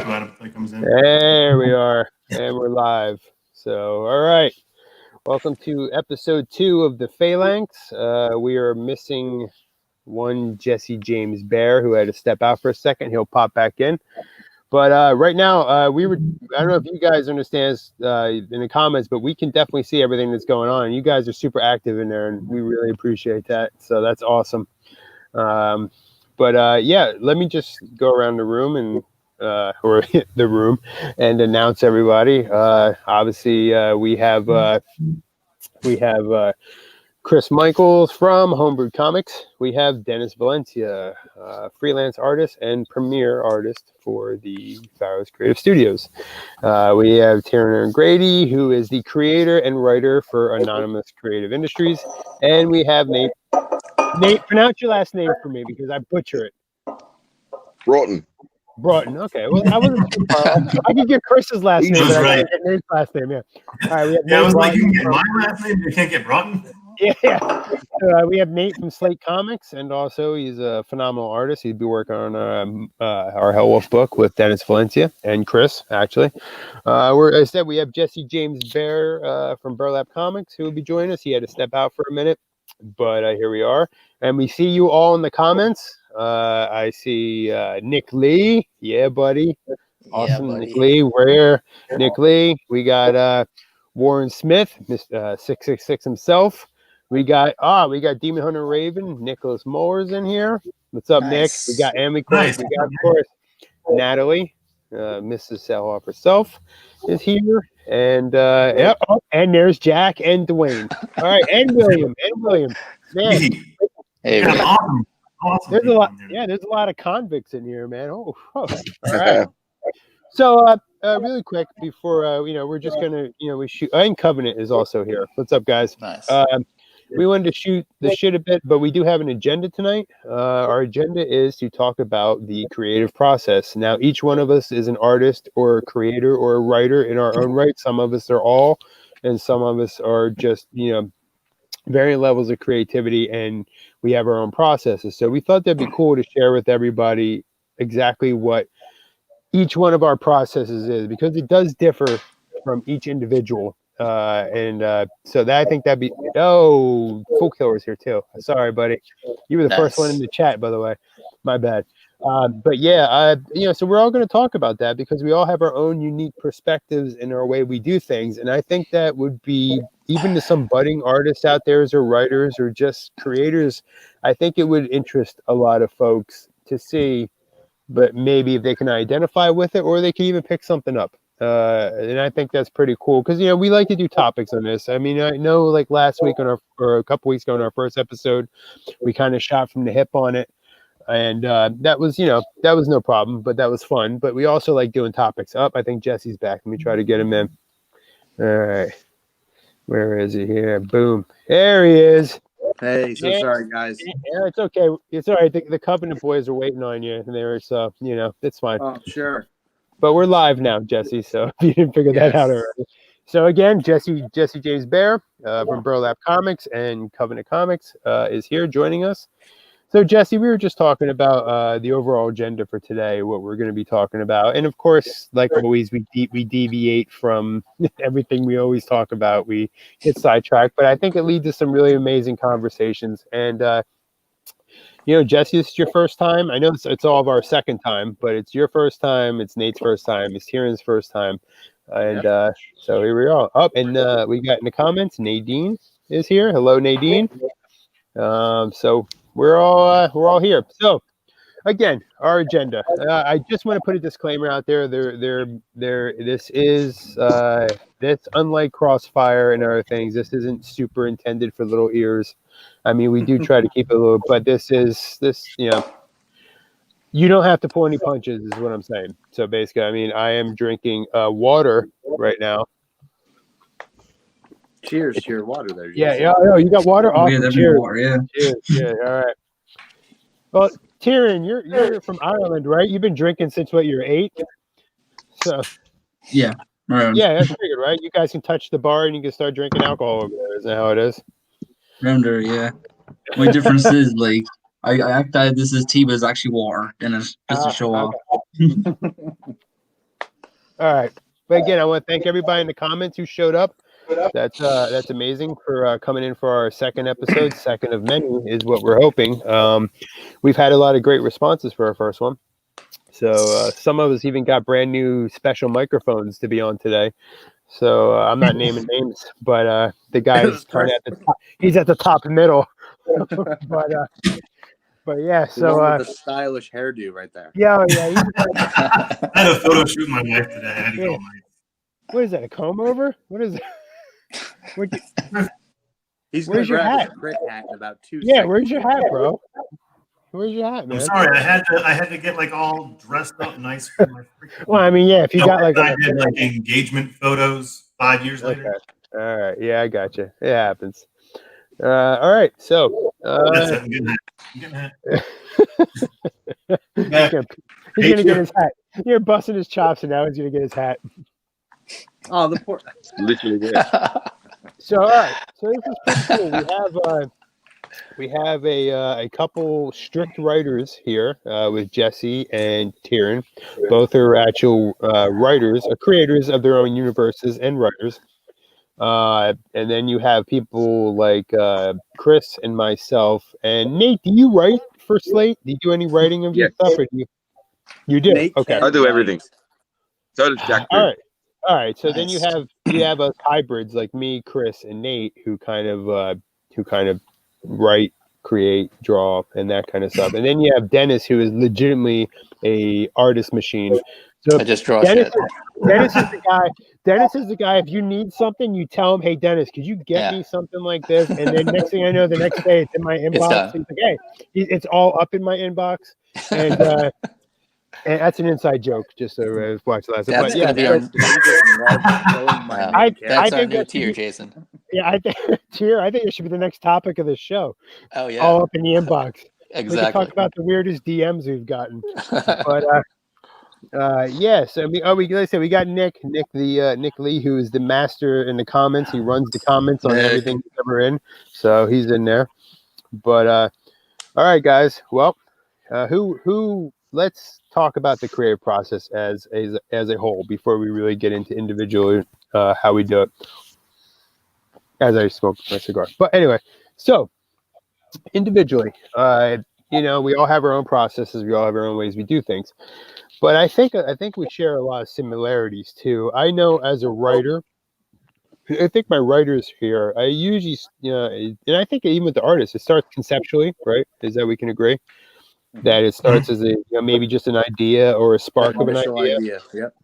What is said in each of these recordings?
glad if it comes in. There we are, and we're live. So, all right. Welcome to episode 2 of the Phalanx. We are missing one Jesse James Baer who had to step out for a second. He'll pop back in. But right now, I don't know if you guys understand in the comments, but we can definitely see everything that's going on. You guys are super active in there, and we really appreciate that. So that's awesome. Yeah, let me just go around the room and or the room and announce everybody. Obviously, we have Chris Michaels from Homebrewed Comix. We have Dennis Valencia, freelance artist and premier artist for the Pharos Creative Studios. We have Tiarnan Grady, who is the creator and writer for Anonymous Creative Industries. And we have Nate. Nate, pronounce your last name for me because I butcher it. Broughton. Okay. Well, I wasn't too far off. I could get Chris's last name, but I can't get Nate's last name. Yeah. All right. We have I was like, you can get my last name, you can't get Broughton. Yeah. We have Nate from Slate Comics, and also he's a phenomenal artist. He'd be working on our Hellwolf book with Dennis Valencia and Chris, actually. I said we have Jesse James Baer from Burlap Comics who will be joining us. He had to step out for a minute, but here we are. And we see you all in the comments. I see Nick Lee. Yeah, buddy. Awesome, yeah, buddy. Nick Lee. We're here. Nick Lee. We got Warren Smith, 666 himself. We got Demon Hunter Raven, Nicholas Moore's in here. What's up, nice. Nick? We got Amy Court. Nice. We got, of course, Natalie, Mrs. Selhoff herself is here. And and there's Jack and Dwayne. All right, and William. Man. Hey, awesome. There's a lot. Yeah, there's a lot of convicts in here, man. Oh. All right. So, really quick before we're just gonna we shoot. And Covenant is also here. What's up, guys? Nice. We wanted to shoot the shit a bit, but we do have an agenda tonight. Our agenda is to talk about the creative process. Now, each one of us is an artist or a creator or a writer in our own right. Some of us are all, and some of us are just varying levels of creativity, and we have our own processes. So we thought that'd be cool to share with everybody exactly what each one of our processes is, because it does differ from each individual. So that I think that'd be Full Killer's here too. Sorry, buddy. You were the first one in the chat, by the way. My bad. But yeah, so we're all going to talk about that because we all have our own unique perspectives in our way we do things. And I think that would be, even to some budding artists out there or writers or just creators, I think it would interest a lot of folks to see, but maybe if they can identify with it or they can even pick something up. And I think that's pretty cool because, we like to do topics on this. I mean, I know like last week or a couple weeks ago on our first episode, we kind of shot from the hip on it. And that was no problem, but that was fun. But we also like doing topics. I think Jesse's back. Let me try to get him in. All right. Where is he here? Boom. There he is. Hey, sorry, guys. Yeah, it's okay. It's all right. The Covenant boys are waiting on you there. So, it's fine. Oh, sure. But we're live now, Jesse. So if you didn't figure that out already. So again, Jesse James Baer from Burlap Comics and Covenant Comics is here joining us. So Jesse, we were just talking about the overall agenda for today, what we're going to be talking about. And of course, like always, we deviate from everything we always talk about. We get sidetracked, but I think it leads to some really amazing conversations. And, Jesse, this is your first time. I know it's all of our second time, but it's your first time. It's Nate's first time. It's Tieran's first time. And so here we are. We got in the comments, Nadine is here. Hello, Nadine. So we're all here. So again, our agenda. I just want to put a disclaimer out there. This is unlike Crossfire and other things. This isn't super intended for little ears. I mean, we do try to keep it a little, but this. You don't have to pull any punches, is what I'm saying. So basically, I mean, I am drinking water right now. Cheers to your water there. Yeah. You got water? Awesome. Cheers. Water, yeah. Cheers. All right. Well, Tiarnan, you're from Ireland, right? You've been drinking since what? You're 8. So. Yeah. Right. Yeah, that's pretty good, right? You guys can touch the bar and you can start drinking alcohol over there. Isn't that how it is? Around there, yeah. My difference is like I act that this is tea, but it's actually water, and it's just to show off. All right. But again, I want to thank everybody in the comments who showed up. That's amazing for coming in for our second episode. Second of many is what we're hoping. We've had a lot of great responses for our first one. So some of us even got brand new special microphones to be on today. So I'm not naming names, but the guy's kind of at the top. He's at the top middle. but yeah, The so one with the stylish hairdo right there. yeah. I had a photo shoot with my wife today. I had to go. What is that? A comb over? What is it? He's Where's your grab hat? his crit hat in about 2 Yeah, seconds. where's your hat, bro? Where's your hat, man? I'm sorry, I had to get like all dressed up nice for my freaking. Well, I mean, yeah, if you got like I did like engagement photos 5 years later. Okay. All right, yeah, I got you. It happens. All right, so That's it. I'm getting that. he's gonna get his hat. You're busting his chops, and now he's gonna get his hat. Oh, the poor. Literally, yeah. So all right, so this is pretty cool. We have a couple strict writers here with Jesse and Tiarnan. Both are actual writers, creators of their own universes and writers. And then you have people like Chris and myself. And Nate, do you write for Slate? Do you do any writing of your stuff? Or do you do? Nate Okay. I do everything. So does Jack. All right. So then Nice. you have us hybrids like me, Chris, and Nate who kind of write, create, draw, and that kind of stuff. And then you have Dennis, who is legitimately a artist machine. So I just draw Dennis, shit. Dennis is the guy. Dennis is the guy. If you need something, you tell him, "Hey, Dennis, could you get me something like this?" And then next thing I know, the next day it's in my inbox. done. He's like, "Hey, it's all up in my inbox." And and that's an inside joke, just so watch the last. That's But yeah, gonna be our. I That's our think new that should tier, be- Jason. yeah, I think I think it should be the next topic of the show. Oh yeah, All up in the inbox. We can exactly. talk about the weirdest DMs we've gotten. But yes, I mean, like I said, we got Nick Lee, who is the master in the comments. He runs the comments on Nick. everything he's ever in, so he's in there. But all right, guys. Well, who? Let's talk about the creative process as a whole before we really get into individually how we do it. As I smoke my cigar, but anyway, so individually, we all have our own processes. We all have our own ways we do things. But I think we share a lot of similarities too. I know as a writer, I think my writers here, I usually, and I think even with the artists, it starts conceptually, right? Is that we can agree that it starts as a maybe just an idea or a spark of an idea. Yep.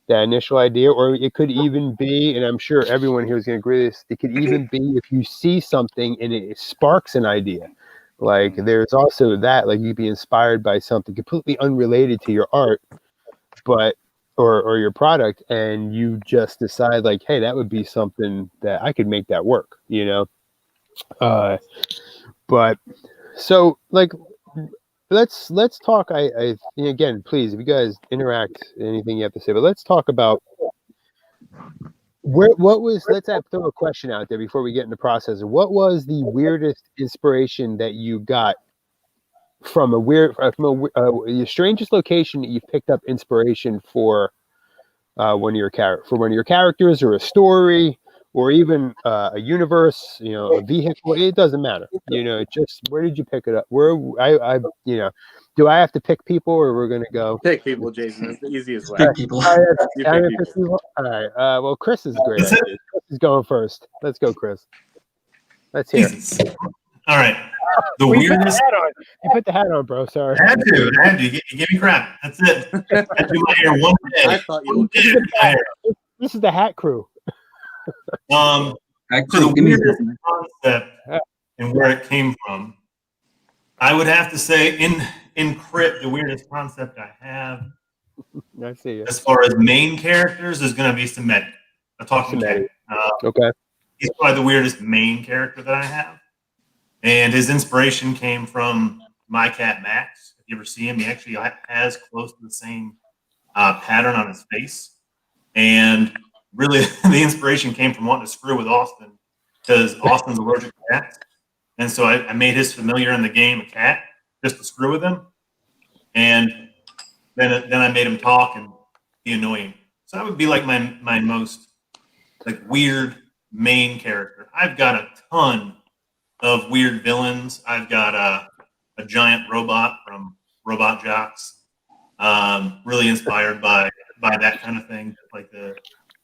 That initial idea, or it could even be, and I'm sure everyone here is going to agree with this, it could even be if you see something and it sparks an idea. Like there's also that, like you'd be inspired by something completely unrelated to your art, but or your product, and you just decide like, hey, that would be something that I could make that work, But so like let's talk. I again, please, if you guys interact, anything you have to say, but let's talk about let's throw a question out there before we get into the process. What was the weirdest inspiration that you got from your strangest location that you picked up inspiration for one of your characters or a story or even a universe, a vehicle? It doesn't matter. Just where did you pick it up? Do I have to pick people or we're gonna go? Pick people, Jason. That's the easiest way. Pick people. All right, You I'm pick gonna pick people. people. All right. Well, Chris is great. Chris is going first. Let's go, Chris. Let's hear it. Jesus. All right. The Well, you put the weirdest. hat on. You put the hat on, bro. Sorry. I had to. You gave me crap. That's it. I do my hair one I day. thought you One looked day I do my hair. This is the hat crew. So Actually, the give me a weirdest second. concept and where it came from, I would have to say in Crit, the weirdest concept I have I see you. as far as main characters is going to be Semitic, a talking Semitic. cat. Okay. He's probably the weirdest main character that I have. And his inspiration came from my cat, Max. If you ever see him, he actually has close to the same pattern on his face. And really, the inspiration came from wanting to screw with Austin because Austin's allergic to cats. And so I made his familiar in the game a cat just to screw with him. And then I made him talk and be annoying. So that would be like my most like weird main character. I've got a ton of weird villains. I've got a giant robot from Robot Jocks. Really inspired by that kind of thing, like the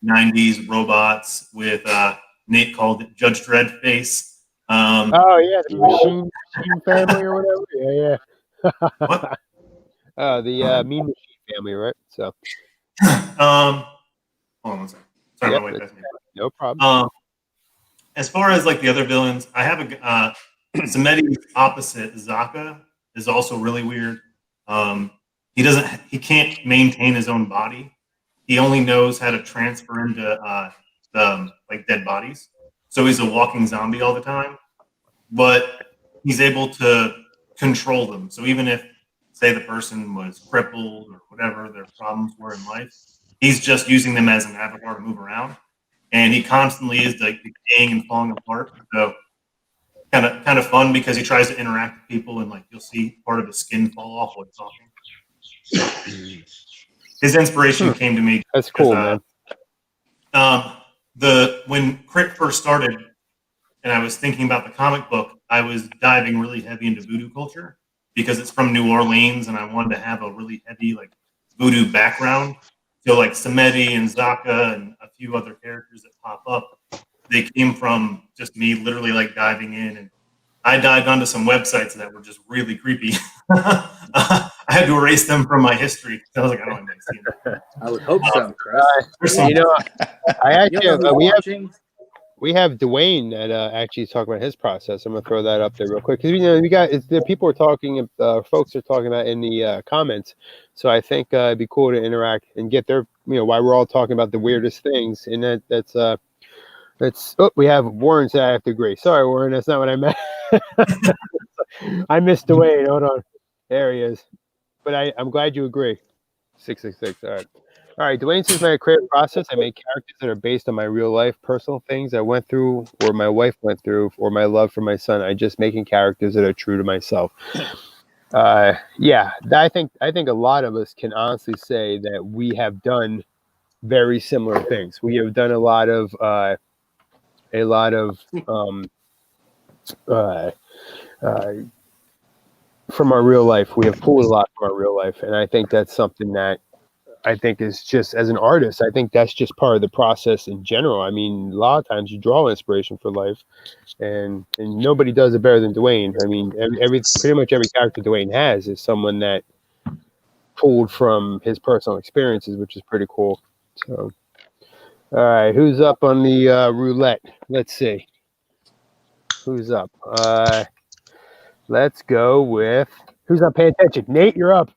'90s robots with Nate called it Judge Dredd face. Oh yeah, the machine family or whatever. Yeah, What? The Mean Machine family, right? So. Hold on one second. Sorry, Yep, my wife asked me. No problem. As far as like the other villains, I have a Samedi's opposite, Zaka, is also really weird. He can't maintain his own body. He only knows how to transfer into like dead bodies. So he's a walking zombie all the time, but he's able to control them. So even if, say, the person was crippled or whatever their problems were in life, he's just using them as an avatar to move around. And he constantly is like decaying and falling apart. So kind of fun because he tries to interact with people and like you'll see part of his skin fall off while he's talking. His inspiration came to me. That's cool, man. When Crit first started and I was thinking about the comic book, I was diving really heavy into voodoo culture because it's from New Orleans and I wanted to have a really heavy like voodoo background. So like Samedi and Zaka and a few other characters that pop up, they came from just me literally like diving in, and I dived onto some websites that were just really creepy. I had to erase them from my history. I was like, I don't want to see that. I would hope so, Chris. You know, I actually You know, we have Dwayne that actually talk about his process. I'm gonna throw that up there real quick because we got the people are talking, folks are talking about in the comments. So I think it'd be cool to interact and get their, why we're all talking about the weirdest things. And that's we have Warren said I have to agree. Sorry, Warren, that's not what I meant. I missed Dwayne. Hold on, there he is. But I'm glad you agree. 666. All right. Dwayne says my creative process. I make characters that are based on my real life, personal things I went through, or my wife went through, or my love for my son. I just making characters that are true to myself. Yeah, I think a lot of us can honestly say that we have done very similar things. We have done a lot of from our real life. We have pulled a lot from our real life, and I think that's something that I think is just, as an artist, I think that's just part of the process in general. I mean, a lot of times you draw inspiration for life, and nobody does it better than Dwayne. I mean, pretty much every character Dwayne has is someone that pulled from his personal experiences, which is pretty cool. So, all right, who's up on the roulette? Let's see. Who's up? Let's go with... Who's not paying attention? Nate, you're up.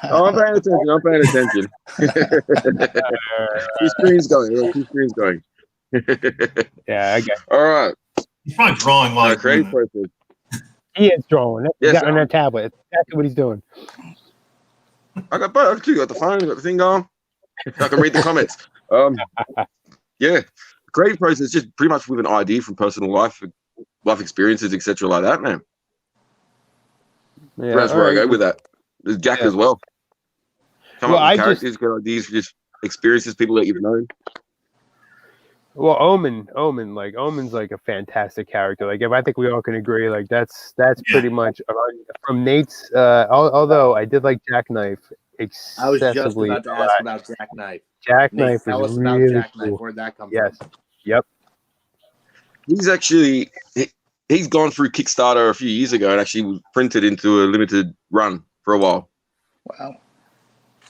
Oh, I'm paying attention. Two screens going. Yeah, I got it. All right. He's probably drawing while he's doing Creative it. process. He is drawing. He's Yes, got on that tablet. That's exactly what he's doing. I got both. I got the phone, got the thing going. I can read the comments. Yeah. Creative process is just pretty much with an idea from personal life experiences, etc., like that, man. Yeah, That's where I go with that. There's Jack as well. Come up with characters, good ideas, just experiences, people that you've known. Well, Omen's like a fantastic character. Like, if I think we all can agree, like that's pretty much from Nate's. Although I did like Jackknife excessively. I was just about to ask about Jackknife. Jackknife Tell is us about really Jackknife. cool. Where'd that come Yes. from? Yep. He's actually he's gone through Kickstarter a few years ago and actually was printed into a limited run for a while. Wow.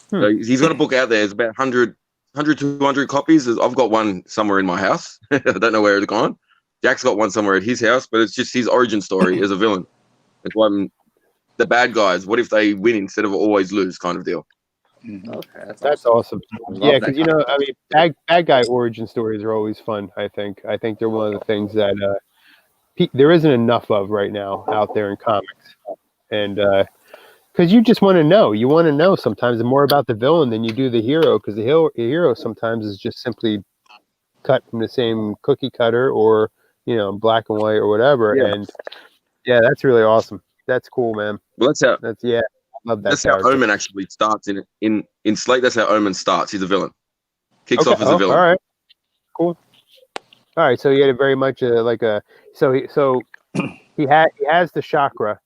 So he's got a book out there. It's about 100, 200 copies. I've got one somewhere in my house. I don't know where it's gone. Jack's got one somewhere at his house, but it's just his origin story as a villain. It's one, the bad guys, what if they win instead of always lose kind of deal. Okay, that's awesome. Yeah, because I mean, bad guy origin stories are always fun. I think they're one of the things that there isn't enough of right now out there in comics, and because you just want to know. You want to know sometimes more about the villain than you do the hero, because the hero sometimes is just simply cut from the same cookie cutter, or black and white or whatever. Yeah. And yeah, that's really awesome. That's cool, man. Well, I love that. That's character. how Omen actually starts in Slate. That's how Omen starts. He's a villain. Kicks off as a villain. All right, cool. All right, so he had a very much he has the chakra,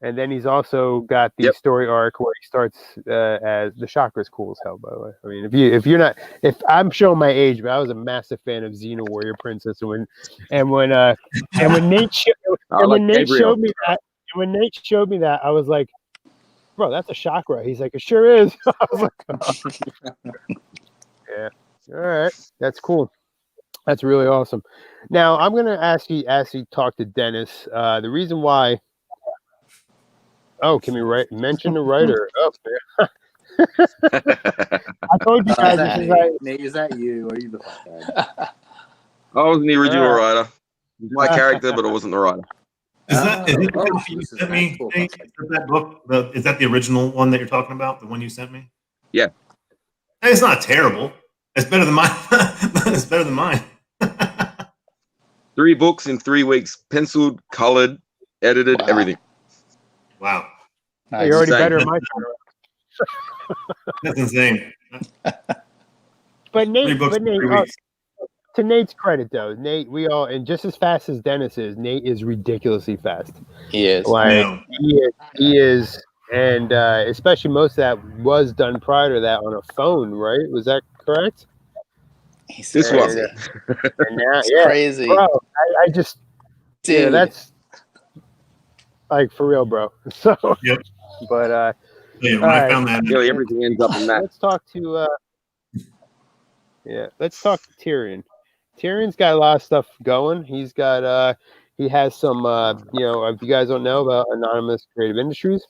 and then he's also got the story arc where he starts as the chakra's cool as hell. By the way, I mean, if I'm showing my age, but I was a massive fan of Xena Warrior Princess, when Nate showed me that, I was like, bro, that's a chakra. He's like, it sure is. I was like, yeah, all right, that's cool. That's really awesome. Now I'm gonna ask you talk to Dennis. The reason why. Oh, can we mention the writer? Oh, I told you guys this is like. Nate, is that you? Or are you the fuck guy? I wasn't the original writer. It was my character, but I wasn't the writer. Is that book? Is that the original one that you're talking about? The one you sent me? Yeah. Hey, it's not terrible. It's better than mine. It's better than mine. 3 books in 3 weeks, penciled, colored, edited, everything. Wow. Nice. You're already better in my That's insane. But Nate, to Nate's credit though, Nate, and just as fast as Dennis is, Nate is ridiculously fast. He is. He is, and especially most of that was done prior to that on a phone, right? Was that correct? This was crazy, bro. I just, dude, that's like for real, bro. So, but I found that. Really, everything ends up in that. Let's talk to Tyrion. Tyrion's got a lot of stuff going. He's got he has some if you guys don't know about Anonymous Creative Industries,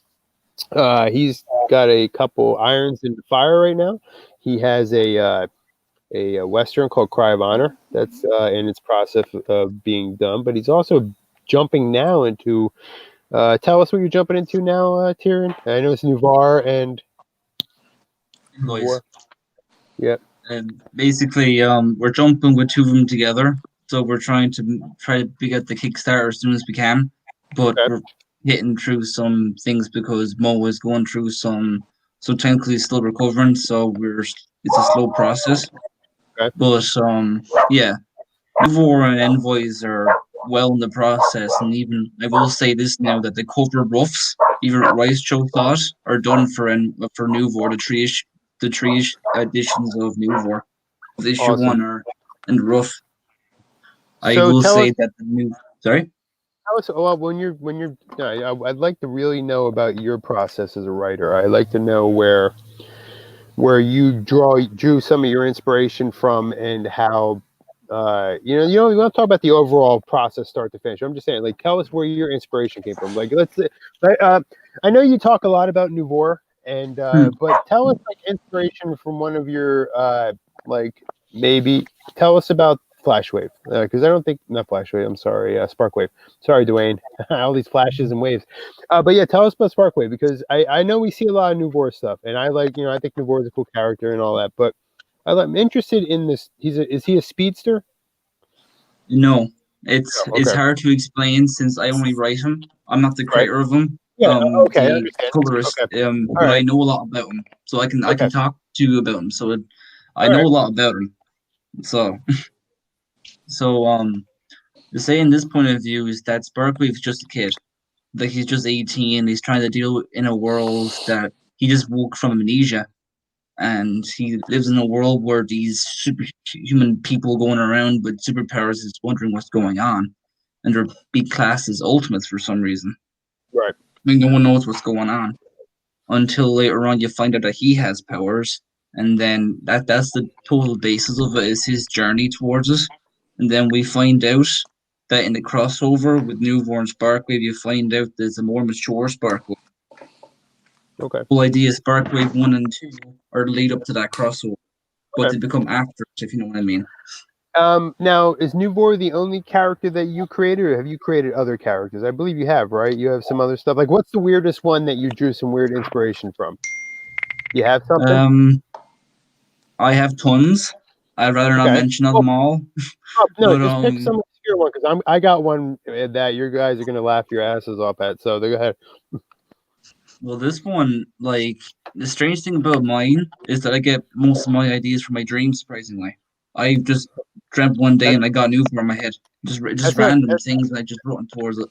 he's got a couple irons in the fire right now. He has a Western called Cry of Honor that's in its process of being done, but he's also jumping now into tell us what you're jumping into now, Tyrion. I know it's Nouveau and Noise. Yep. And basically, we're jumping with 2 of them together, so we're trying to get the Kickstarter as soon as we can, but we're hitting through some things because Mo is going through so technically still recovering, so it's a slow process. Okay. But Nouveau and Envoys are well in the process, and even I will say this now that the cover roughs, even Rice Joe thought, are done for Nouveau, the 3 editions of Nouveau. Issue 1 are in rough. I will say that the new. Sorry. Well, when you're, I'd like to really know about your process as a writer. I'd like to know where you drew some of your inspiration from, and how we want to talk about the overall process, start to finish. I'm just saying, like, tell us where your inspiration came from. Like, I know you talk a lot about Nouveau, and but tell us like inspiration from one of your maybe tell us about Flashwave, because I don't think not Flashwave. I'm sorry, Sparkwave. Sorry, Dwayne. All these flashes and waves. But yeah, tell us about Sparkwave, because I know we see a lot of Nouveau stuff, and I think Nouveau is a cool character and all that. But I'm interested in this. Is he a speedster? No, it's hard to explain since I only write him. I'm not the creator of him. Yeah, the colorist. But I know a lot about him, so I can talk to you about him. So I know a lot about him. So the saying this point of view is that Sparkwave's just a kid. Like, he's just 18. He's trying to deal in a world that he just woke from amnesia, and he lives in a world where these superhuman people going around with superpowers is wondering what's going on, and they're being classed as ultimates for some reason. Right. I mean, no one knows what's going on until later on you find out that he has powers, and then that's the total basis of it, is his journey towards it. And then we find out that in the crossover with Nouveau and Sparkwave, you find out there's a more mature Sparkwave. Okay. The whole idea is Sparkwave 1 and 2 are the lead up to that crossover, but they become after it, if you know what I mean. Now, is Nouveau the only character that you created, or have you created other characters? I believe you have, right? You have some other stuff. Like, what's the weirdest one that you drew some weird inspiration from? You have something? I have tons. I'd rather not mention them all. No, just pick some obscure one, because I got one that you guys are going to laugh your asses off at. So go ahead. Well, this one, like, the strange thing about mine is that I get most of my ideas from my dreams, surprisingly. I just dreamt one day and I got new in my head. Just That's not random things and I just wrote towards it.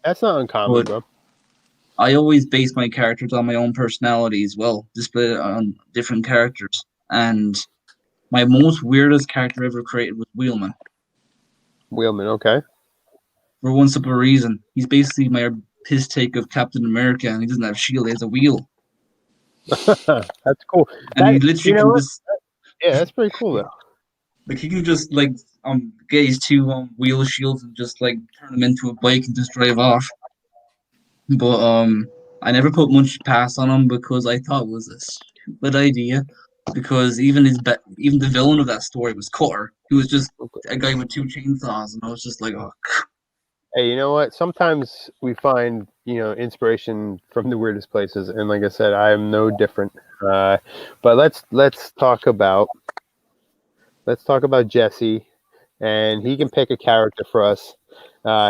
that's not uncommon, But bro. I always base my characters on my own personality as well, display it on different characters. And my most weirdest character ever created was Wheelman. Wheelman, okay. For one simple reason. He's basically my piss take of Captain America and he doesn't have a shield, he has a wheel. That's cool. And he That, literally you know can what? just Yeah, that's pretty cool though. like he can just like get his two wheel shields and just like turn them into a bike and just drive off. But I never put much pass on him because I thought it was a stupid idea. Because even even the villain of that story was Cutter. He was just a guy with two chainsaws, and I was just like, oh. Hey, you know what? Sometimes we find, inspiration from the weirdest places, and like I said, I am no different. But let's talk about Jesse, and he can pick a character for us.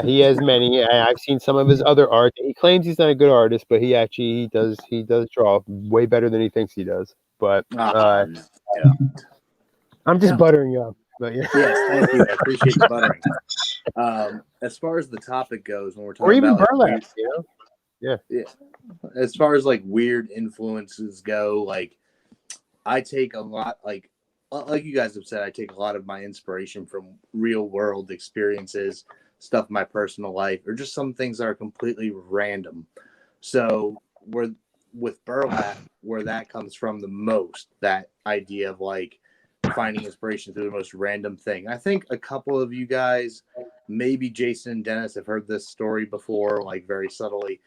He has many. I've seen some of his other art. He claims he's not a good artist, but he does draw way better than he thinks he does. But Yeah. I'm just buttering you up. But yeah. Yes, thank you. I appreciate the buttering. As far as the topic goes, when we're talking Or even about Burlap, yeah. As far as like weird influences go, like I take a lot, like you guys have said, I take a lot of my inspiration from real world experiences, stuff in my personal life, or just some things that are completely random. So with Burlap, where that comes from the most, that idea of like finding inspiration through the most random thing. I think a couple of you guys, maybe Jason and Dennis, have heard this story before, like very subtly.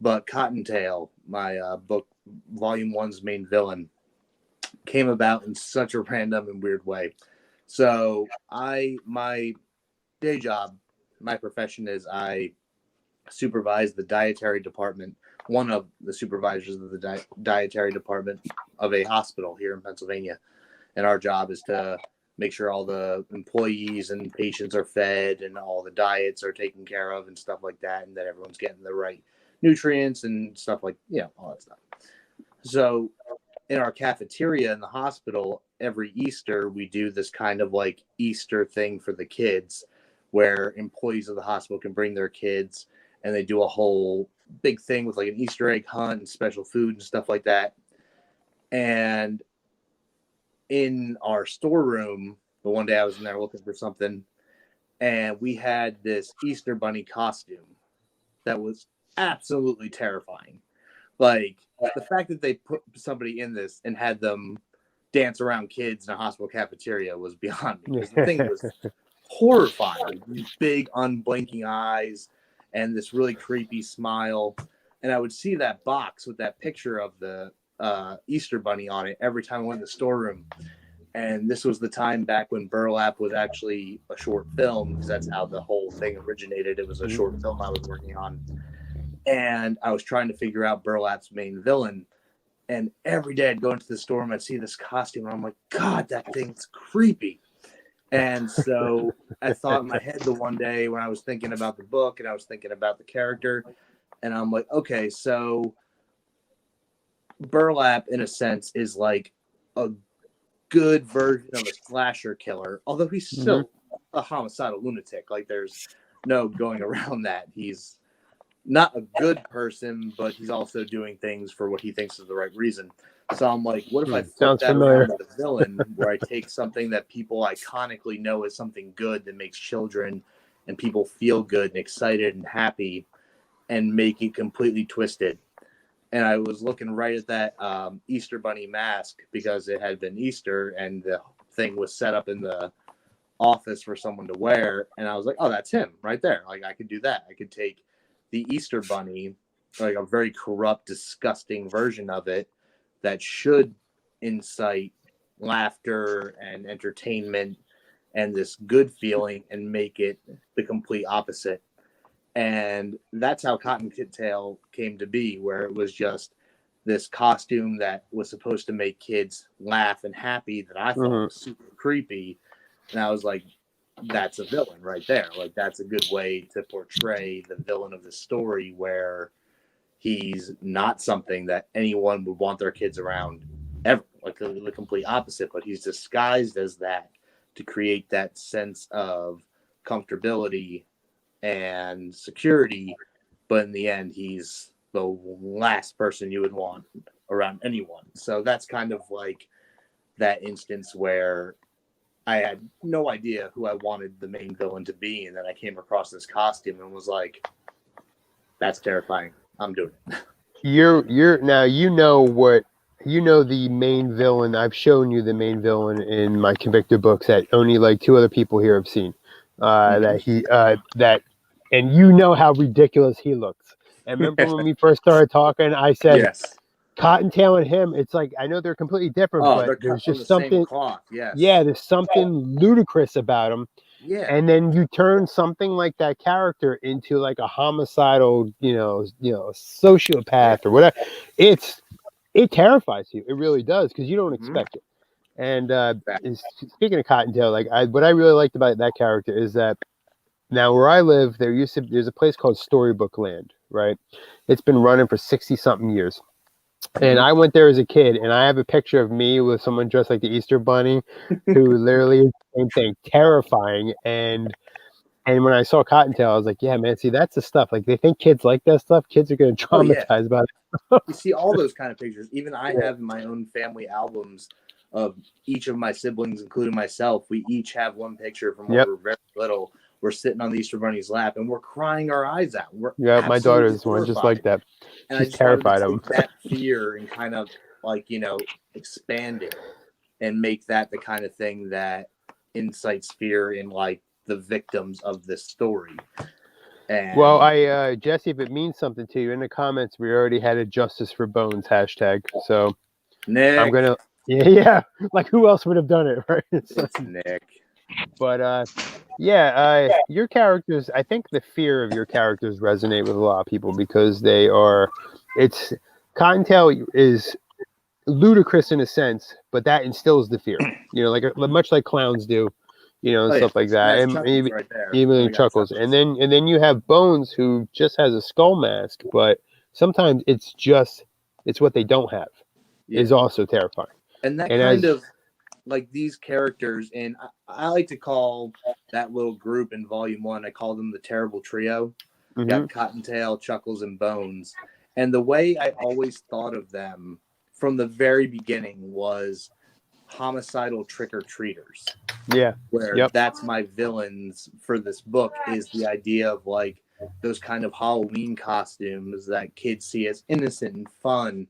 But Cottontail, my book, Volume 1's main villain, came about in such a random and weird way. So my day job, my profession is I supervise the dietary department, one of the supervisors of the dietary department of a hospital here in Pennsylvania. And our job is to make sure all the employees and patients are fed and all the diets are taken care of and stuff like that, and that everyone's getting the right nutrients and stuff like, all that stuff. So in our cafeteria in the hospital, every Easter, we do this kind of like Easter thing for the kids where employees of the hospital can bring their kids and they do a whole big thing with like an Easter egg hunt and special food and stuff like that. And in our storeroom, the one day I was in there looking for something, and we had this Easter bunny costume that was absolutely terrifying. Like the fact that they put somebody in this and had them dance around kids in a hospital cafeteria was beyond me. The thing was horrifying. These big unblinking eyes and this really creepy smile. And I would see that box with that picture of the Easter bunny on it every time I went in the storeroom. And this was the time back when Burlap was actually a short film, because that's how the whole thing originated. It was a short film I was working on. And I was trying to figure out Burlap's main villain. And every day I'd go into the store and I'd see this costume. And I'm like, God, that thing's creepy. And so I thought in my head the one day when I was thinking about the book and I was thinking about the character, and I'm like, okay, so Burlap, in a sense, is like a good version of a slasher killer, although he's still a homicidal lunatic. Like, there's no going around that. He's not a good person, but he's also doing things for what he thinks is the right reason. So I'm like, what if I flip that around with the villain, where I take something that people iconically know as something good that makes children and people feel good and excited and happy, and make it completely twisted. And I was looking right at that Easter bunny mask, because it had been Easter and the thing was set up in the office for someone to wear. And I was like, oh, that's him right there. Like, I could do that. I could take the Easter bunny, like a very corrupt, disgusting version of it that should incite laughter and entertainment and this good feeling, and make it the complete opposite. And that's how Cottontail came to be, where it was just this costume that was supposed to make kids laugh and happy, that I thought was super creepy. And I was like, that's a villain right there. Like, that's a good way to portray the villain of the story, where he's not something that anyone would want their kids around ever, like the complete opposite, but he's disguised as that to create that sense of comfortability and security. But in the end, he's the last person you would want around anyone. So that's kind of like that instance where I had no idea who I wanted the main villain to be, and then I came across this costume and was like, that's terrifying. I'm doing it. You're now the main villain. I've shown you the main villain in my Convicted books that only like 2 other people here have seen. And you know how ridiculous he looks. And remember when we first started talking, I said, yes. Cottontail and him, it's like, I know they're completely different, but there's just something. Cloth, yes. Yeah, there's something ludicrous about him. Yeah. And then you turn something like that character into like a homicidal, sociopath or whatever. It terrifies you. It really does, because you don't expect it. And speaking of Cottontail, what I really liked about that character is that now where I live, there's a place called Storybook Land, right? It's been running for 60-something years. And I went there as a kid, and I have a picture of me with someone dressed like the Easter Bunny, who literally is the same thing, terrifying. And when I saw Cottontail, I was like, yeah, man, see, that's the stuff. Like, they think kids like that stuff. Kids are going to traumatize about it. You see all those kind of pictures. Even I have in my own family albums of each of my siblings, including myself. We each have one picture from when we were very little. We're sitting on the Easter Bunny's lap, and we're crying our eyes out. My daughter's one just like that. And she's terrified of him. That fear and kind of expand it and make that the kind of thing that incites fear in like the victims of this story. And well, Jesse, if it means something to you, in the comments we already had a Justice for Bones hashtag. So Nick, I'm gonna like who else would have done it, right? It's Nick. But your characters, I think the fear of your characters resonate with a lot of people because Cottontail is ludicrous in a sense, but that instills the fear, much like clowns do, stuff like that. And even Chuckles. And then you have Bones, who just has a skull mask, but sometimes it's what they don't have is also terrifying. And that like these characters, and I like to call that little group in Volume 1, I call them the Terrible Trio. You got Cottontail, Chuckles, and Bones. And the way I always thought of them from the very beginning was homicidal trick-or-treaters. Yeah. Where that's my villains for this book, is the idea of like those kind of Halloween costumes that kids see as innocent and fun,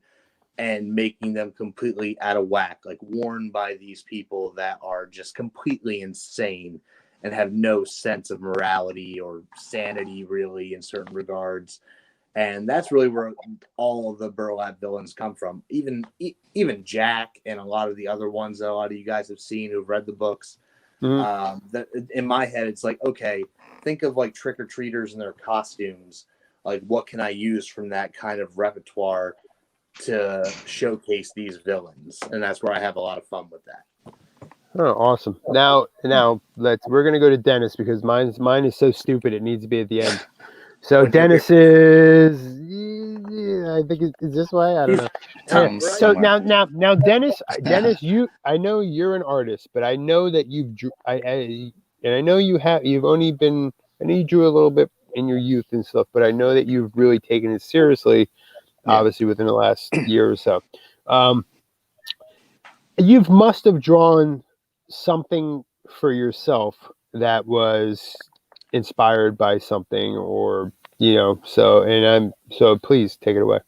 and making them completely out of whack, like worn by these people that are just completely insane and have no sense of morality or sanity, really, in certain regards. And that's really where all of the Burlap villains come from. Even Jack and a lot of the other ones that a lot of you guys have seen who've read the books. That in my head, it's like, okay, think of like trick-or-treaters and their costumes. Like, what can I use from that kind of repertoire to showcase these villains? And that's where I have a lot of fun with that. Oh, awesome. Now we're gonna go to Dennis because mine is so stupid it needs to be at the end. So Dennis is, I think it's this way. I don't know. So now Dennis, I know you're an artist, but I know that you've you drew a little bit in your youth and stuff, but I know that you've really taken it seriously. Obviously within the last year or so. You must have drawn something for yourself that was inspired by something, or so please take it away.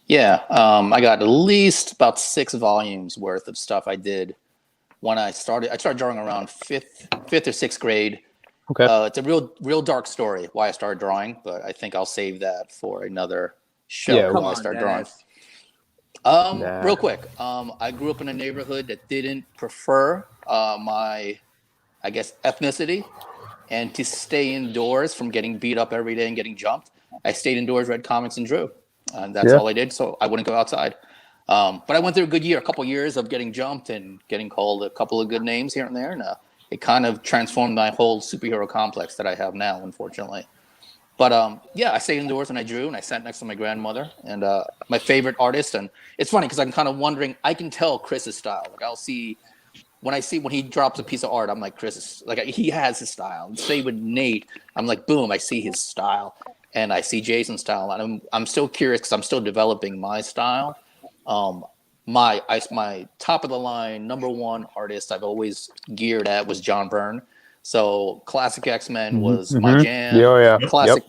I got at least about 6 volumes worth of stuff I did when I started drawing around fifth or sixth grade. Okay. It's a real dark story why I started drawing, but I think I'll save that for another show when I start drawing. Real quick, I grew up in a neighborhood that didn't prefer my, I guess, ethnicity, and to stay indoors from getting beat up every day and getting jumped, I stayed indoors, read comics, and drew. And that's all I did, so I wouldn't go outside. But I went through a couple years of getting jumped and getting called a couple of good names here and there, and it kind of transformed my whole superhero complex that I have now, unfortunately. But yeah, I stayed indoors and I drew, and I sat next to my grandmother and my favorite artist. And it's funny because I'm kind of wondering. I can tell Chris's style. Like I'll see when he drops a piece of art, I'm like, Chris is like, he has his style. And say with Nate, I'm like, boom, I see his style, and I see Jason's style, and I'm still curious because I'm still developing my style. My top of the line number one artist I've always geared at was John Byrne. So Classic X-Men was my jam. Classic,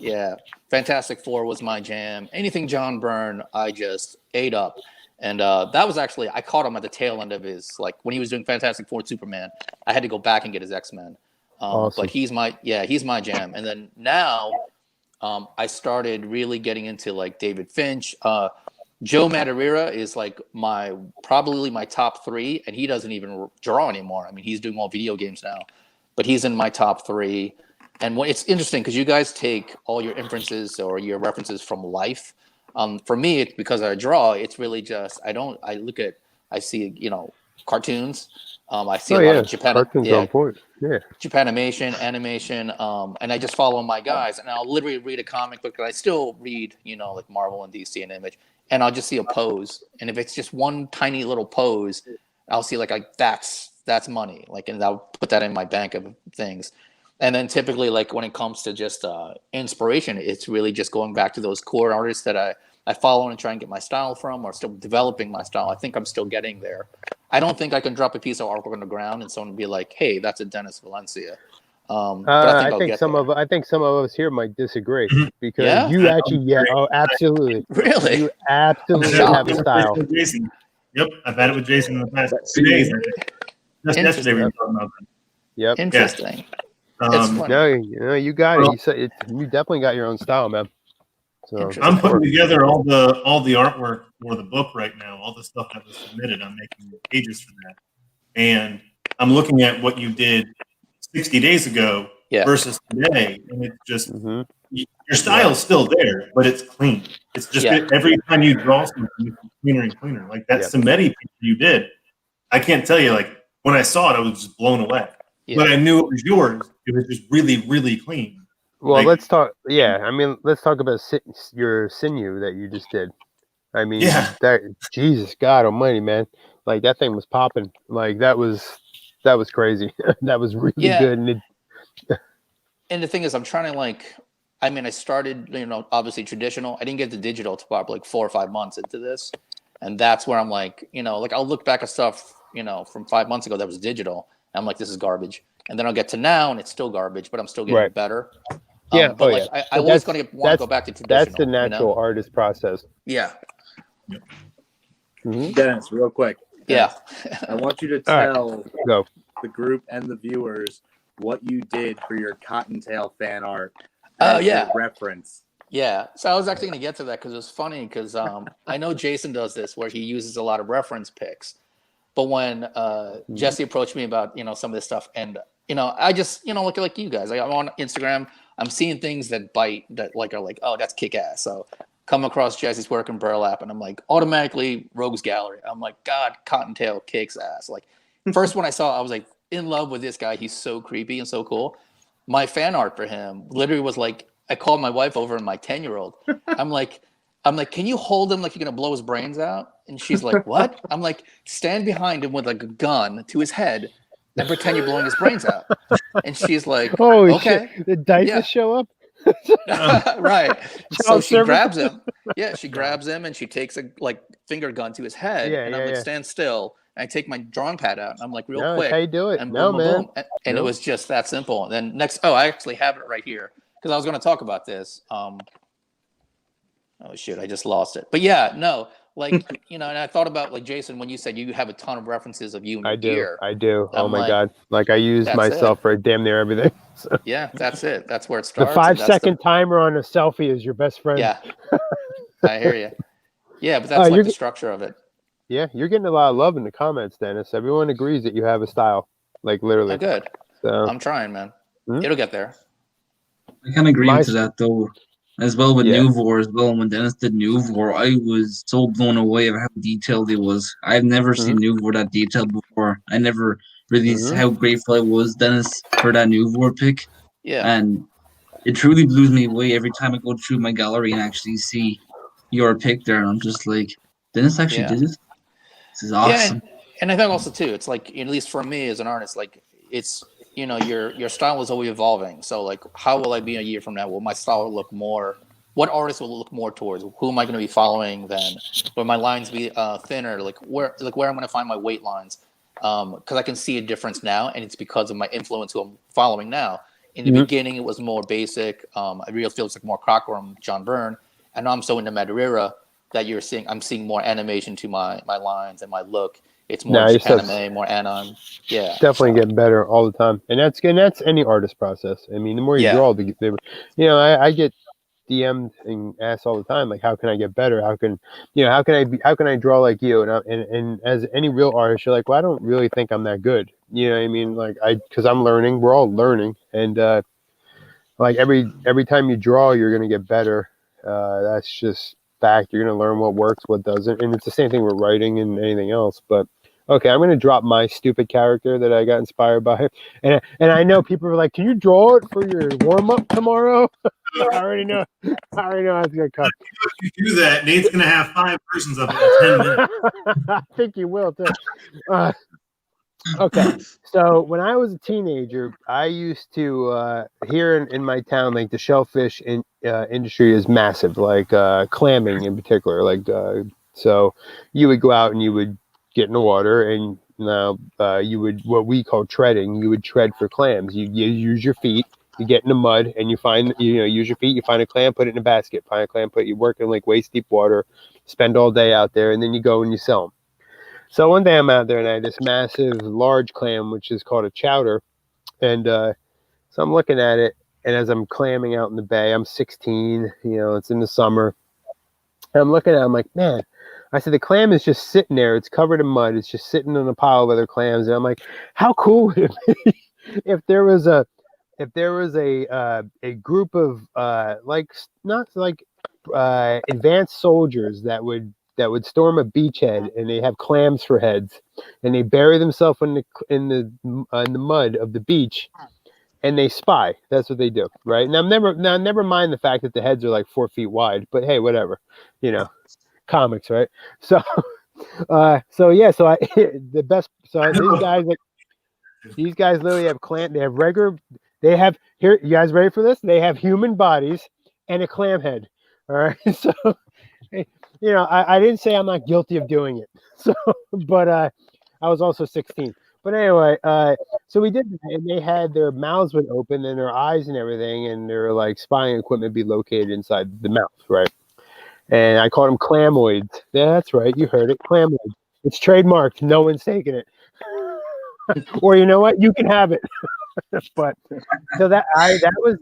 Fantastic Four was my jam. Anything John Byrne, I just ate up. And that was actually, I caught him at the tail end of his, like when he was doing Fantastic Four and Superman, I had to go back and get his X-Men. Awesome. But he's my jam. And then now I started really getting into like David Finch. Joe Madureira is like probably my top three, and he doesn't even draw anymore. I mean, he's doing all video games now, but he's in my top three. And it's interesting because you guys take all your inferences or your references from life. For me, it's because I draw. It's really just I see cartoons. I see a lot of Japanimation, animation, and I just follow my guys. And I'll literally read a comic book, but I still read like Marvel and DC and Image. And I'll just see a pose, and if it's just one tiny little pose, I'll see like that's money, like, and I'll put that in my bank of things. And then typically, like when it comes to just inspiration, it's really just going back to those core artists that I follow and try and get my style from, or still developing my style. I think I'm still getting there. I don't think I can drop a piece of artwork on the ground and someone be like, "Hey, that's a Dennis Valencia." But I think some of us here might disagree because you actually, absolutely, really, you absolutely have a style. Jason. Yep, I've had it with Jason in the past 2 days. Just yesterday we were talking about that. Yep, interesting. No, you got it. You said you definitely got your own style, man. So I'm putting together all the artwork for the book right now. All the stuff that was submitted, I'm making pages for that, and I'm looking at what you did 60 days ago versus today, and it's just your style is still there, but it's clean. It's just every time you draw something, it's cleaner and cleaner. Like that Samedi picture you did, I can't tell you. Like when I saw it, I was just blown away. But I knew it was yours. It was just really, really clean. Well, let's talk. Yeah, I mean, let's talk about your sinew that you just did. I mean, Jesus God Almighty, man! Like that thing was popping. Like that was crazy. That was really good. And the thing is, I'm trying to I started, obviously traditional. I didn't get to digital to probably 4 or 5 months into this, and that's where I'm like, I'll look back at stuff, from 5 months ago that was digital. And I'm like, this is garbage. And then I'll get to now, and it's still garbage, but I'm still getting better. I always want to go back to traditional. That's the natural artist process. Yeah. Yep. Mm-hmm. Dennis, real quick. Dennis, I want you to tell the group and the viewers what you did for your Cottontail fan art. Reference. Yeah. So I was actually going to get to that because it was funny because I know Jason does this where he uses a lot of reference pics. But when Jesse approached me about, some of this stuff, and, I just, look like you guys. I'm on Instagram. I'm seeing things that bite that are like, oh, that's kick ass. So come across Jesse's work in Burlap, and I'm like, automatically Rogues Gallery. I'm like, God, Cottontail kicks ass. Like, first one I saw, I was like in love with this guy. He's so creepy and so cool. My fan art for him literally was like, I called my wife over and my 10-year-old. I'm like, can you hold him like you're gonna blow his brains out? And she's like, what? I'm like, stand behind him with like a gun to his head and pretend you're blowing his brains out. And she's like, oh, okay. Shit. The dice just show up. Right. So she grabs him. Yeah, she grabs him and she takes a finger gun to his head. And I'm like, stand still. And I take my drawing pad out. And I'm like, real quick. How you do it? And boom, boom. And it was just that simple. And then I actually have it right here because I was going to talk about this. Oh shoot, I just lost it. But and I thought about Jason when you said you have a ton of references of you and your gear. I do. Oh my God. I use myself for damn near everything. So. Yeah, that's it. That's where it starts. The 5-second timer on a selfie is your best friend. Yeah. I hear you. Yeah, but that's the structure of it. Yeah, you're getting a lot of love in the comments, Dennis. Everyone agrees that you have a style. Literally. Oh, good. So, I'm trying, man. It'll get there. I can agree to that though. As well with Nuvor as well. When Dennis did Nuvor, I was so blown away of how detailed it was. I've never seen Nuvor that detailed before. I never realized how grateful I was, Dennis, for that Nuvor pick. Yeah. And it truly blows me away every time I go through my gallery and actually see your pick there. And I'm just like, Dennis actually did it. This is awesome. Yeah, and I think also too, it's like, at least for me as an artist, like it's, your style is always evolving. So like, how will I be a year from now? Will my style look more? What artist will look more towards? Who am I going to be following then? Will my lines be thinner? Like where I'm going to find my weight lines? Because I can see a difference now, and it's because of my influence who I'm following now. In the beginning, it was more basic. I really feel it's like more Cockrum, John Byrne, and now I'm so into Madureira that I'm seeing more animation to my lines and my look. It's more anime, more anon. Yeah, definitely getting better all the time, and that's any artist process. I mean, the more you draw, I get DM'd and asked all the time, like, how can I get better? How can I draw like you? And as any real artist, you're like, well, I don't really think I'm that good. You know what I mean? Like because I'm learning. We're all learning, and like every time you draw, you're gonna get better. That's just fact. You're gonna learn what works, what doesn't, and it's the same thing with writing and anything else. But okay, I'm gonna drop my stupid character that I got inspired by, and I know people are like, "Can you draw it for your warm up tomorrow?" I already know how it's gonna come. If you do that, Nate's gonna have 5 versions of it in 10 minutes. I think you will too. Okay, so when I was a teenager, I used to here in my town, like the shellfish industry is massive, like clamming in particular. Like so, you would go out and you would get in the water, and now you would what we call treading. You would tread for clams. You use your feet. You get in the mud and you use your feet. You find a clam, put it in a basket. Find a clam, you work in like waist deep water, spend all day out there, and then you go and you sell them. So one day I'm out there and I had this massive, large clam, which is called a chowder. And so I'm looking at it, and as I'm clamming out in the bay, I'm 16, it's in the summer. And I'm looking at it, I'm like, man, I said, the clam is just sitting there. It's covered in mud. It's just sitting in a pile of other clams. And I'm like, how cool would it be if there was a group of advanced soldiers that would storm a beachhead, and they have clams for heads, and they bury themselves in the mud of the beach, and they spy. That's what they do, right? Now never mind the fact that the heads are like 4 feet wide, but hey, whatever, comics, right? So these guys literally have they have here. You guys ready for this? They have human bodies and a clam head. All right, so. I didn't say I'm not guilty of doing it. So, but I was also 16. But anyway, so we did that, and they had their mouths would open and their eyes and everything, and their like spying equipment be located inside the mouth, right? And I called them clamoids. Yeah, that's right. You heard it, clamoids. It's trademarked. No one's taking it. Or you know what? You can have it. But so that was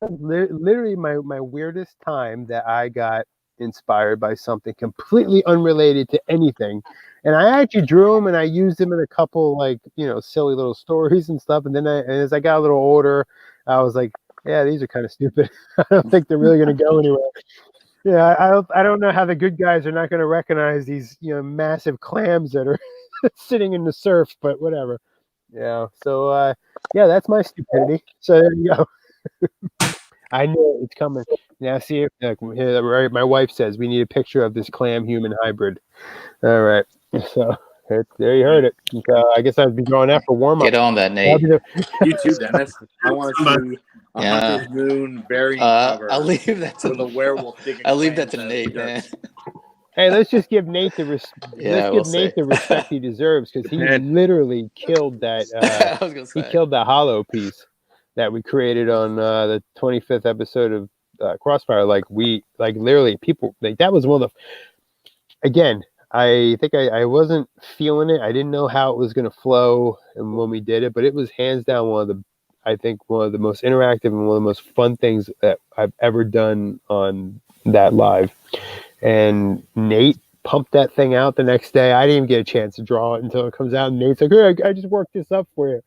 literally my weirdest time that I got inspired by something completely unrelated to anything, and I actually drew them and I used them in a couple silly little stories and stuff. And then as I got a little older, I was like, yeah, these are kind of stupid. I don't think they're really going to go anywhere. Yeah, I don't know how the good guys are not going to recognize these massive clams that are sitting in the surf, but whatever. Yeah, so yeah, that's my stupidity. So there you go. I knew it's coming. Now, see, right? My wife says we need a picture of this clam-human hybrid. All right, so there you heard it. So I guess I'd be going out for warm-up. Get on that, Nate. You too, Dennis. I want to see a Hunter's Moon variant cover. I'll leave that to the werewolf. I'll leave that to Nate, man. Hey, let's just give Nate the respect he deserves, because he literally killed that. He killed that hollow piece that we created on the 25th episode of Crossfire. Literally, people that was one of the. Again, I think I wasn't feeling it. I didn't know how it was going to flow, and when we did it, but it was hands down one of the most interactive and one of the most fun things that I've ever done on that live. And Nate pumped that thing out the next day. I didn't even get a chance to draw it until it comes out. And Nate's like, hey, I just worked this up for you.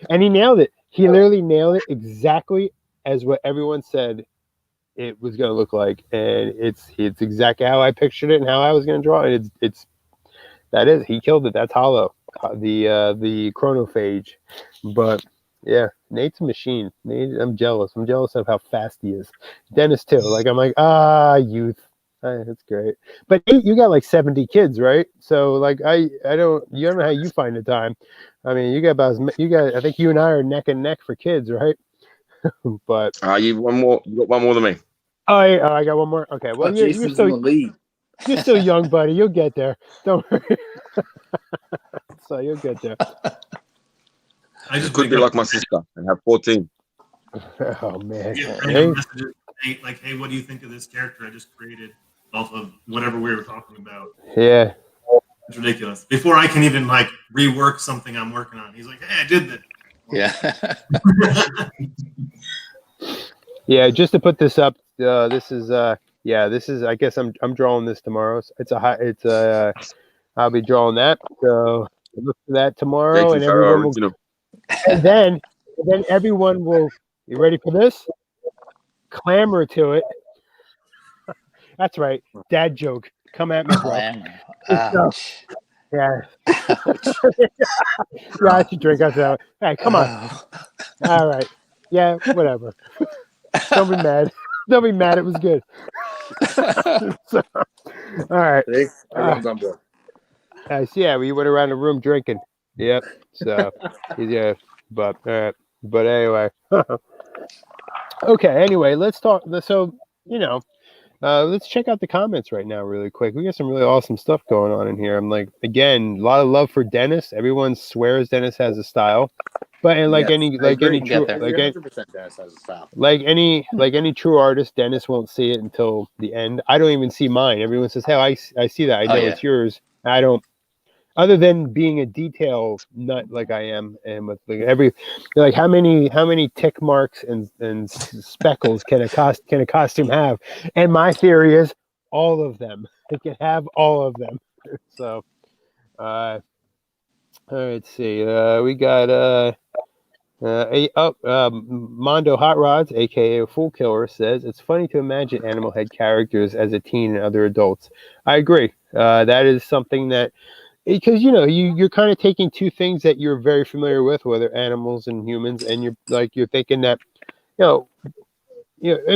And he nailed it. He literally nailed it exactly as what everyone said it was going to look like. And it's exactly how I pictured it and how I was going to draw it. He killed it. That's hollow, the chronophage. But Yeah, Nate's a machine. Nate, I'm jealous. I'm jealous of how fast he is. Dennis too. Like I'm like, youth. That's great. But Nate, you got like 70 kids, right? So like I don't know how you find the time. I mean, you got I think you and I are neck and neck for kids, right? But you got one more than me. I got one more. Okay, well you're Jason's still in the lead. you're still young, buddy. You'll get there. Don't worry. So you'll get there. I just Could be like my sister and have 14. Oh man. Hey, like, hey, what do you think of this character I just created off of whatever we were talking about? Yeah. It's ridiculous. Before I can even like rework something I'm working on, he's like, "Hey, I did that." Yeah. Yeah. Just to put this up, this is I guess I'm drawing this tomorrow. I'll be drawing that. So look for that tomorrow, and everyone will. And then everyone will. You ready for this? Clamor to it. That's right. Dad joke. Come at me, bro. Ouch. Yeah. Yeah, I should drink after that. Hey, come on. All right. Yeah, whatever. Don't be mad. Don't be mad. It was good. So, all right. Everyone's on board. Yeah, we went around the room drinking. Yep. So, yeah. But anyway. Okay. Anyway, let's talk. So, let's check out the comments right now really quick. We got some really awesome stuff going on in here. I'm like, again, a lot of love for Dennis. Everyone swears Dennis has a style. But and like any true artist, Dennis won't see it until the end. I don't even see mine. Everyone says, "Hey, I see that. I know it's yours." I don't. Other than being a detail nut like I am, and with like how many tick marks and speckles can a costume have? And my theory is all of them. It can have all of them. So, let's see. We got Mondo Hot Rods, aka Fool Killer, says it's funny to imagine animal head characters as a teen and other adults. I agree. That is something that. Because you're kind of taking two things that you're very familiar with, whether animals and humans, and you're thinking that, I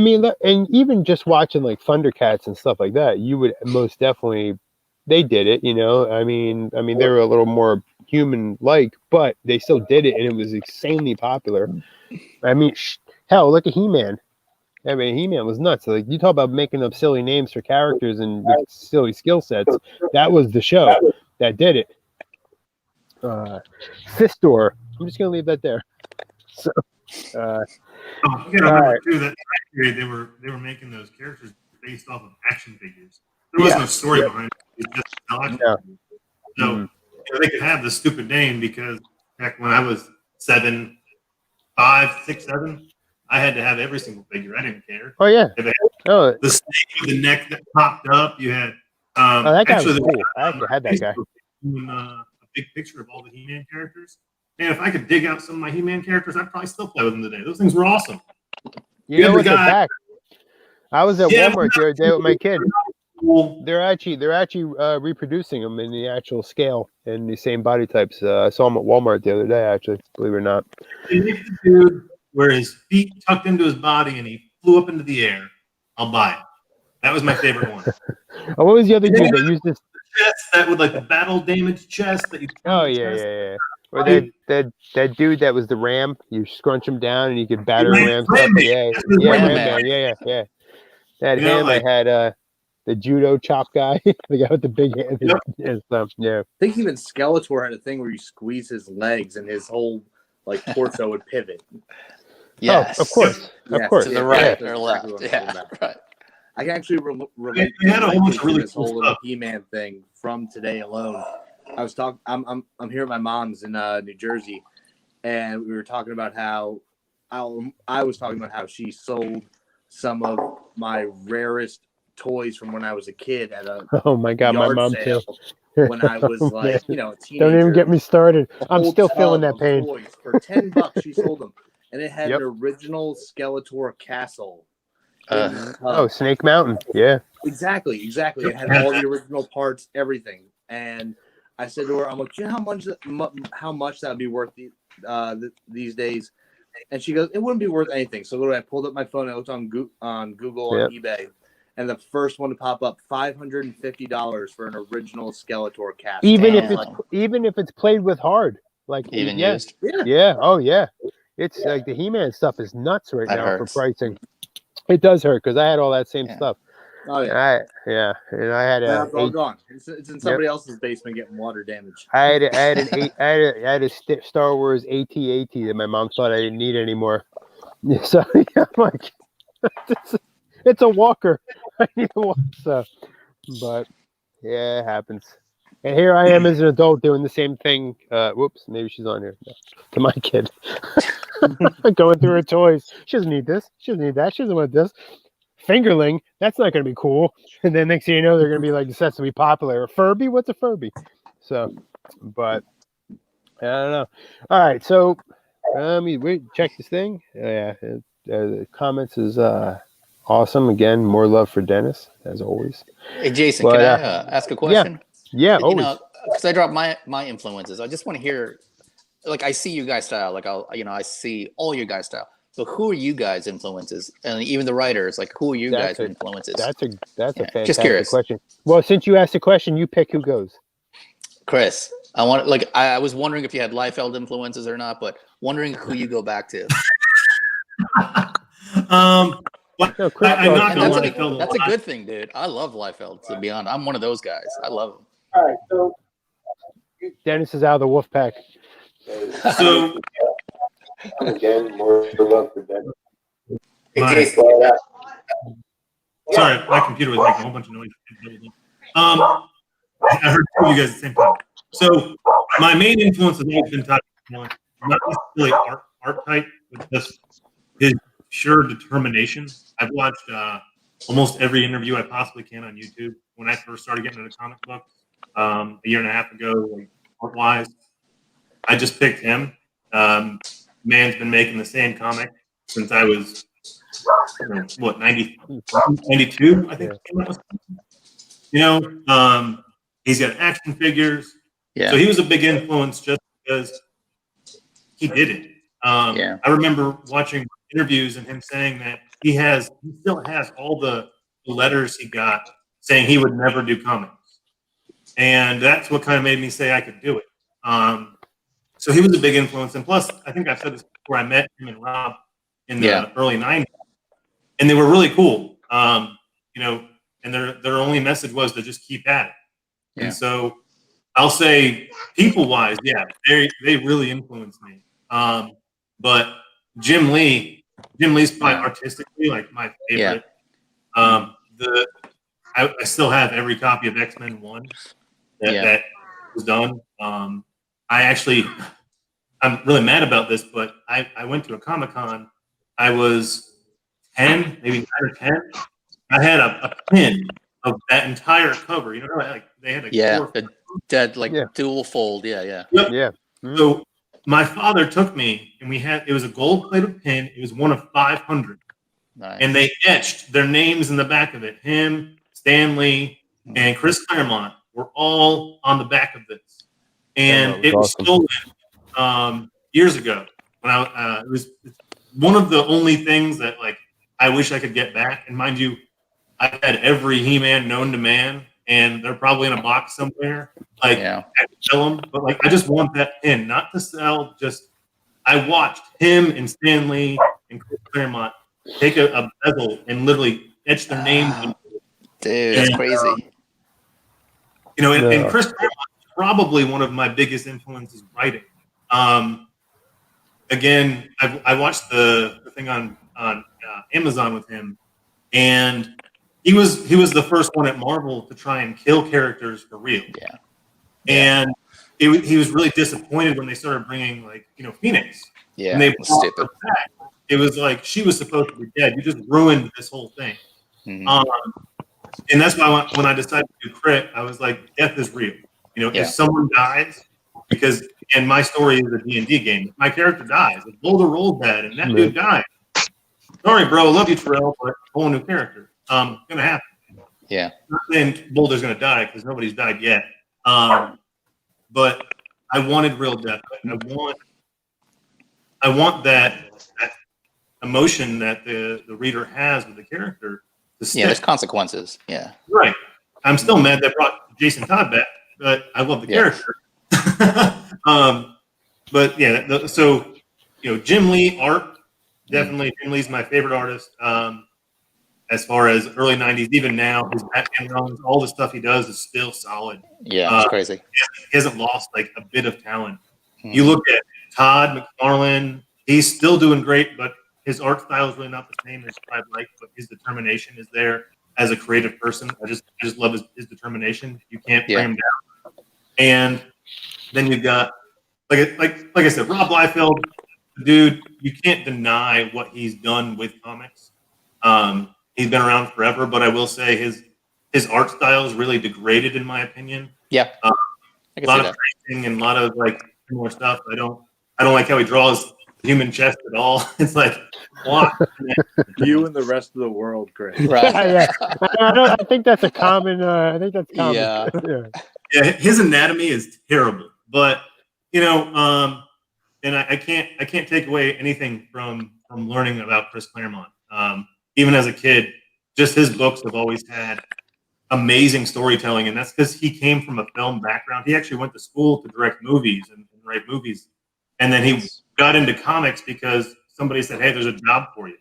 mean, and even just watching like Thundercats and stuff like that, you would most definitely, they did it, I mean, they were a little more human-like, but they still did it, and it was insanely popular. I mean, hell, look at He-Man. I mean, He-Man was nuts. Like, you talk about making up silly names for characters and with silly skill sets. That was the show that did it. Fistor. I'm just gonna leave that there. So, remember too that they were making those characters based off of action figures. There was no story behind it. It was just action figures. So they could have the stupid name because back when I was 7, 5, 6, 7, I had to have every single figure. I didn't care. Oh yeah. The snake with the neck that popped up. You had. That guy was cool. I actually had that guy. A big picture of all the He-Man characters. Man, if I could dig out some of my He-Man characters, I'd probably still play with them today. Those things were awesome. You know what? They're back. I was at Walmart the other day with my kid. They're actually reproducing them in the actual scale and the same body types. I saw them at Walmart the other day. Actually, believe it or not. The dude where his feet tucked into his body and he flew up into the air. I'll buy it. That was my favorite one. Oh, what was the other dude that used this? Chest that with like the battle damaged chest that you. Oh yeah. Or that dude that was the ram. You scrunch him down and you could batter Ram's up. Yeah. That him. I had the judo chop guy, the guy with the big hand. Yeah. I think even Skeletor had a thing where you squeeze his legs and his whole like torso would pivot. Yes, of course. To the right or left. Yeah, right. I can actually relate to this whole little He-Man thing from today alone. I was talking. I'm here at my mom's in New Jersey, and we were talking about how I was talking about how she sold some of my rarest toys from when I was a kid at a oh my god, my mom too. When I was like, a teenager. Don't even get me started. I'm still feeling that pain. For $10, she sold them, and it had an original Skeletor castle. Snake Mountain. Yeah. Exactly. It had all the original parts, everything. And I said to her, I'm like, you know how much that would be worth these days? And she goes, it wouldn't be worth anything. So literally, I pulled up my phone. I looked on Google, on eBay, and the first one to pop up, $550 for an original Skeletor cast. Even if it's played with hard, like even used. used. Yeah. Oh yeah. It's like the He-Man stuff is nuts right That now hurts. for pricing. It does hurt because I had all that same Yeah. stuff. Oh yeah. And I had It's all gone. It's in somebody else's basement getting water damage. I had a Star Wars AT-AT that my mom thought I didn't need anymore. So yeah, I'm like, it's a walker. I need a walker. So, but yeah, it happens. And here I am as an adult doing the same thing. Whoops, maybe she's on here. No, to my kid. Going through her toys. She doesn't need this. She doesn't need that. She doesn't want this. Fingerling, that's not going to be cool. And then next thing you know, they're going to be like, sets to be popular. A Furby? What's a Furby? So, but I don't know. All right, so we check this thing. The comments is awesome. Again, more love for Dennis as always. Hey Jason, can I ask a question? Yeah, you always. know, because I dropped my influences. I just want to hear, like, I see you guys' style. Like, I see all your guys' style. So who are you guys' influences? And even the writers, like, who are you guys' influences? That's a fantastic just curious. question. Well, since you asked the question, you pick who goes. Chris, I was wondering if you had Liefeld influences or not, but wondering who you go back to. That's a good thing, dude. I love Liefeld, to be honest. I'm one of those guys. I love him. All right, so Dennis is out of the wolf pack. So again, more love for Dennis. Sorry, my computer was making a whole bunch of noise. I heard two of you guys at the same time. So my main influence has always been Todd McFarlane. Not necessarily art type, but just his sheer determination. I've watched almost every interview I possibly can on YouTube. When I first started getting into comic books a year and a half ago, like art-wise, I just picked him. Man's been making the same comic since I was, 92, I think. Yeah. He's got action figures. Yeah. So he was a big influence just because he did it. I remember watching interviews and him saying that he still has all the letters he got saying he would never do comics. And that's what kind of made me say I could do it. So he was a big influence. And plus, I think I've said this before, I met him and Rob in the early 90s. And they were really cool. And their only message was to just keep at it. Yeah. And so I'll say people-wise, they really influenced me. But Jim Lee's probably artistically like my favorite. I still have every copy of X-Men 1 that was done. I'm really mad about this, but I went to a Comic-Con. I was 10, maybe 9 or 10. I had a pin of that entire cover. You know, like they had dual fold. Yeah. Mm-hmm. So my father took me, and it was a gold-plated pin. It was one of 500. Nice. And they etched their names in the back of it. Him, Stanley, and Chris Claremont were all on the back of this. And it was stolen years ago. When it was one of the only things that I wish I could get back. And mind you, I've had every He-Man known to man, and they're probably in a box somewhere. I could sell them, but I just want that pin, not to sell. Just I watched him and Stanley and Chris Claremont take a bezel and literally etch their names. Dude, that's crazy. And Chris Claremont is probably one of my biggest influences writing. Again, I watched the thing on Amazon with him, and he was the first one at Marvel to try and kill characters for real. Yeah. And he was really disappointed when they started bringing Phoenix. Yeah. And they brought her back. It was like she was supposed to be dead. You just ruined this whole thing. Mm-hmm. And that's why when I decided to do Crit, I was like, death is real. If someone dies, because again, my story is a D&D game. If my character dies, if Boulder rolled bad and that dude died, sorry, bro, love you, Terrell, but whole new character. Gonna happen. Yeah. Not saying Boulder's gonna die because nobody's died yet. but I wanted real depth. I want that emotion that the reader has with the character to stick. Yeah, there's consequences. Yeah. Right. I'm still mad that brought Jason Todd back, but I love the character. But yeah, so Jim Lee art, definitely Jim Lee's my favorite artist. As far as early '90s, even now, his Batman runs, all the stuff he does is still solid. Yeah, it's crazy. He hasn't lost like a bit of talent. You look at Todd McFarlane, he's still doing great, but his art style is really not the same as I'd like, but his determination is there as a creative person. I just love his determination. You can't bring him down. And then you've got like I said, Rob Liefeld, dude, you can't deny what he's done with comics. He's been around forever, but I will say his art style is really degraded in my opinion. Yeah. A lot of tracing and a lot of like similar stuff. I don't like how he draws the human chest at all. It's like, what? You and the rest of the world, Chris. Right. I think that's a common. I think that's common. Yeah, his anatomy is terrible, but and I can't take away anything from learning about Chris Claremont. Even as a kid, just his books have always had amazing storytelling, and that's because he came from a film background. He actually went to school to direct movies and write movies, and then he got into comics because somebody said, "Hey, there's a job for you."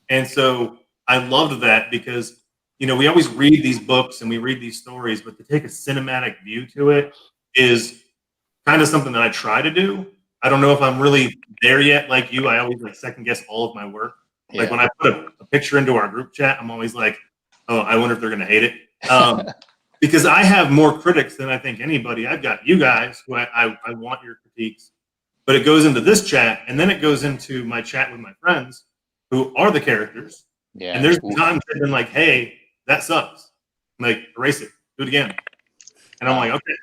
And so I loved that because we always read these books and we read these stories, but to take a cinematic view to it is kind of something that I try to do. I don't know if I'm really there yet, like you. I always second guess all of my work. Yeah. Like when I put a picture into our group chat, I'm always like, oh, I wonder if they're going to hate it. Because I have more critics than I think anybody. I've got you guys who I want your critiques, but it goes into this chat and then it goes into my chat with my friends who are the characters. Yeah. And there's times they've been like, hey, that sucks. I'm like, erase it, do it again. And I'm like, okay.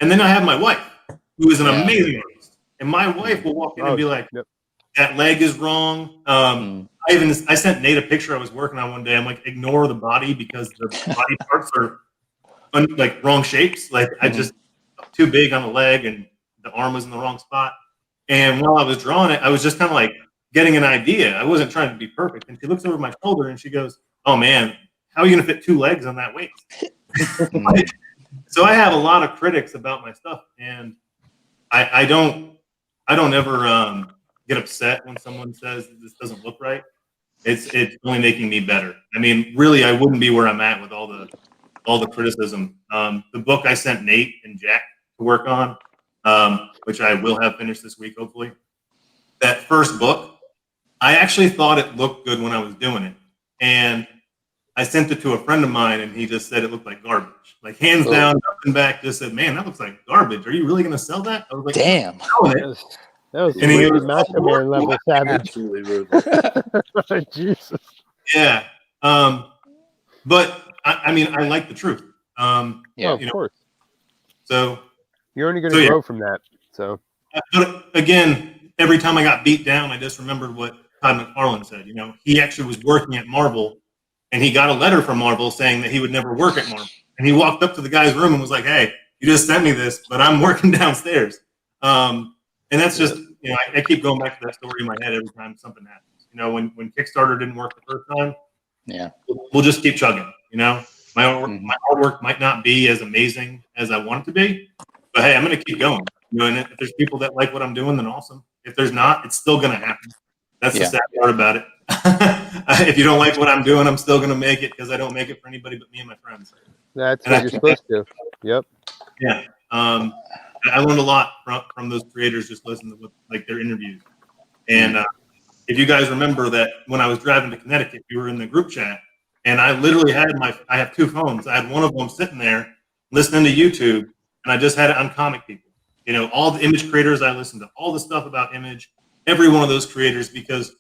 And then I have my wife who is an amazing artist. And my wife will walk in and be like, that leg is wrong. I sent Nate a picture I was working on one day. I'm like, ignore the body because the body parts are like wrong shapes. Like I just too big on the leg and the arm was in the wrong spot. And while I was drawing it, I was just kind of like getting an idea. I wasn't trying to be perfect. And she looks over my shoulder and she goes, "Oh man, how are you going to fit 2 legs on that waist?" So I have a lot of critics about my stuff, and I don't ever get upset when someone says this doesn't look right. It's only making me better. I mean, really, I wouldn't be where I'm at with all the criticism. The book I sent Nate and Jack to work on, which I will have finished this week, hopefully. That first book, I actually thought it looked good when I was doing it, and I sent it to a friend of mine, and he just said it looked like garbage. Like hands down, nothing back. Just said, "Man, that looks like garbage. Are you really going to sell that?" I was like, "Damn." That was really Macho Man level savage. Absolutely rude. Jesus. Yeah. But I mean, I like the truth. Of course. So you're only going to grow from that. So, but again, every time I got beat down, I just remembered what Todd McFarlane said. He actually was working at Marvel, and he got a letter from Marvel saying that he would never work at Marvel. And he walked up to the guy's room and was like, "Hey, you just sent me this, but I'm working downstairs." And that's just, I keep going back to that story in my head every time something happens. When Kickstarter didn't work the first time, we'll just keep chugging. My artwork might not be as amazing as I want it to be, but hey, I'm going to keep going. And if there's people that like what I'm doing, then awesome. If there's not, it's still going to happen. That's the sad part about it. If you don't like what I'm doing, I'm still going to make it because I don't make it for anybody but me and my friends. That's what you're supposed to. Yep. Yeah. I learned a lot from those creators just listening to their interviews. And if you guys remember that when I was driving to Connecticut, we were in the group chat, and I literally had I have 2 phones. I had one of them sitting there listening to YouTube, and I just had it on comic people. All the image creators I listened to, all the stuff about image, every one of those creators, because,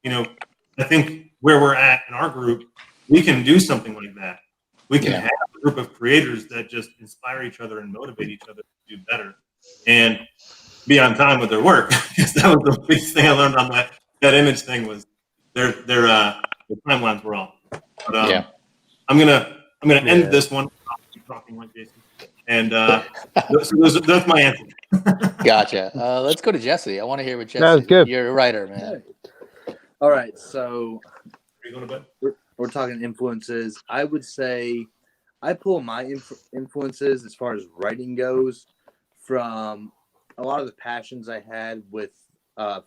I think where we're at in our group, we can do something like that. We can have a group of creators that just inspire each other and motivate each other to do better and be on time with their work. Because that was the biggest thing I learned on that image thing was their timelines were off. But I'm gonna end this one. Keep talking like Jason. And that's my answer. Gotcha. Let's go to Jesse. I want to hear what Jesse. That was good. You're a writer, man. All right, so Are you going to bed? we're talking influences. I would say I pull my influences as far as writing goes from a lot of the passions I had with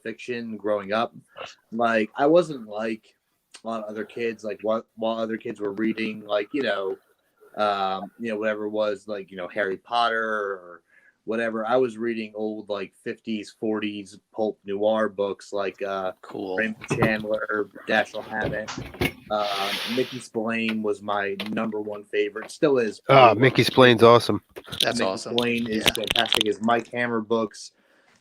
fiction growing up. Like I wasn't like a lot of other kids. Like while other kids were reading, like whatever it was, like Harry Potter or whatever. I was reading old like 50s, 40s pulp noir books like Cool. Raymond Chandler, Dashiell Hammett. Mickey Spillane was my number one favorite. Still is. Mickey Spillane's awesome. That's Mickey awesome. Spillane is fantastic. His Mike Hammer books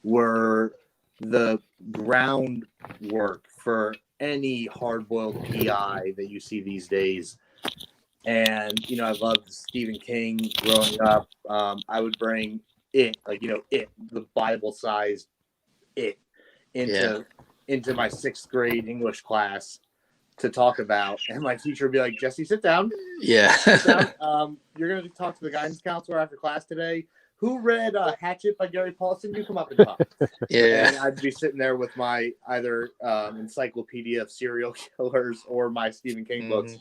were the groundwork for any hard-boiled PI that you see these days. And I loved Stephen King growing up. I would bring it, the Bible-sized it, into my 6th grade English class to talk about, and my teacher would be like, "Jesse, sit down. Yeah. Sit down. You're going to talk to the guidance counselor after class today. Who read Hatchet by Gary Paulson? You come up and talk." Yeah. And I'd be sitting there with my either encyclopedia of serial killers or my Stephen King books.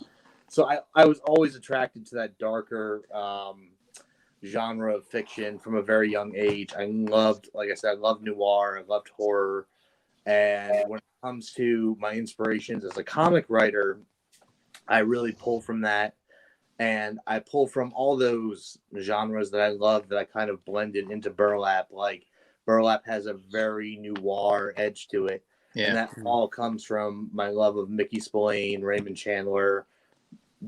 So I was always attracted to that darker genre of fiction from a very young age. I loved, like I said, I loved noir. I loved horror. And when it comes to my inspirations as a comic writer, I really pull from that. And I pull from all those genres that I love that I kind of blended into Burlap. Like Burlap has a very noir edge to it. Yeah. And that all comes from my love of Mickey Spillane, Raymond Chandler,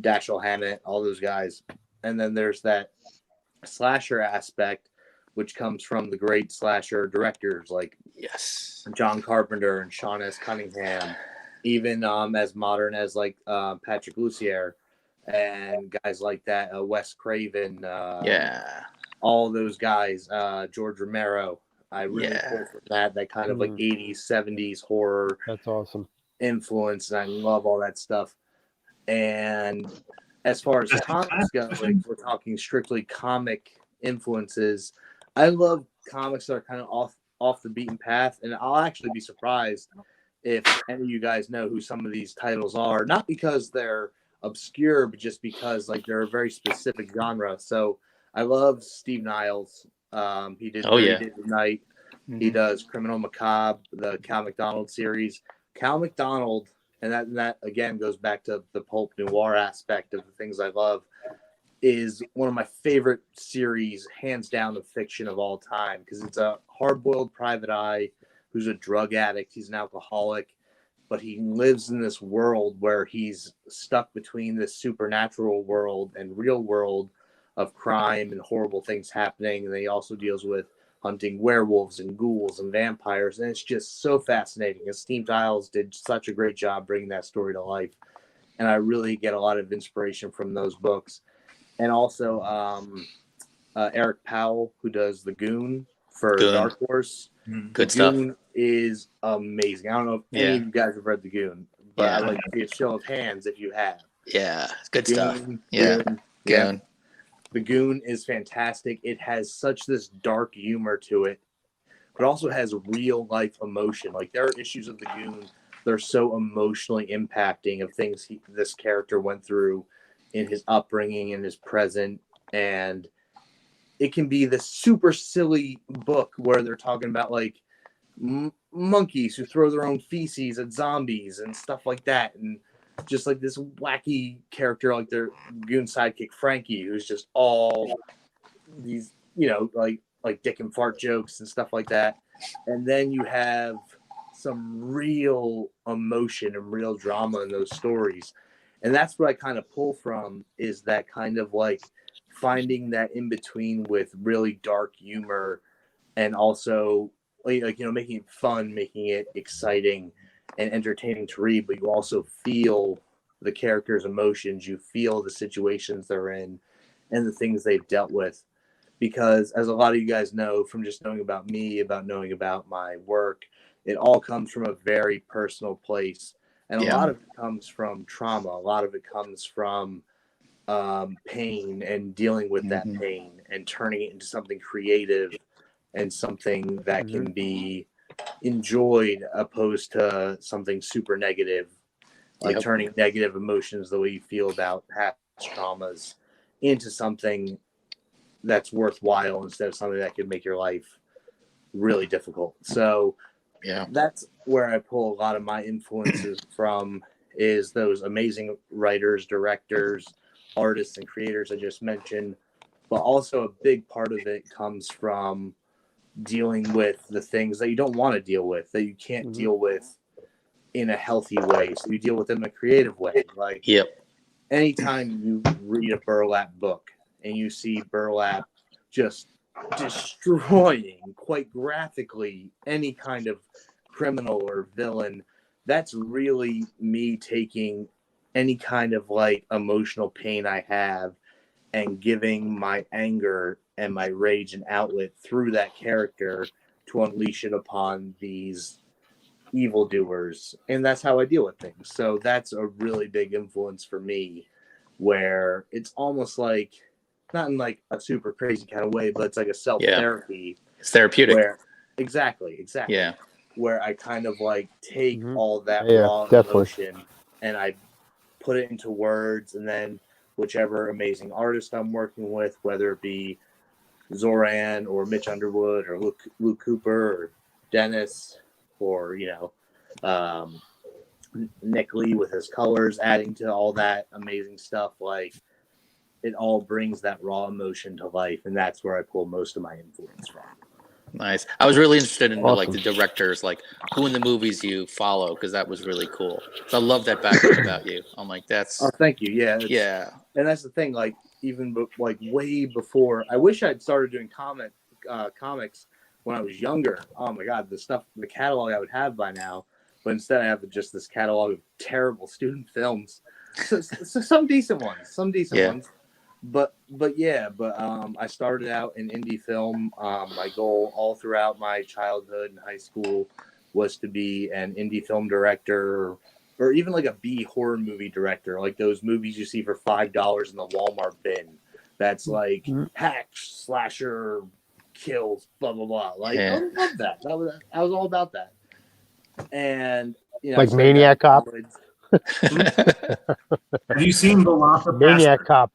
Dashiell Hammett, all those guys. And then there's that slasher aspect, which comes from the great slasher directors like John Carpenter and Sean S. Cunningham, even as modern as like Patrick Lussier and guys like that, Wes Craven, all those guys, George Romero. I really pull from that kind of like 80s, 70s horror. That's awesome. Influence, and I love all that stuff. And as far as comics go, like we're talking strictly comic influences, I love comics that are kind of off the beaten path, and I'll actually be surprised if any of you guys know who some of these titles are, not because they're obscure, but just because like they're a very specific genre. So I love Steve Niles. He did Days of Night. He does Criminal Macabre, the Cal McDonald series. Cal McDonald, and that again goes back to the pulp noir aspect of the things I love, is one of my favorite series, hands down, of fiction of all time, because it's a hard-boiled private eye who's a drug addict. He's an alcoholic, but he lives in this world where he's stuck between this supernatural world and real world of crime and horrible things happening. And then he also deals with hunting werewolves and ghouls and vampires, and it's just so fascinating. And Steve Niles did such a great job bringing that story to life, and I really get a lot of inspiration from those books. And also Eric Powell, who does The Goon for Dark Horse. Good stuff. Goon is amazing. I don't know if any of you guys have read The Goon, but I'd like to see a show of hands if you have. Yeah, good stuff. Goon. The Goon is fantastic. It has such this dark humor to it, but also has real life emotion. Like there are issues of The Goon that are so emotionally impacting of things this character went through in his upbringing, in his present, and it can be this super silly book where they're talking about like monkeys who throw their own feces at zombies and stuff like that, and just like this wacky character like their Goon sidekick Frankie, who's just all these like dick and fart jokes and stuff like that. And then you have some real emotion and real drama in those stories. And that's what I kind of pull from, is that kind of like finding that in between with really dark humor and also making it fun, making it exciting and entertaining to read, but you also feel the characters' emotions, you feel the situations they're in and the things they've dealt with. Because as a lot of you guys know from just knowing about me, about knowing about my work, it all comes from a very personal place. And a lot of it comes from trauma. A lot of it comes from pain and dealing with that pain and turning it into something creative and something that can be enjoyed opposed to something super negative, like turning negative emotions the way you feel about past traumas into something that's worthwhile instead of something that could make your life really difficult. So that's where I pull a lot of my influences from, is those amazing writers, directors, artists, and creators I just mentioned. But also a big part of it comes from dealing with the things that you don't want to deal with, that you can't deal with in a healthy way. So you deal with them in a creative way. Like anytime you read a Burlap book and you see Burlap just destroying quite graphically any kind of criminal or villain, that's really me taking any kind of like emotional pain I have and giving my anger and my rage an outlet through that character to unleash it upon these evildoers. And that's how I deal with things. So that's a really big influence for me, where it's almost like, not in like a super crazy kind of way, but it's like a self-therapy. It's therapeutic. Where, exactly. Yeah. Where I kind of like take all that raw emotion and I put it into words, and then whichever amazing artist I'm working with, whether it be Zoran or Mitch Underwood or Luke Cooper or Dennis or, Nick Lee with his colors, adding to all that amazing stuff, like it all brings that raw emotion to life, and that's where I pull most of my influence from. Nice. I was really interested in like the directors, like who in the movies you follow, because that was really cool. So I love that background about you. I'm like, that's. Oh, thank you. Yeah. And that's the thing. Like even like way before, I wish I'd started doing comics when I was younger. Oh my God, the catalog I would have by now. But instead, I have just this catalog of terrible student films. So some decent ones. But I started out in indie film. My goal all throughout my childhood and high school was to be an indie film director, or even like a B horror movie director, like those movies you see for $5 in the Walmart bin. That's like hacks, slasher, kills, blah blah blah. Like I love that. I was all about that. And like Maniac Cop. Have you seen the Maniac Cop?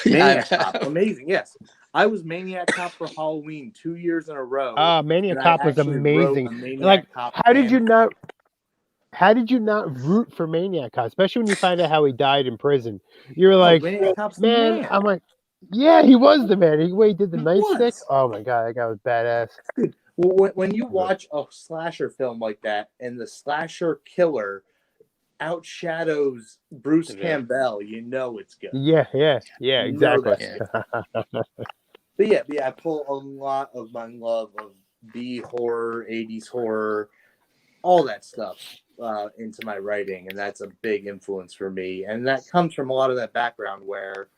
Maniac Cop, amazing. Yes, I was Maniac Cop for Halloween 2 years in a row. Maniac Cop was amazing. Like, how did you not root for Maniac Cop, especially when you find out how he died in prison? You're like, man. I'm like, yeah, he was the man. He did the nightstick. Oh my God, that guy was badass. Dude, when you watch a slasher film like that, and the slasher killer outshadows Bruce Campbell, it's good. Yeah, exactly. But I pull a lot of my love of B horror, 80s horror, all that stuff into my writing, and that's a big influence for me. And that comes from a lot of that background where,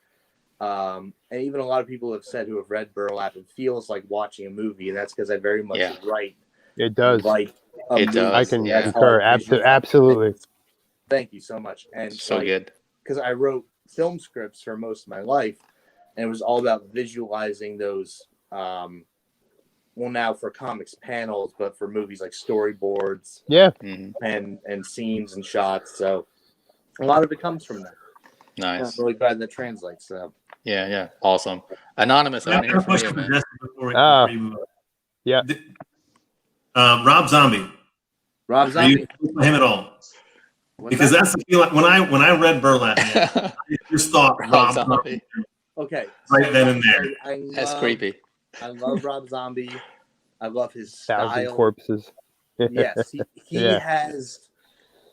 and even a lot of people have said who have read Burlap, it feels like watching a movie, and that's because I very much write. It does. Like it does. I can concur. Absolutely. Thank you so much. And so good. Because I wrote film scripts for most of my life, and it was all about visualizing those, now for comics panels, but for movies like storyboards, and scenes and shots. So a lot of it comes from that. Nice. I'm really glad that translates. So yeah, awesome. Anonymous, I want to hear from you, man. Before we move on. Rob Zombie. Are you for him at all? Because that's the feel. When I read Burlap, I just thought Rob Zombie. Okay. Right then and there. That's creepy. I love Rob Zombie. I love his style. 1,000 Corpses. Yes, he has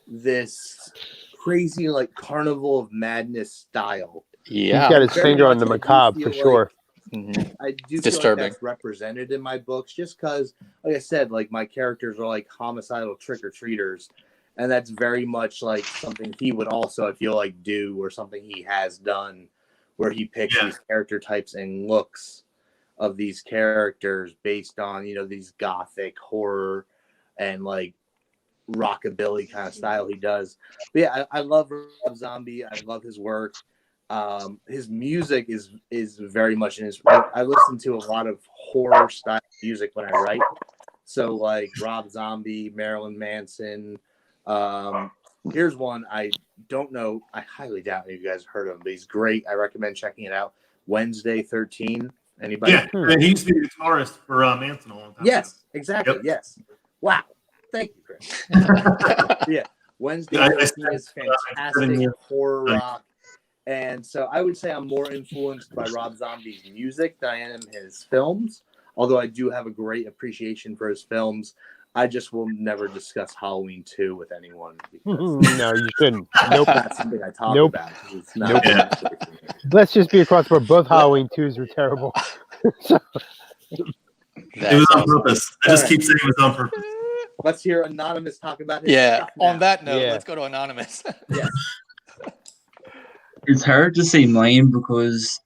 this crazy like Carnival of Madness style. Yeah, he's got his finger on the macabre for sure. I do feel like that's represented in my books, just because, like I said, like my characters are like homicidal trick-or-treaters, and that's very much like something he would also, I feel like, do, or something he has done, where he picks these character types and looks of these characters based on, these gothic horror and like rockabilly kind of style he does. But I love Rob Zombie. I love his work. His music is very much in his. I listen to a lot of horror style music when I write. So like Rob Zombie, Marilyn Manson. Here's one I don't know. I highly doubt if you guys have heard of him, but he's great. I recommend checking it out. Wednesday 13. Anybody? Yeah, he used to be the guitarist for Manson a long time Yes, ago. exactly. Yep. Yes. Wow. Thank you, Chris. Yeah. Wednesday 13 is fantastic horror rock. And so I would say I'm more influenced by Rob Zombie's music than I am his films. Although I do have a great appreciation for his films. I just will never discuss Halloween 2 with anyone. No, you shouldn't. Nope. That's something I talk about. It's not Let's just be across the board. Both Halloween 2s were terrible. So. It was on purpose. I just keep saying it was on purpose. Let's hear Anonymous talk about his stuff now. On that note, let's go to Anonymous. Yes. It's hard to say mine because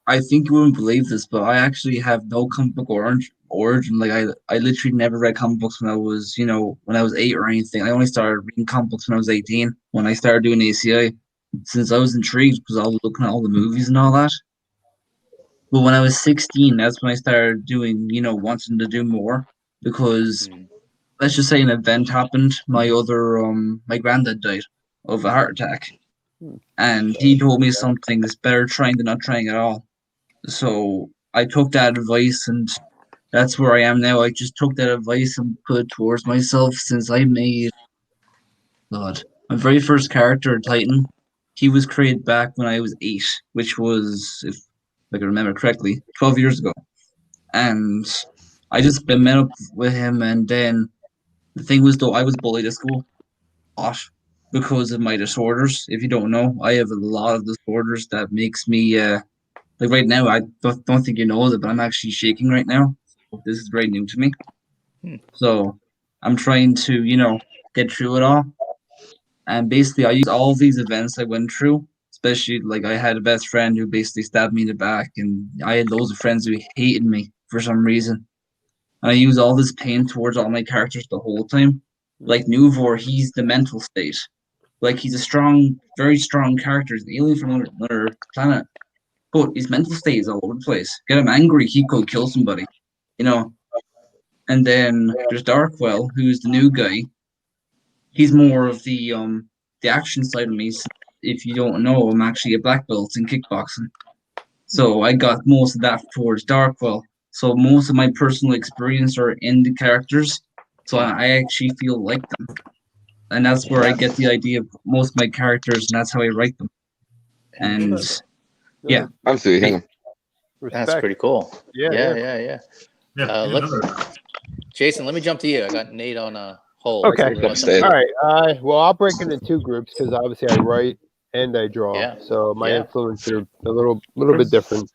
I think you wouldn't believe this, but I actually have no comic book origin. Like I literally never read comic books when I was, when I was 8 or anything. I only started reading comic books when I was 18, when I started doing ACI, since I was intrigued because I was looking at all the movies and all that. But when I was 16, that's when I started doing, wanting to do more because let's just say an event happened. My granddad died of a heart attack. And he told me something is better trying than not trying at all. So I took that advice, and that's where I am now. I just took that advice and put it towards myself since I made my very first character, Titan. He was created back when I was 8, which was, if I can remember correctly, 12 years ago. And I just met up with him, and then the thing was, though, I was bullied at school a lot because of my disorders. If you don't know, I have a lot of disorders that makes me like right now. I don't think you know it, but I'm actually shaking right now. This is very new to me. So I'm trying to get through it all. And basically, I use all of these events I went through. Especially like I had a best friend who basically stabbed me in the back, and I had loads of friends who hated me for some reason. And I use all this pain towards all my characters the whole time. Like Nuvor, he's the mental state. Like he's a strong, very strong character. He's an alien from another planet. But his mental state is all over the place. Get him angry, he could kill somebody. And then there's Darkwell, who's the new guy. He's more of the action side of me. If you don't know, I'm actually a black belt in kickboxing. So I got most of that towards Darkwell. So most of my personal experience are in the characters. So I actually feel like them. And that's where I get the idea of most of my characters, and that's how I write them. And yeah. I'm still hanging. That's pretty cool. Yeah. Jason, let me jump to you. I got Nate on a hold. Okay. All right. Well, I'll break it into 2 groups because obviously I write and I draw. Yeah. So my influence are a little bit different.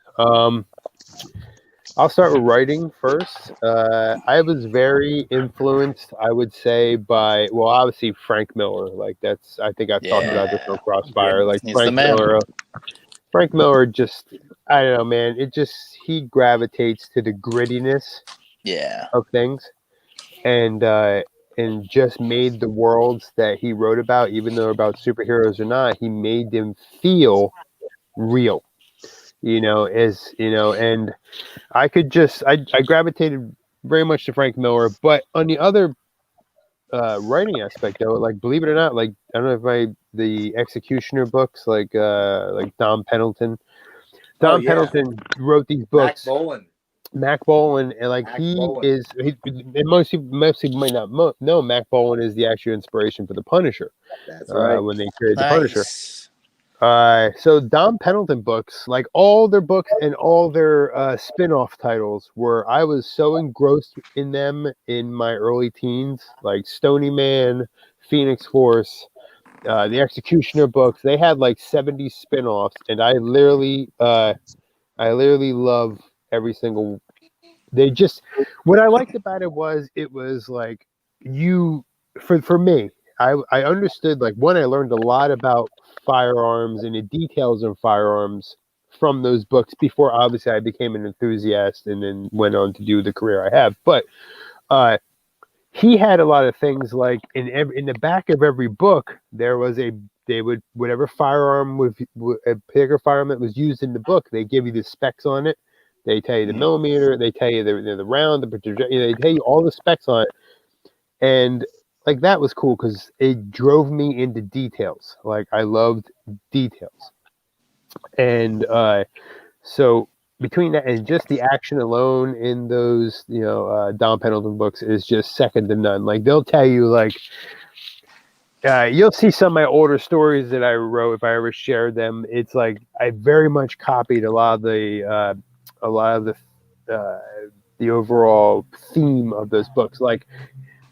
I'll start with writing first. I was very influenced, I would say, by obviously Frank Miller. Like I think I've talked about this on Crossfire. Like Frank Miller just, I don't know, man. He gravitates to the grittiness of things, and just made the worlds that he wrote about, even though about superheroes or not, he made them feel real. And I gravitated very much to Frank Miller, but on the other writing aspect, though, like believe it or not, like I don't know if the Executioner books, like Dom Pendleton. Pendleton wrote these books. Mac Bolan, and like most people might not know, Mac Bolan is the actual inspiration for the Punisher. That's right. When they created the Punisher. So Dom Pendleton books, like all their books and all their spin-off titles I was so engrossed in them in my early teens, like Stony Man, Phoenix Force, the Executioner books. They had like 70 spin-offs, and I literally love every single. What I liked about it was like for me, I understood, like, one, I learned a lot about firearms and the details of firearms from those books before obviously I became an enthusiast and then went on to do the career I have. But he had a lot of things, like in the back of every book there was a they would whatever firearm with a particular firearm that was used in the book, they give you the specs on it. They tell you the millimeter, they tell you the round, they tell you all the specs on it, and like that was cool because it drove me into details. Like I loved details, and so between that and just the action alone in those, Don Pendleton books is just second to none. Like they'll tell you like. You'll see some of my older stories that I wrote if I ever shared them. It's like I very much copied a lot of the overall theme of those books. Like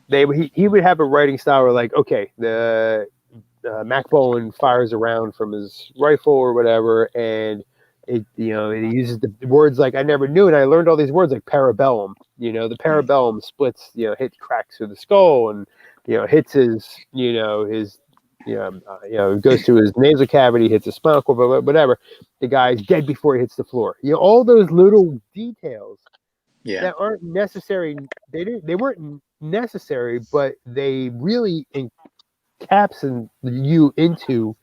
he would have a writing style where like, okay, the Mac Bowen fires around from his rifle or whatever, and it he uses the words like I never knew, and I learned all these words like parabellum. The parabellum splits, cracks through the skull and. Hits his, goes to his nasal cavity, hits his spinal cord, but whatever. The guy's dead before he hits the floor. All those little details that aren't necessary. They weren't necessary, but they really encapsulate you into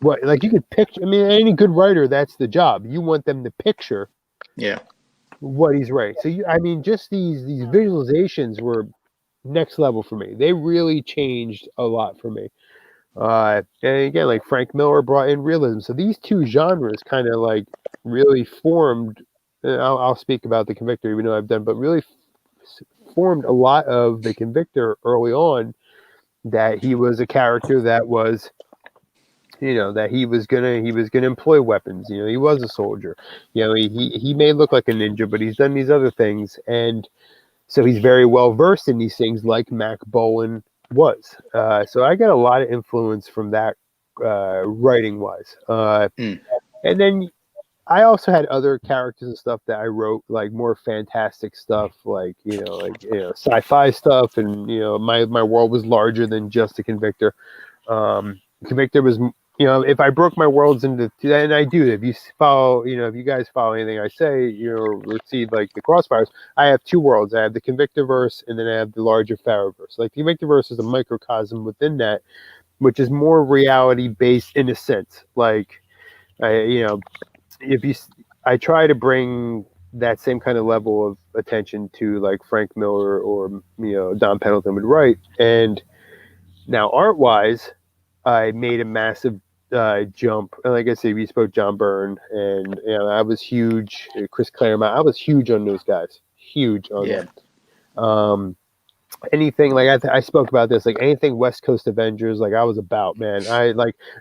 what, like you could picture. I mean, any good writer, that's the job. You want them to picture, what he's writing. So just these visualizations were next level for me. They really changed a lot for me. And again, like Frank Miller brought in realism. So these two genres kind of like really formed. I'll speak about the Convictor, even though I've done, but really formed a lot of the Convictor early on. That he was a character that was, that he was gonna employ weapons. He was a soldier. He may look like a ninja, but he's done these other things and. So he's very well versed in these things like Mac Bowen was. So I got a lot of influence from that writing wise. And then I also had other characters and stuff that I wrote, like more fantastic stuff, like sci-fi stuff, and my world was larger than just a Convictor. Convictor was. If I broke my worlds into, and I do, if you follow, if you guys follow anything I say, or see like the Crossfires, I have two worlds. I have the Convictorverse, and then I have the larger Pharoverse. Like the Convictorverse is a microcosm within that, which is more reality based in a sense. Like, I try to bring that same kind of level of attention to like Frank Miller or Don Pendleton would write. And now art wise, I made a massive jump. And like I said, we spoke John Byrne, and I was huge. Chris Claremont, I was huge on those guys. Huge on them. Anything like I spoke about this, like anything West Coast Avengers, like I was about, man. I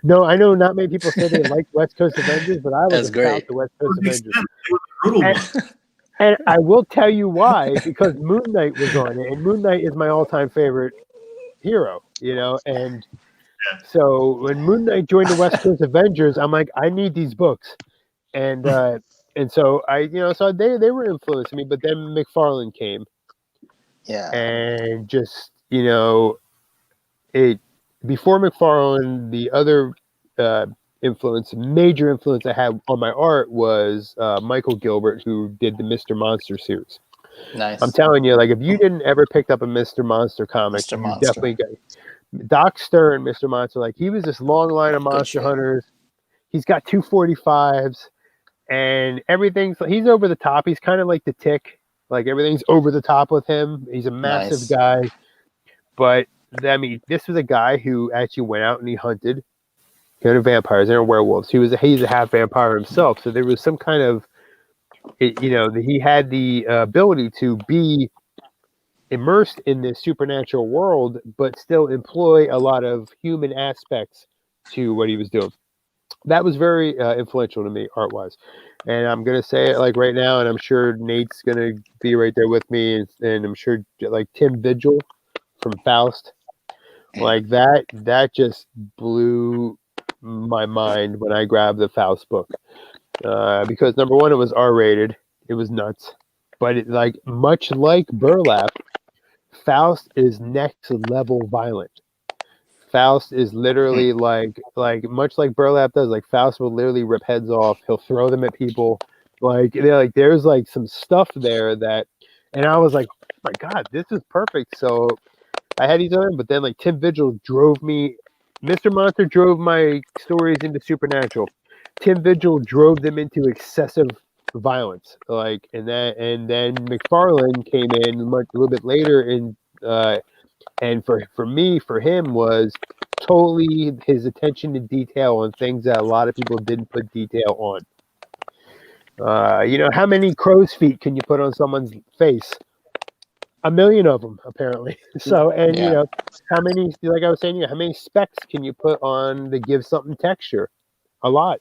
know not many people say they like West Coast Avengers, but I was about the West Coast Avengers. And I will tell you why, because Moon Knight was on it, and Moon Knight is my all-time favorite hero, and so when Moon Knight joined the West Coast Avengers, I'm like, I need these books, and so so they were influencing me, but then McFarlane came, and just before McFarlane, the other major influence I had on my art was Michael Gilbert, who did the Mr. Monster series. Nice. I'm telling you, like if you didn't ever pick up a Mr. Monster comic, definitely got. Doc Stern, Mr. Monster, like he was this long line of monster hunters. He's got 245s and he's over the top. He's kind of like the Tick, like everything's over the top with him. He's a massive guy, but this was a guy who actually went out and he hunted kind of vampires and werewolves. He's a half vampire himself, so there was some kind of, he had the ability to be immersed in this supernatural world, but still employ a lot of human aspects to what he was doing. That was very influential to me art-wise. And I'm going to say it like right now, and I'm sure Nate's going to be right there with me, and I'm sure like Tim Vigil from Faust, like that just blew my mind when I grabbed the Faust book. Because number one, it was R-rated. It was nuts. But much like Burlap, Faust is next level violent. Faust is literally like much like Burlap does. Like Faust will literally rip heads off. He'll throw them at people. There's like some stuff there that, and I was like, oh my God, this is perfect. So I had these on, but then like Tim Vigil drove me Mr. Monster drove my stories into supernatural. Tim Vigil drove them into excessive violence. And then McFarlane came in a little bit later, and for him was totally his attention to detail on things that a lot of people didn't put detail on. How many crow's feet can you put on someone's face? 1 million of them, apparently. So, how many, like I was saying, how many specks can you put on to give something texture? A lot.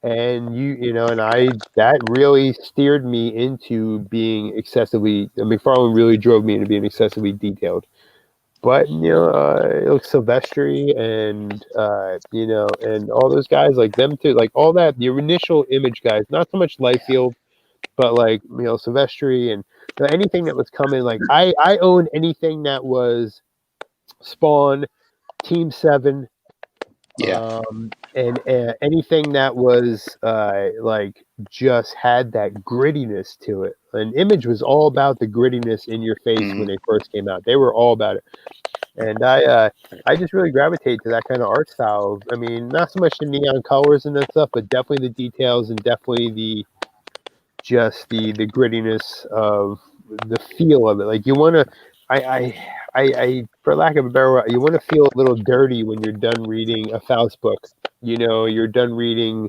And that really steered me into being McFarlane really drove me into being excessively detailed. But, Silvestri and, and all those guys, like them too, like all that, the initial Image guys, not so much Lightfield, but Silvestri and anything that was coming. Like I owned anything that was Spawn, Team 7, and anything that was just had that grittiness to it. And Image was all about the grittiness in your face when they first came out. They were all about it. And I just really gravitate to that kind of art style. I mean, not so much the neon colors and that stuff, but definitely the details and definitely the grittiness of the feel of it. Like you want to, I for lack of a better word, you want to feel a little dirty when you're done reading a Faust book. You're done reading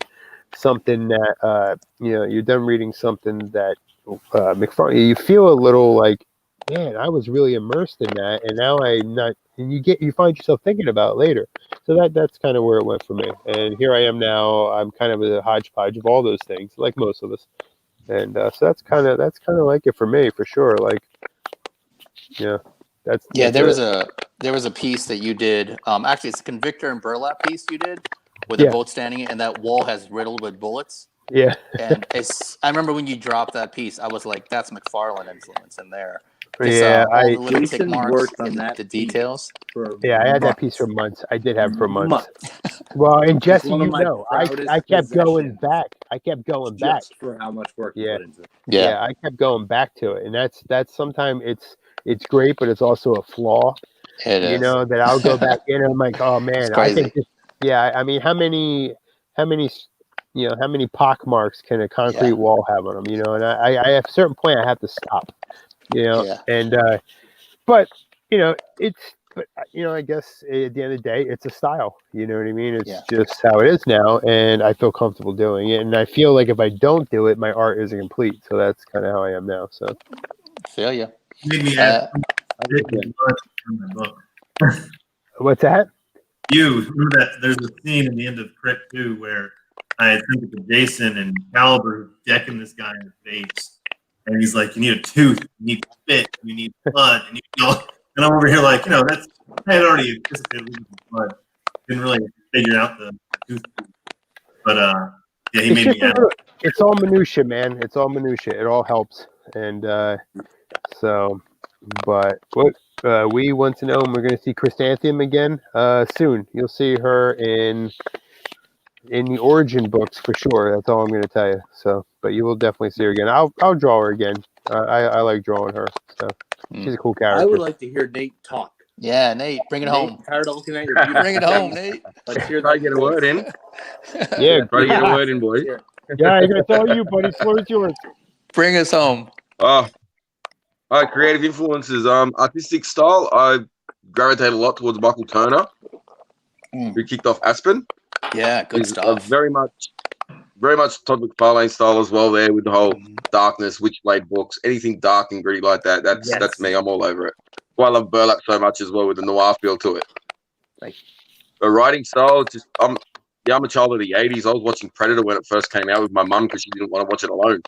something that you're done reading something that McFarlane. You feel a little like, man, I was really immersed in that, and now I'm not. And you find yourself thinking about it later. So that's kind of where it went for me. And here I am now. I'm kind of a hodgepodge of all those things, like most of us. And so that's kind of like it for me, for sure. Like, there was a piece that you did. Actually, it's a Convictor and Burlap piece you did, where they're both standing, and that wall has riddled with bullets. Yeah. And I remember when you dropped that piece, I was like, "That's McFarlane influence in there." All the little tick marks and the details. I had that piece for months. I did have for months. Well, and Jesse, I kept going back. Just for how much work you put into it. Yeah, I kept going back to it, and that's sometimes it's great, but it's also a flaw. It is. That I'll go back in and I'm like, oh man, I think I mean, how many pock marks can a concrete wall have on them? And I at a certain point I have to stop. And but I guess at the end of the day, it's a style. You know what I mean? It's just how it is now, and I feel comfortable doing it. And I feel like if I don't do it, my art isn't complete. So that's kind of how I am now. So, feel you. What's that? You remember that there's a scene in the end of Crick 2 where I had sent it to Jason and Caliber decking this guy in the face. And he's like, you need a tooth, you need spit, you need blood, and and I'm over here like, that's I had already anticipated losing blood. Didn't really figure out the tooth. But he made me happy. It's all minutia, man. It's all minutia. It all helps. And but what we want to know, and we're going to see Chrysanthemum again soon. You'll see her in the Origin books for sure. That's all I'm going to tell you. So, but you will definitely see her again. I'll draw her again. I like drawing her. So she's a cool character. I would like to hear Nate talk. Yeah, Nate, bring it home. Tired of looking at your beautiful bring it home, Nate. Let's hear that. Get a word in. Yeah, try to get a word in, boys. Yeah, it's all you, buddy. Floor's yours. Bring us home. Creative influences. Artistic style. I gravitate a lot towards Michael Turner, who kicked off Aspen. Yeah, good stuff. Very much Todd McFarlane style as well. There with the whole darkness, Witchblade books, anything dark and gritty like that. That's me. I'm all over it. Well, I love Burlap so much as well with the noir feel to it. The writing style, I'm a child of the 80s. I was watching Predator when it first came out with my mum because she didn't want to watch it alone.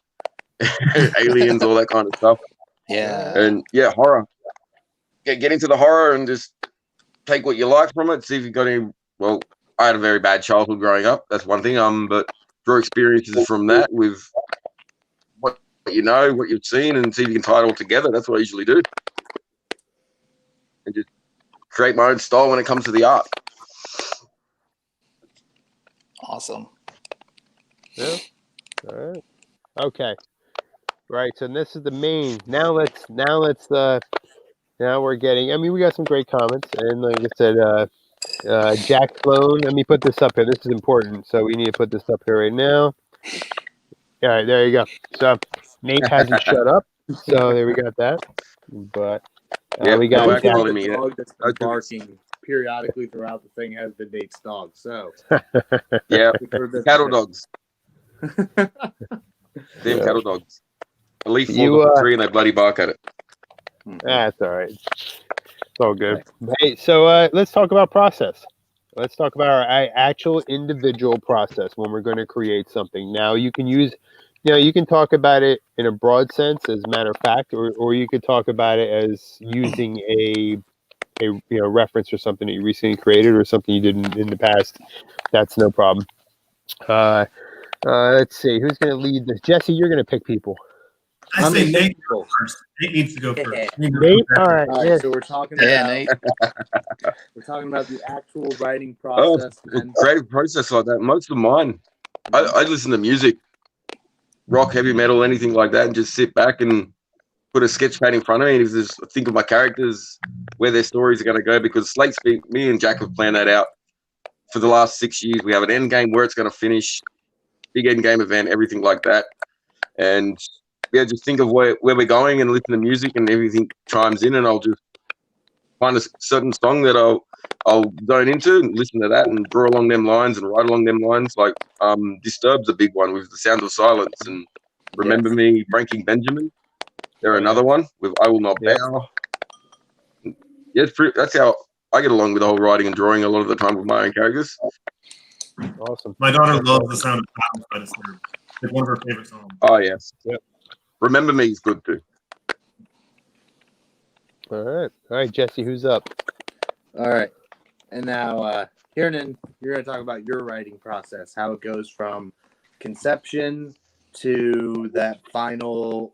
Aliens, all that kind of stuff. Yeah. And horror. Get into the horror and just take what you like from it. See if you've got any. Well, I had a very bad childhood growing up. That's one thing. But draw experiences from that with what what you've seen, and see if you can tie it all together. That's what I usually do. And just create my own style when it comes to the art. Awesome. Yeah. All right. Okay. Right. So this is the main. Now we're getting. I mean, we got some great comments, and like I said, Jack Sloan. Let me put this up here. This is important, so we need to put this up here right now. All right, there you go. So Nate hasn't shut up, so there we got that. But we got Jack Jack. calling me. The dog that's been barking periodically throughout the thing has been Nate's dog. So yeah, cattle dogs. Damn cattle dogs. At least four three and they bloody bark at it. That's all right. It's all good. Hey, so let's talk about process. Let's talk about our actual individual process when we're going to create something. Now, you can use, you can talk about it in a broad sense, as a matter of fact, or you could talk about it as using a reference or something that you recently created or something you did in the past. That's no problem. Let's see, who's going to lead this? Jesse, you're going to pick people. I say Nate go first. Nate needs to go first. Nate, all right. So we're talking about Nate. We're talking about the actual writing process. Creative process like that. Most of mine, I listen to music, rock, heavy metal, anything like that, and just sit back and put a sketch pad in front of me and just think of my characters, where their stories are going to go. Because Slate Speak, me and Jack have planned that out for the last 6 years. We have an end game where it's going to finish, big end game event, everything like that, and just think of where we're going and listen to music and everything chimes in, and I'll just find a certain song that I'll zone into and listen to that and draw along them lines and write along them lines. Like Disturbed's a big one with The Sound of Silence and Remember Me, Frankie Benjamin. They're another one with I Will Not Bow. Yeah, that's how I get along with the whole writing and drawing a lot of the time with my own characters. Awesome. My daughter loves The Sound of Silence by Disturbed. It's one of her favorite songs. Oh, yes. Yep. Remember Me is good too. All right, Jesse, who's up? All right, and now Tiarnan, you're going to talk about your writing process, how it goes from conception to that final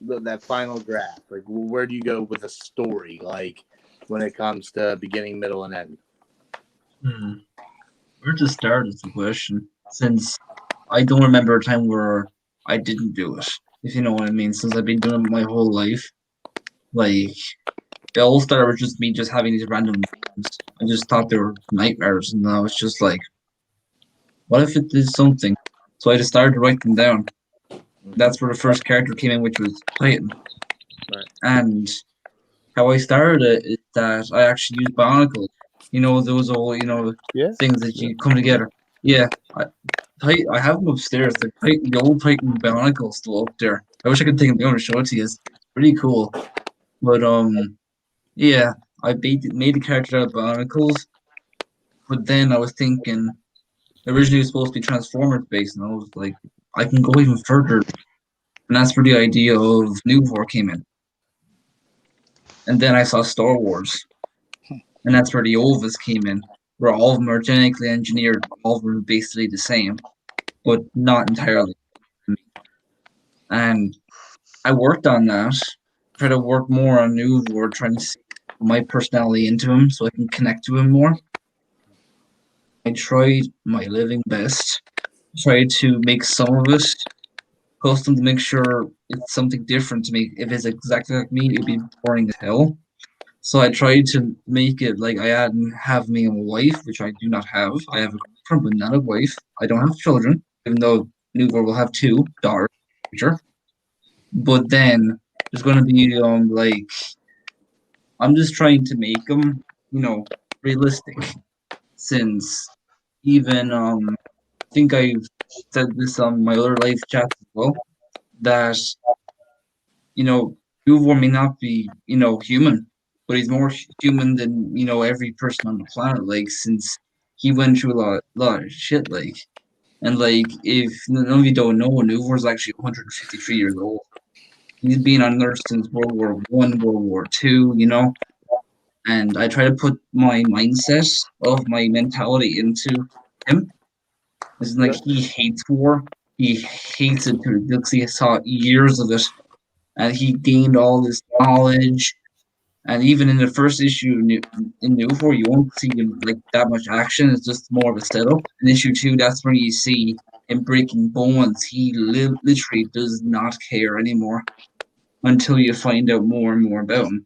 draft. Like, where do you go with a story? Like, when it comes to beginning, middle, and end. Where to start is the question, since I don't remember a time where I didn't do it, if you know what I mean, since I've been doing it my whole life. Like, it all started with just me just having these random dreams. I just thought they were nightmares, and I was just like, what if it did something? So I just started to write them down. That's where the first character came in, which was Titan. Right. And how I started it is that I actually used Bionicle. Those all, things that you come together. Yeah, I have them upstairs. The old Titan Bionicle is still up there. I wish I could take them down and show it to you. It's pretty cool. But yeah, I made the character out of Bionicles. But then I was thinking, originally it was supposed to be Transformers based, and I was like, I can go even further. And that's where the idea of New War came in. And then I saw Star Wars. And that's where the Olvis came in, where all of them are genetically engineered, all of them are basically the same, but not entirely. And I worked on that, try to work more on New War, trying to see my personality into him so I can connect to him more. I tried my living best, tried to make some of it custom to make sure it's something different to me. If it's exactly like me, it'd be boring as hell. So I tried to make it like I have me a wife, which I do not have. I have a girlfriend, but not a wife. I don't have children, even though New World will have 2 daughters in the future. But then there's going to be I'm just trying to make them, realistic. Since even I think I've said this on my other live chats as well, that New War may not be human, but he's more human than every person on the planet. Like, since he went through a lot of shit. Like, and like, if none of you don't know, New War is actually 153 years old. He's been on Earth since World War I, World War II. And I try to put my mindset of my mentality into him. It's like he hates war. He hates it because he saw years of it, and he gained all this knowledge. And even in the first issue in New War, you won't see him like that much action. It's just more of a setup. In issue 2, that's when you see him breaking bones. He literally does not care anymore until you find out more and more about him.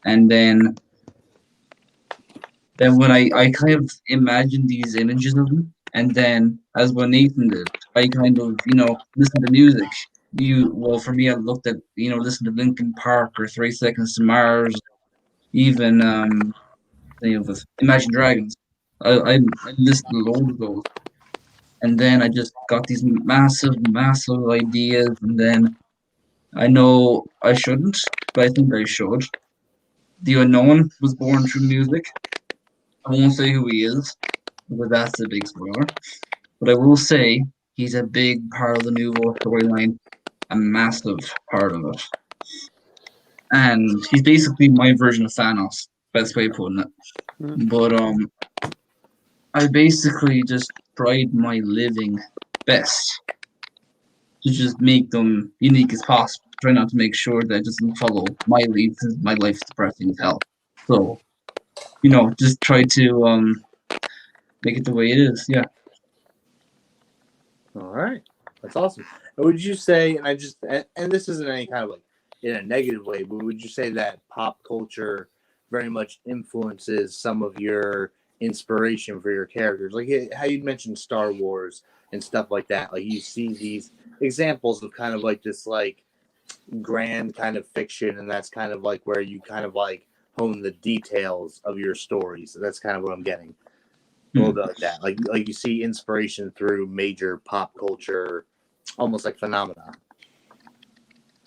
And then then when I kind of imagined these images of them, and then as what Nathan did, I kind of listened to music. For me, I looked at listened to Linkin Park or 3 Seconds to Mars, even with Imagine Dragons. I listened to loads of those, and then I just got these massive ideas, and then I know I shouldn't, but I think I should. The Unknown was born through music. I won't say who he is, but that's a big spoiler. But I will say he's a big part of the Nouveau storyline, a massive part of it. And he's basically my version of Thanos, best way of putting it. But I basically just tried my living best to just make them unique as possible. Try not to make sure that it doesn't follow my lead, because my life's depressing as hell. So, just try to make it the way it is. Yeah. All right, that's awesome. And would you say, and this isn't any kind of like in a negative way, but would you say that pop culture very much influences some of your inspiration for your characters? Like how you mentioned Star Wars and stuff like that. Like you see these examples of kind of like this like grand kind of fiction, and that's kind of like where you kind of like hone the details of your stories. So that's kind of what I'm getting. A little bit like that. Like you see inspiration through major pop culture, almost like phenomena.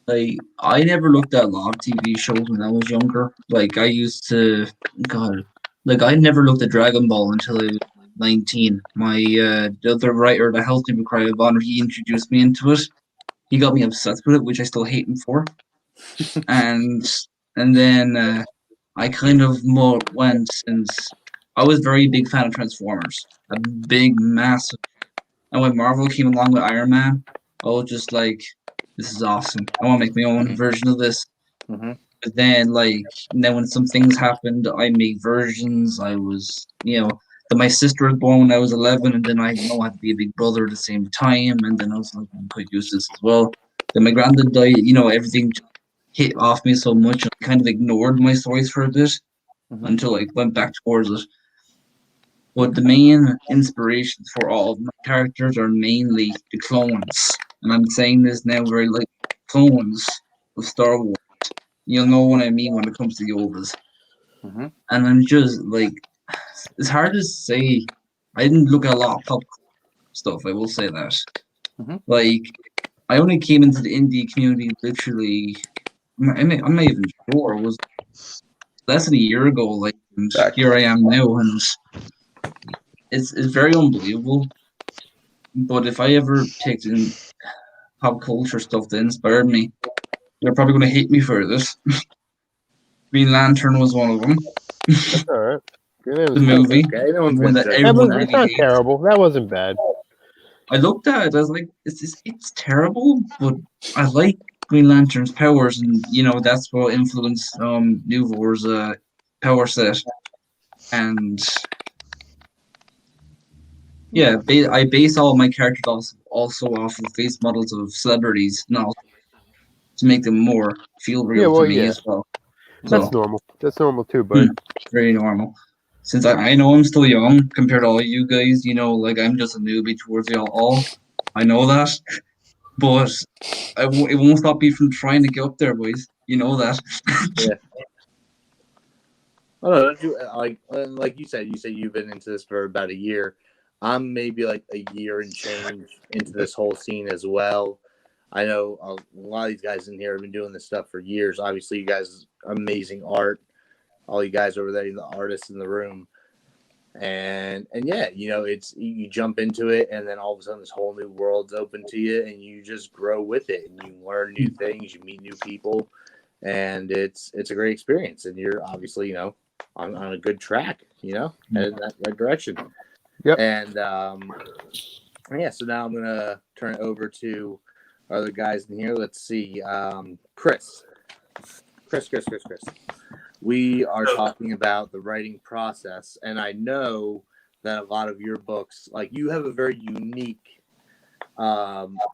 I never looked at a lot of TV shows when I was younger. Like I used to, I never looked at Dragon Ball until I was 19. My the other writer that helped me with Cry of Honor, he introduced me into it. He got me obsessed with it, which I still hate him for. and then I kind of went, since I was a very big fan of Transformers, a big, massive. And when Marvel came along with Iron Man, I was just like, this is awesome. I want to make my own version of this. Mm-hmm. But then, when some things happened, I made versions. I was, then my sister was born when I was 11, and then I had to be a big brother at the same time, and then I was like, I'm quite used to this as well. Then my granddad died, everything just hit off me so much, I kind of ignored my stories for a bit until I went back towards it. But the main inspirations for all of my characters are mainly the clones. And I'm saying this now very like clones of Star Wars. You'll know what I mean when it comes to Yodas. Mm-hmm. And I'm just like, it's hard to say. I didn't look at a lot of pop stuff, I will say that. Mm-hmm. Like, I only came into the indie community literally, I'm not even sure, it was less than a year ago. And here I am now, and it's very unbelievable. But if I ever picked in pop culture stuff that inspired me, they're probably going to hate me for this. Green Lantern was one of them. That's all right. The movie. Okay. It's not terrible. That wasn't bad. I looked at it, I was like, it's terrible, but I like Green Lantern's powers, and that's what influenced Nouveau's power set. And yeah, I base all my characters also off of face models of celebrities now, to make them more feel real to me as well. That's normal. That's normal too, but very normal. Since I know I'm still young compared to all you guys, I'm just a newbie towards y'all all. I know that, but it won't stop me from trying to get up there, boys. You know that. Yeah. Oh, like you said you've been into this for about a year. I'm maybe like a year and change into this whole scene as well. I know a lot of these guys in here have been doing this stuff for years. Obviously, you guys, amazing art. All you guys over there, the artists in the room. And yeah, it's you jump into it, and then all of a sudden this whole new world's open to you, and you just grow with it, and you learn new things, you meet new people, and it's a great experience. And you're obviously on a good track, headed in that direction. Yep. And yeah, so now I'm gonna turn it over to other guys in here. Let's see, Chris. We are talking about the writing process, and I know that a lot of your books, like you have a very unique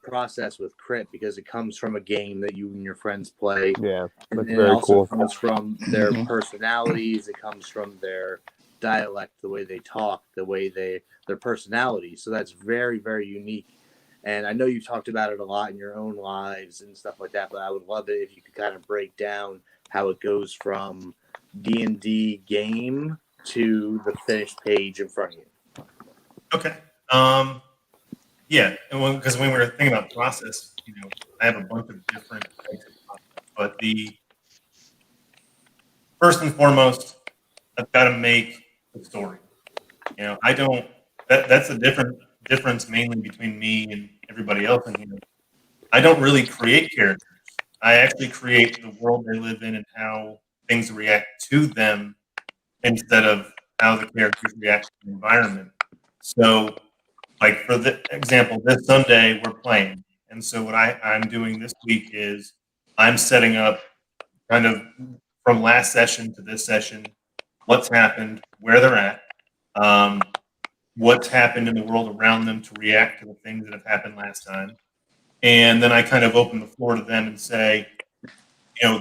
process with Crit, because it comes from a game that you and your friends play. Yeah, and that's it very also cool. comes from their personalities. It comes from their dialect, the way they talk, the way their personality. So that's very, very unique. And I know you've talked about it a lot in your own lives and stuff like that, but I would love it if you could kind of break down how it goes from D&D game to the finished page in front of you. Okay. Yeah, and because when we were thinking about process, I have a bunch of different types of process, but the first and foremost, I've got to make the story. I don't. That's a difference mainly between me and everybody else in here. I don't really create characters. I actually create the world they live in and how things react to them instead of how the characters react to the environment. So, like for the example, this Sunday we're playing, and so what I'm doing this week is I'm setting up kind of from last session to this session, what's happened, where they're at, what's happened in the world around them to react to the things that have happened last time. And then I kind of open the floor to them and say,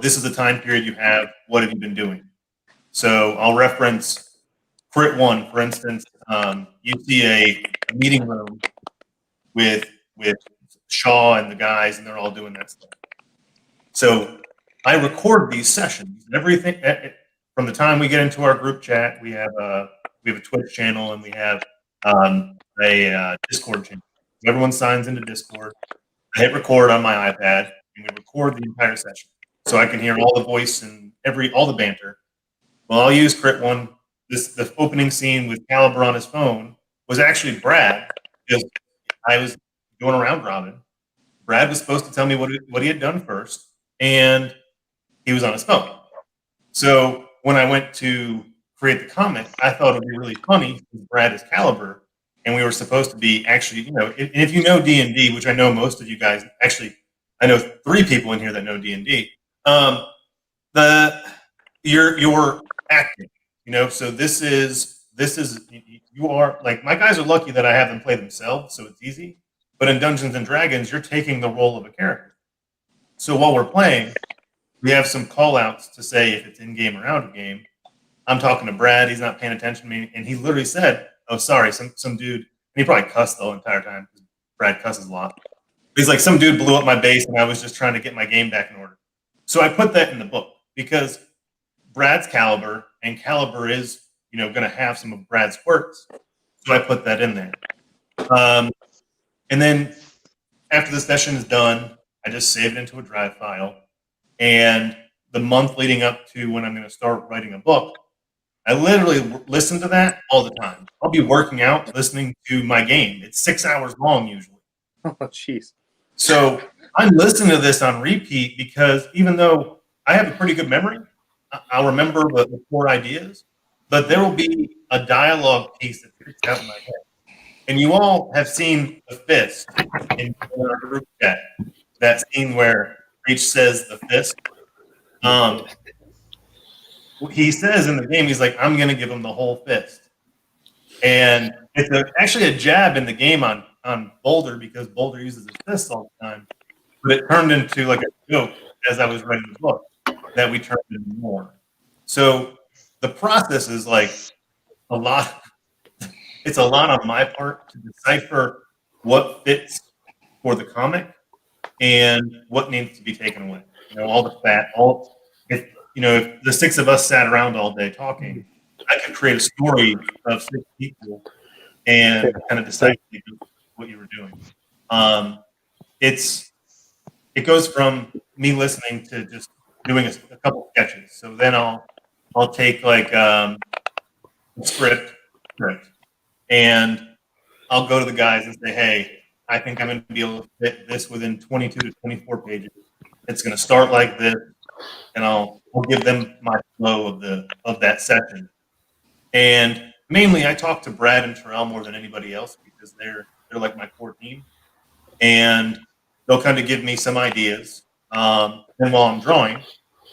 this is the time period you have. What have you been doing? So I'll reference Crit 1, for instance. You see a meeting room with Shaw and the guys, and they're all doing that stuff. So I record these sessions. Everything from the time we get into our group chat, we have a Twitch channel and we have a Discord channel. Everyone signs into Discord. I hit record on my iPad, and we record the entire session, so I can hear all the voice and all the banter. Well, I'll use Crit 1. The opening scene with Caliber on his phone was actually Brad, because I was doing a round robin. Brad was supposed to tell me what he had done first, and he was on his phone. So when I went to create the comic, I thought it would be really funny because Brad is Caliber, and we were supposed to be actually, if you know D&D, which I know most of you guys, actually, I know 3 people in here that know D&D. You're acting, so this is you are like, my guys are lucky that I have them play themselves, so it's easy. But in Dungeons and Dragons, you're taking the role of a character. So while we're playing, we have some call outs to say if it's in game or out of game. I'm talking to Brad, he's not paying attention to me, and he literally said, "Oh, sorry, some dude," and he probably cussed the whole entire time because Brad cusses a lot. He's like, "Some dude blew up my base, and I was just trying to get my game back in order." So I put that in the book because Brad's Caliber, and Caliber is, going to have some of Brad's quirks. So I put that in there. And then after the session is done, I just save it into a drive file. And the month leading up to when I'm going to start writing a book, I literally listen to that all the time. I'll be working out, listening to my game. It's 6 hours long usually. Oh, jeez. So I'm listening to this on repeat because even though I have a pretty good memory, I'll remember the core ideas, but there will be a dialogue piece that sticks out in my head. And you all have seen the fist in our group chat. That scene where Reach says the fist. He says in the game, he's like, "I'm going to give him the whole fist." And it's actually a jab in the game on Boulder because Boulder uses his fist all the time. But it turned into like a joke as I was writing the book that we turned into more. So the process is like a lot. It's a lot on my part to decipher what fits for the comic and what needs to be taken away. All the fat, if the 6 of us sat around all day talking, I could create a story of 6 people and kind of decipher what you were doing. It goes from me listening to just doing a couple sketches. So then I'll take like a script, and I'll go to the guys and say, "Hey, I think I'm going to be able to fit this within 22 to 24 pages. It's going to start like this," and I'll give them my flow of that session. And mainly, I talk to Brad and Terrell more than anybody else because they're like my core team, and they'll kind of give me some ideas. And while I'm drawing,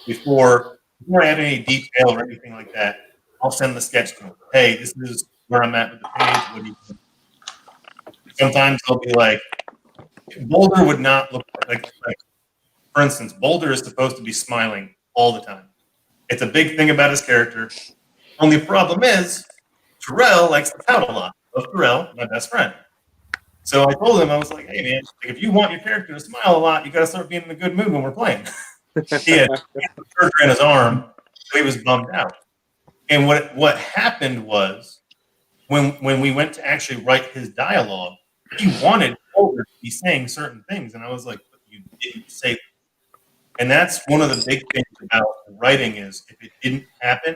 before I add any detail or anything like that, I'll send the sketch to them. "Hey, this is where I'm at with the page. What do you think?" Sometimes they'll be like, Boulder would not look like, for instance, Boulder is supposed to be smiling all the time. It's a big thing about his character. Only problem is Terrell likes to pout a lot. I love Terrell, my best friend. So I told him, I was like, hey, man, like, if you want your character to smile a lot, you got to start being in a good mood when we're playing. he had surgery in his arm, so he was bummed out. And what happened was when we went to actually write his dialogue, he wanted Holder to be saying certain things. And I was like, but you didn't say that. And that's one of the big things about writing is if it didn't happen,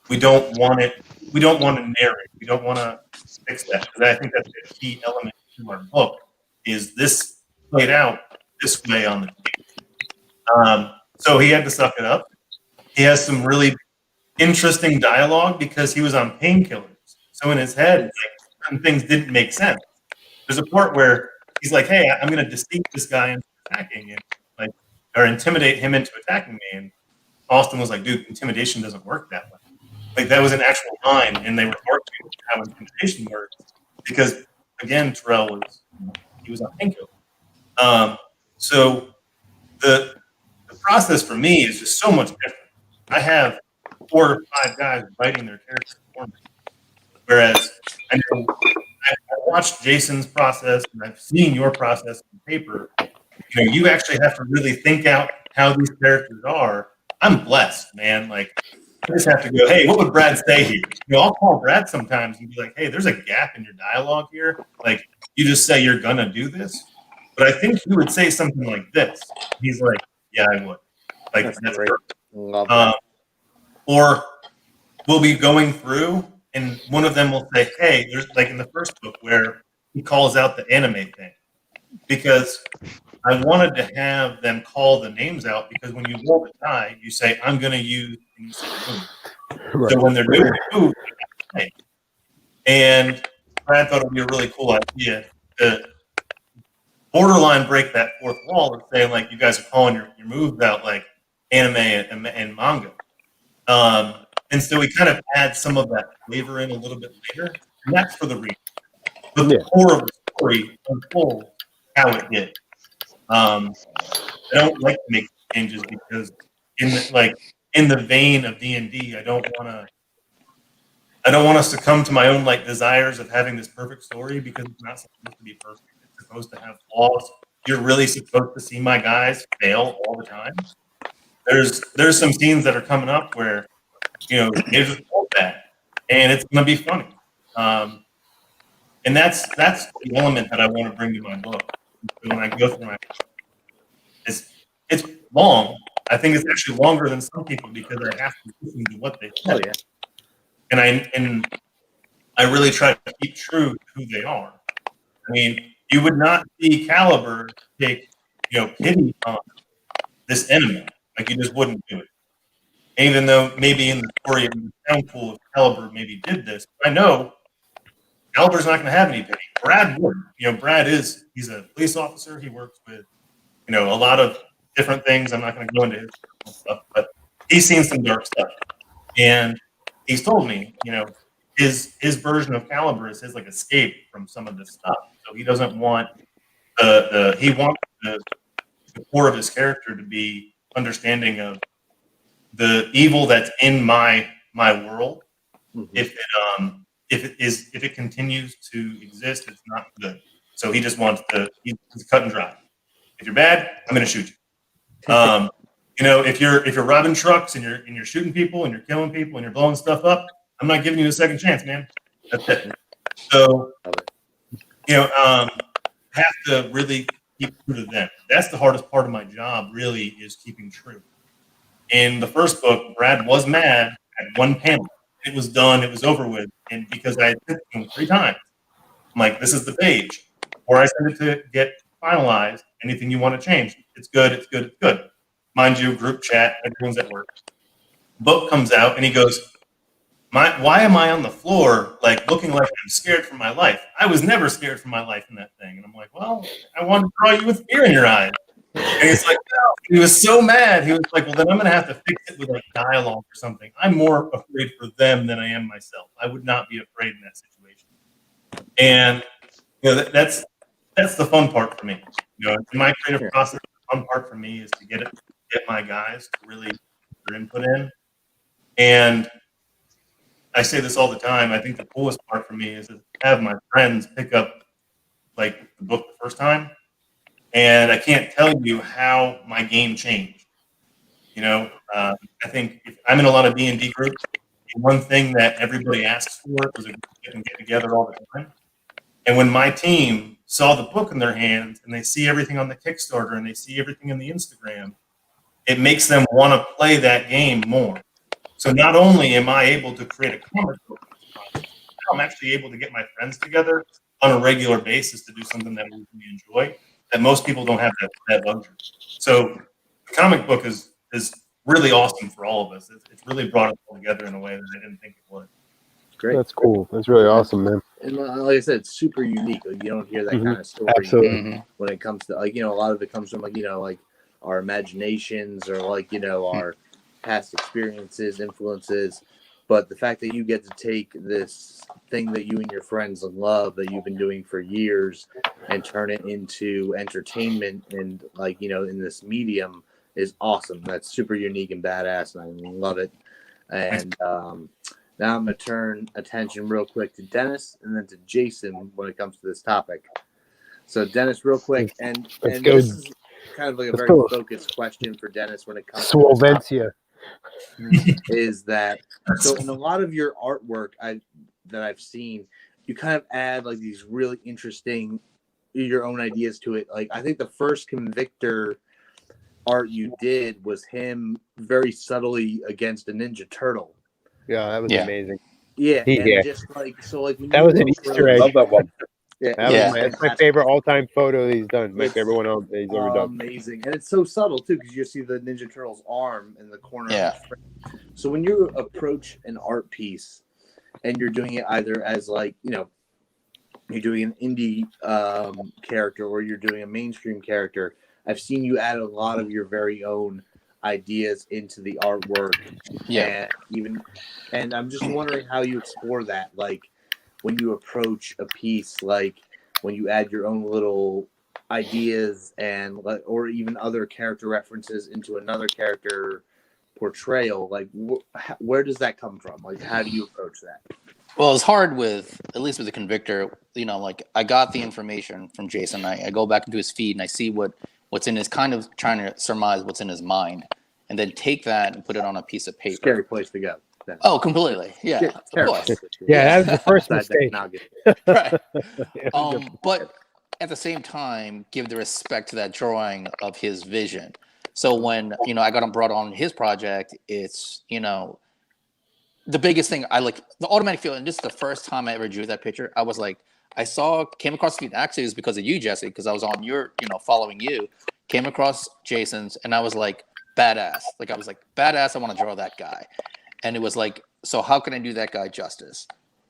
we don't want it. We don't want to narrate. We don't want to fix that. Because I think that's a key element to our book is this played out this way on the page. So he had to suck it up. He has some really interesting dialogue because he was on painkillers. So in his head, like, certain things didn't make sense. There's a part where he's like, hey, I'm going to deceive this guy into attacking and like, or intimidate him into attacking me. And Austin was like, dude, intimidation doesn't work that way. Like that was an actual line, and they referred to how intimidation works because, again, Terrell was on painkillers. So the process for me is just so much different. I have 4 or 5 guys writing their characters for me, whereas I watched Jason's process and I've seen your process on paper. You know, you actually have to really think out how these characters are. I'm blessed, man. Like, I just have to go, hey, what would Brad say here? You know, I'll call Brad sometimes and be like, hey, there's a gap in your dialogue here. Like, you just say you're going to do this. But I think he would say something like this. He's like, yeah, I would. Like, that's perfect. Or we'll be going through, and one of them will say, hey, there's like in the first book where he calls out the anime thing. Because I wanted to have them call the names out because when you roll the die, you say, I'm going to use, and you say move. Right. So when they're doing the move, and Brad thought it would be a really cool idea to borderline break that fourth wall and say, like, you guys are calling your moves out like anime and manga. And so we kind of add some of that flavor in a little bit later, and that's for the reader. But the core of the story unfolds how it did. I don't like to make changes because in the vein of D&D, I don't want to succumb to my own like desires of having this perfect story because it's not supposed to be perfect. It's supposed to have flaws. You're really supposed to see my guys fail all the time. There's some scenes that are coming up where, you know, they just hold that, and it's going to be funny. And that's the element that I want to bring to my book. When I go through my, it's long. I think it's actually longer than some people because I have to listen to what they say. And I really try to keep true to who they are. I mean, you would not see Caliber take, you know, pity on this enemy. Like, you just wouldn't do it. Even though maybe in the story it would sound cool if Caliber maybe did this. I know Caliber's not going to have any pity. Brad would. You know, he's a police officer. He works with, you know, a lot of different things. I'm not going to go into his stuff, but he's seen some dark stuff. And he's told me, you know, his version of Caliber is his like escape from some of this stuff. So he doesn't want he wants the core of his character to be understanding of the evil that's in my world. Mm-hmm. If it continues to exist, it's not good. So he just wants he's cut and dry. If you're bad, I'm going to shoot you. You know, if you're robbing trucks and you're shooting people and you're killing people and you're blowing stuff up, I'm not giving you a second chance, man. That's it. So, you know, have to really keep true to them. That's the hardest part of my job, really, is keeping true. In the first book, Brad was mad at one panel. It was done. It was over with. And because I had sent it to him 3 times, I'm like, this is the page. Or I send it to get finalized. Anything you want to change? It's good. It's good. It's good. Mind you, group chat. Everyone's at work. Book comes out, and he goes, why am I on the floor, like, looking like I'm scared for my life? I was never scared for my life in that thing. And I'm like, well, I wanted to draw you with fear in your eyes. And he's like, no. He was so mad. He was like, well, then I'm going to have to fix it with like dialogue or something. I'm more afraid for them than I am myself. I would not be afraid in that situation. And, you know, that's the fun part for me. You know, in my creative process, the fun part for me is to get my guys to really put their input in. And I say this all the time. I think the coolest part for me is to have my friends pick up like the book the first time, and I can't tell you how my game changed. I think if I'm in a lot of D&D groups, the one thing that everybody asks for is a group that can get together all the time. And when my team saw the book in their hands and they see everything on the Kickstarter and they see everything in the Instagram, it makes them want to play that game more. So not only am I able to create a comic book, I'm actually able to get my friends together on a regular basis to do something that we really enjoy, that most people don't have that luxury. So the comic book is really awesome for all of us. It's really brought us all together in a way that I didn't think it would. Great. That's cool. That's really awesome, man. And like I said, it's super unique. Like, you don't hear that kind of story Absolutely. when it comes to a lot of it comes from like our imaginations or our past experiences, influences. But the fact that you get to take this thing that you and your friends love that you've been doing for years and turn it into entertainment and in this medium is awesome. That's super unique and badass, and I love it. And now I'm going to turn attention real quick to Dennis and then to Jason when it comes to this topic. So Dennis, real quick, and this is kind of like a very focused question for Dennis when it comes to Valencia. Is that so in a lot of your artwork that I've seen, you kind of add like these really interesting your own ideas to it. Like I think the first Convictor art you did was him very subtly against a Ninja Turtle. Yeah, that was amazing. Yeah, and just when that was an Easter egg. Love that one. That's my favorite all-time photo he's done. My favorite one he's ever done. Amazing, and it's so subtle too because you see the Ninja Turtle's arm in the corner. Yeah. Of the frame. So when you approach an art piece, and you're doing it either as you're doing an indie character or you're doing a mainstream character, I've seen you add a lot of your very own ideas into the artwork. Yeah, and I'm just wondering how you explore that, like when you approach a piece, like when you add your own little ideas and or even other character references into another character portrayal, like where does that come from? Like how do you approach that? Well, it's hard at least with the Convictor, like I got the information from Jason. I go back into his feed and I see what's in his, kind of trying to surmise what's in his mind, and then take that and put it on a piece of paper. Scary place to go. Then. Oh, completely. Yeah, of course. Yeah, that was the first mistake. Right. But at the same time, give the respect to that drawing of his vision. So when, I got him brought on his project, it's, the biggest thing I like, the automatic feeling, this is the first time I ever drew that picture. I was like, came across the feed. Actually, it was because of you, Jesse, because I was on your, following you, came across Jason's, and I was like, badass. Like, I was like, badass, I want to draw that guy. And it was like, so how can I do that guy justice?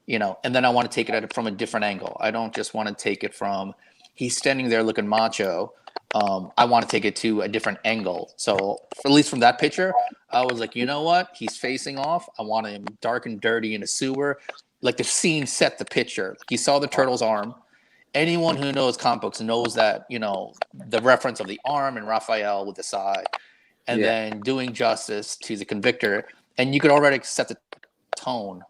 And then I want to take it from a different angle. I don't just want to take it from, he's standing there looking macho. I want to take it to a different angle. So at least from that picture, I was like, you know what? He's facing off. I want him dark and dirty in a sewer. Like the scene set the picture. He saw the turtle's arm. Anyone who knows comic books knows that, the reference of the arm and Raphael with the side. And then doing justice to the Convictor. And you could already set the tone.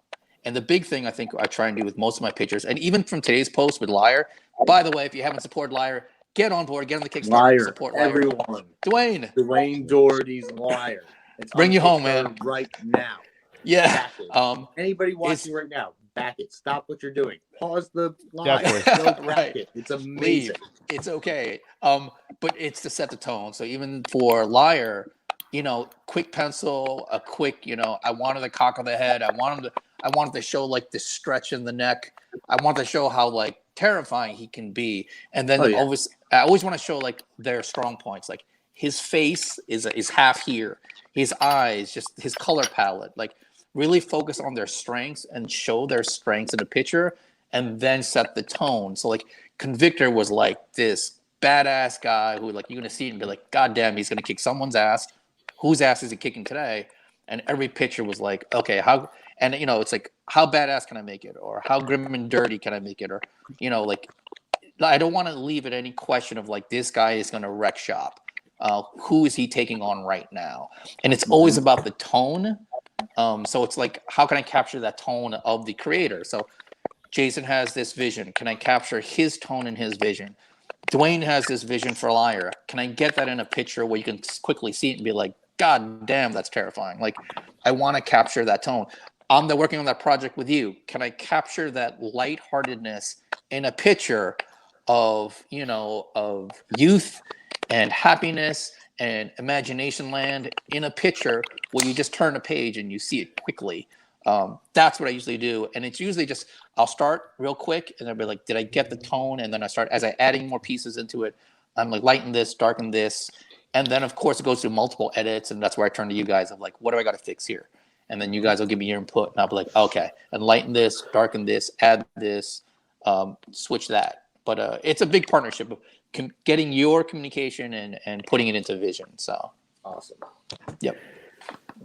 And the big thing I think I try and do with most of my pictures, and even from today's post with Liar, by the way, if you haven't supported Liar, get on board, get on the Kickstarter, Liar, support Liar. Everyone. Dwayne Doherty's Liar. It's bring you home, man. Right now. Yeah. Anybody watching right now, back it. Stop what you're doing. Pause the live. Don't wreck it. It's amazing. Leave. It's okay. But it's to set the tone. So even for Liar, quick pencil, a quick, I wanted the cock of the head. I wanted to show like the stretch in the neck. I want to show how like terrifying he can be. And then I always want to show like their strong points. Like his face is half here. His eyes, just his color palette, like really focus on their strengths and show their strengths in the picture and then set the tone. So like Convictor was like this badass guy who like you're going to see it and be like, God damn, he's going to kick someone's ass. Whose ass is he kicking today? And every picture was like, okay, how, and it's like, how badass can I make it? Or how grim and dirty can I make it? Or, like, I don't want to leave it any question of like, this guy is going to wreck shop. Who is he taking on right now? And it's always about the tone So it's like, how can I capture that tone of the creator? So Jason has this vision. Can I capture his tone and his vision? Dwayne has this vision for Lyra. Can I get that in a picture where you can quickly see it and be like, God damn, that's terrifying. Like, I want to capture that tone. I'm working on that project with you. Can I capture that lightheartedness in a picture of, of youth and happiness and imagination land in a picture where you just turn a page and you see it quickly? That's what I usually do. And it's usually just, I'll start real quick and I'll be like, did I get the tone? And then I start, as I adding more pieces into it, I'm like, lighten this, darken this. And then of course it goes through multiple edits. And that's where I turn to you guys of like, what do I got to fix here? And then you guys will give me your input and I'll be like, okay, and lighten this, darken this, add this, switch that. But it's a big partnership of getting your communication and putting it into vision. So awesome. Yep.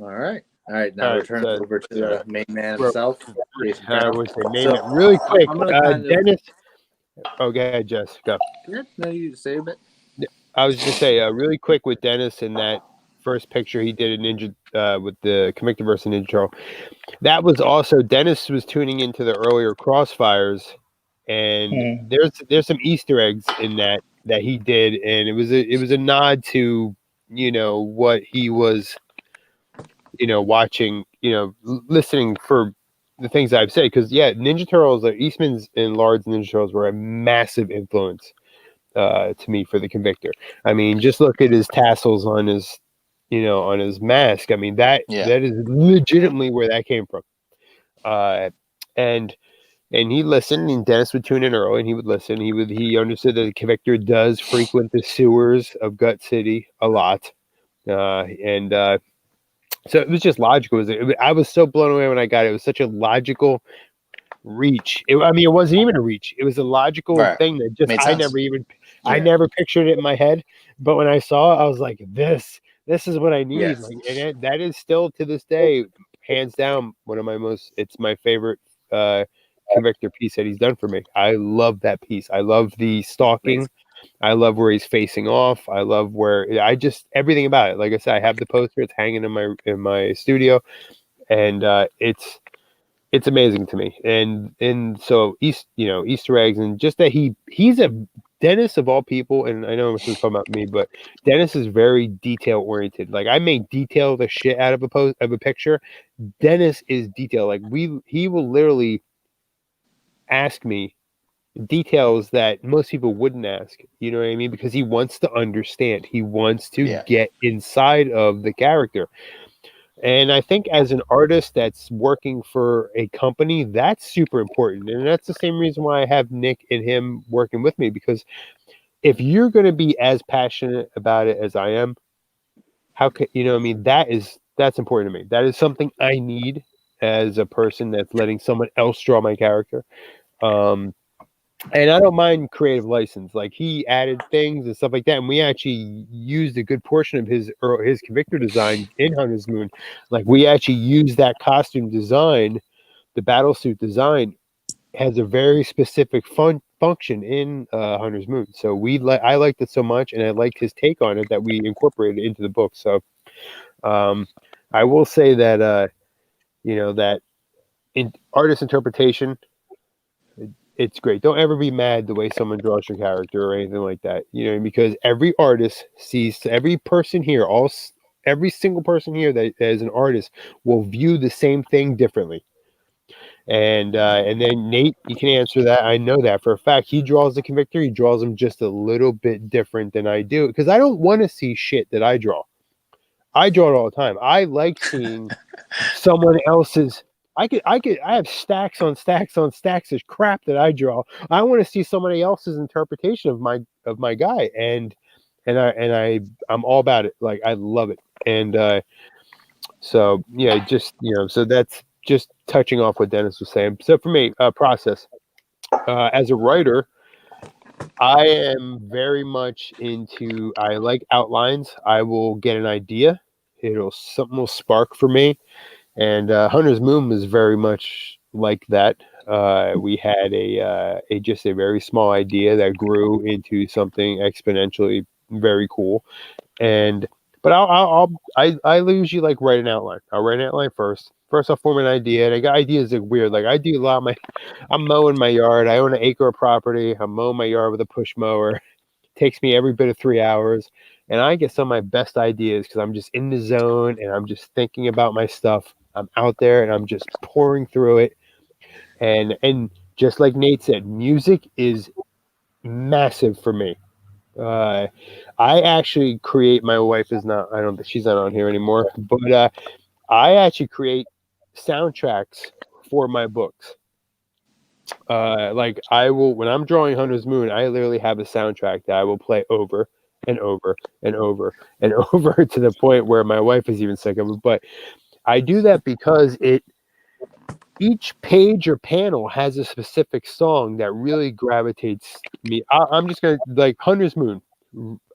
All right. Now we're turning over to the main man himself. Really quick, Dennis. Oh, go ahead, Jess. Go. Yeah, no, you say a bit. I was just gonna say really quick with Dennis in that first picture he did a Ninja with the Comicverse Ninja Turtle. That was also Dennis was tuning into the earlier Crossfires, and there's some Easter eggs in that he did, and it was a nod to what he was watching, listening for the things I've said. Because Ninja Turtles, Eastman's and Lard's Ninja Turtles were a massive influence to me for the Convictor. I mean, just look at his tassels on his on his mask. I mean, that is legitimately where that came from. And he listened, and Dennis would tune in early, and he would listen. He understood that the Convictor does frequent the sewers of Gut City a lot, so it was just logical. I was so blown away when I got it. It was such a logical reach. It wasn't even a reach. It was a logical thing that just I never pictured it in my head. But when I saw it, I was like, this is what I need. Yes. That is still to this day, hands down, it's my favorite Convictor piece that he's done for me. I love that piece. I love the stalking. I love where he's facing off. I love everything about it. Like I said, I have the poster. It's hanging in my studio, and it's amazing to me. And so Easter eggs, and just that he's a Dennis of all people. And I know this is talking about me, but Dennis is very detail oriented. Like I may detail the shit out of a picture. Dennis is detail. Like he will literally ask me details that most people wouldn't ask, you know what I mean? Because he wants to understand. He wants to get inside of the character. And I think as an artist that's working for a company, that's super important. And that's the same reason why I have Nick and him working with me, because if you're going to be as passionate about it as I am, how can that's important to me. That is something I need as a person that's letting someone else draw my character. And I don't mind creative license. Like he added things and stuff like that, and we actually used a good portion of his Convictor design in Hunter's Moon. Like we actually used that costume design, the battlesuit design, has a very specific function in Hunter's Moon. So I liked it so much, and I liked his take on it that we incorporated into the book. So I will say that that in artist interpretation, it's great. Don't ever be mad the way someone draws your character or anything like that, because every artist sees, every person here, every single person here that is an artist will view the same thing differently. And then Nate, you can answer that. I know that for a fact. He draws the Convictor. He draws them just a little bit different than I do, because I don't want to see shit that I draw. I draw it all the time. I like seeing someone else's. I have stacks on stacks on stacks of crap that I draw. I want to see somebody else's interpretation of my guy, and I'm all about it. Like I love it. And so so that's just touching off what Dennis was saying. So for me, process as a writer, I am very much into. I like outlines. I will get an idea. Something will spark for me. And Hunter's Moon was very much like that. We had just a very small idea that grew into something exponentially very cool. And But I usually like write an outline. I'll write an outline first. First, I'll form an idea, and I got ideas that are weird. Like I do a lot of I'm mowing my yard. I own an acre of property. I'm mowing my yard with a push mower. Takes me every bit of 3 hours, and I get some of my best ideas because I'm just in the zone and I'm just thinking about my stuff. I'm out there and I'm just pouring through it, and just like Nate said, music is massive for me. I actually create. My wife is not. I don't think she's not on here anymore. But I actually create soundtracks for my books. Like I will, when I'm drawing Hunter's Moon, I literally have a soundtrack that I will play over and over and over and over to the point where my wife is even sick of it. But I do that because each page or panel has a specific song that really gravitates me. I'm just gonna like Hunter's Moon.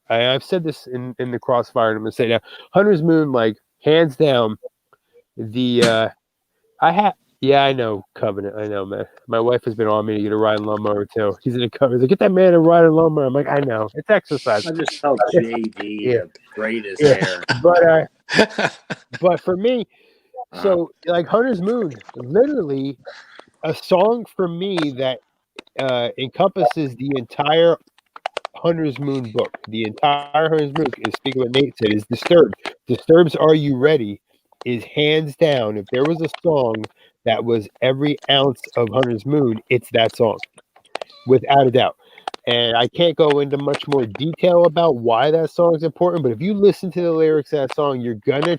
I've said this in the Crossfire, and I'm gonna say now, Hunter's Moon, like hands down, I know Covenant. I know, man. My wife has been on me to get a riding lawnmower too. He's in the cover. Like, get that man a riding lawnmower. I'm like, I know. It's exercise. I just tell JD to braid his hair. But for me, so like Hunter's Moon, literally a song for me that encompasses the entire Hunter's Moon book. The entire Hunter's Moon is, speaking what Nate said, is Disturbed. Disturbed's Are You Ready is hands down. If there was a song that was every ounce of Hunter's Moon, it's that song, without a doubt. And I can't go into much more detail about why that song is important, but if you listen to the lyrics of that song, you're gonna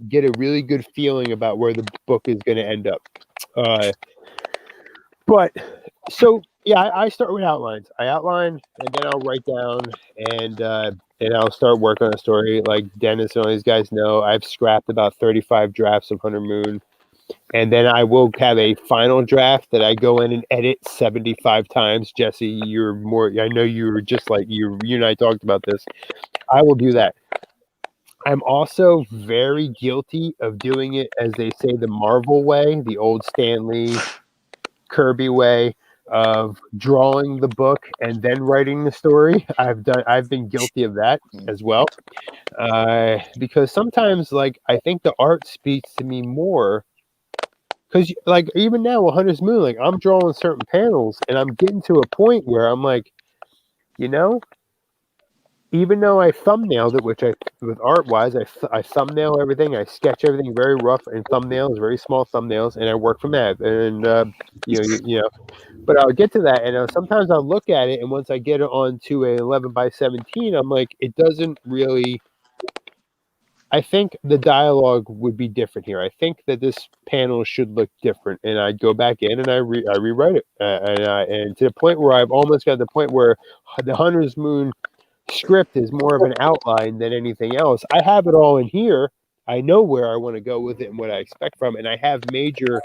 get a really good feeling about where the book is gonna end up. But so yeah, I start with outlines. I outline and then I'll write down and I'll start working on a story. Like Dennis and all these guys know, I've scrapped about 35 drafts of Hunter Moon. And then I will have a final draft that I go in and edit 75 times. Jesse, you're more, I know you were just like you and I talked about this. I will do that. I'm also very guilty of doing it, as they say, the Marvel way, the old Stan Lee, Kirby way of drawing the book and then writing the story. I've been guilty of that as well. Because sometimes, like, I think the art speaks to me more. Because, like, even now with Hunter's Moon, like, I'm drawing certain panels, and I'm getting to a point where I'm like, you know, even though I thumbnailed it, which with art-wise, I thumbnail everything, I sketch everything very rough and thumbnails, very small thumbnails, and I work from that. And, you know, but I'll get to that, and sometimes I'll look at it, and once I get it onto a 11x17, I'm like, it doesn't really... I think the dialogue would be different here. I think that this panel should look different, and I'd go back in and I rewrite it, and to the point where I've almost got to the point where the Hunter's Moon script is more of an outline than anything else. I have it all in here. I know where I want to go with it and what I expect from it, and I have major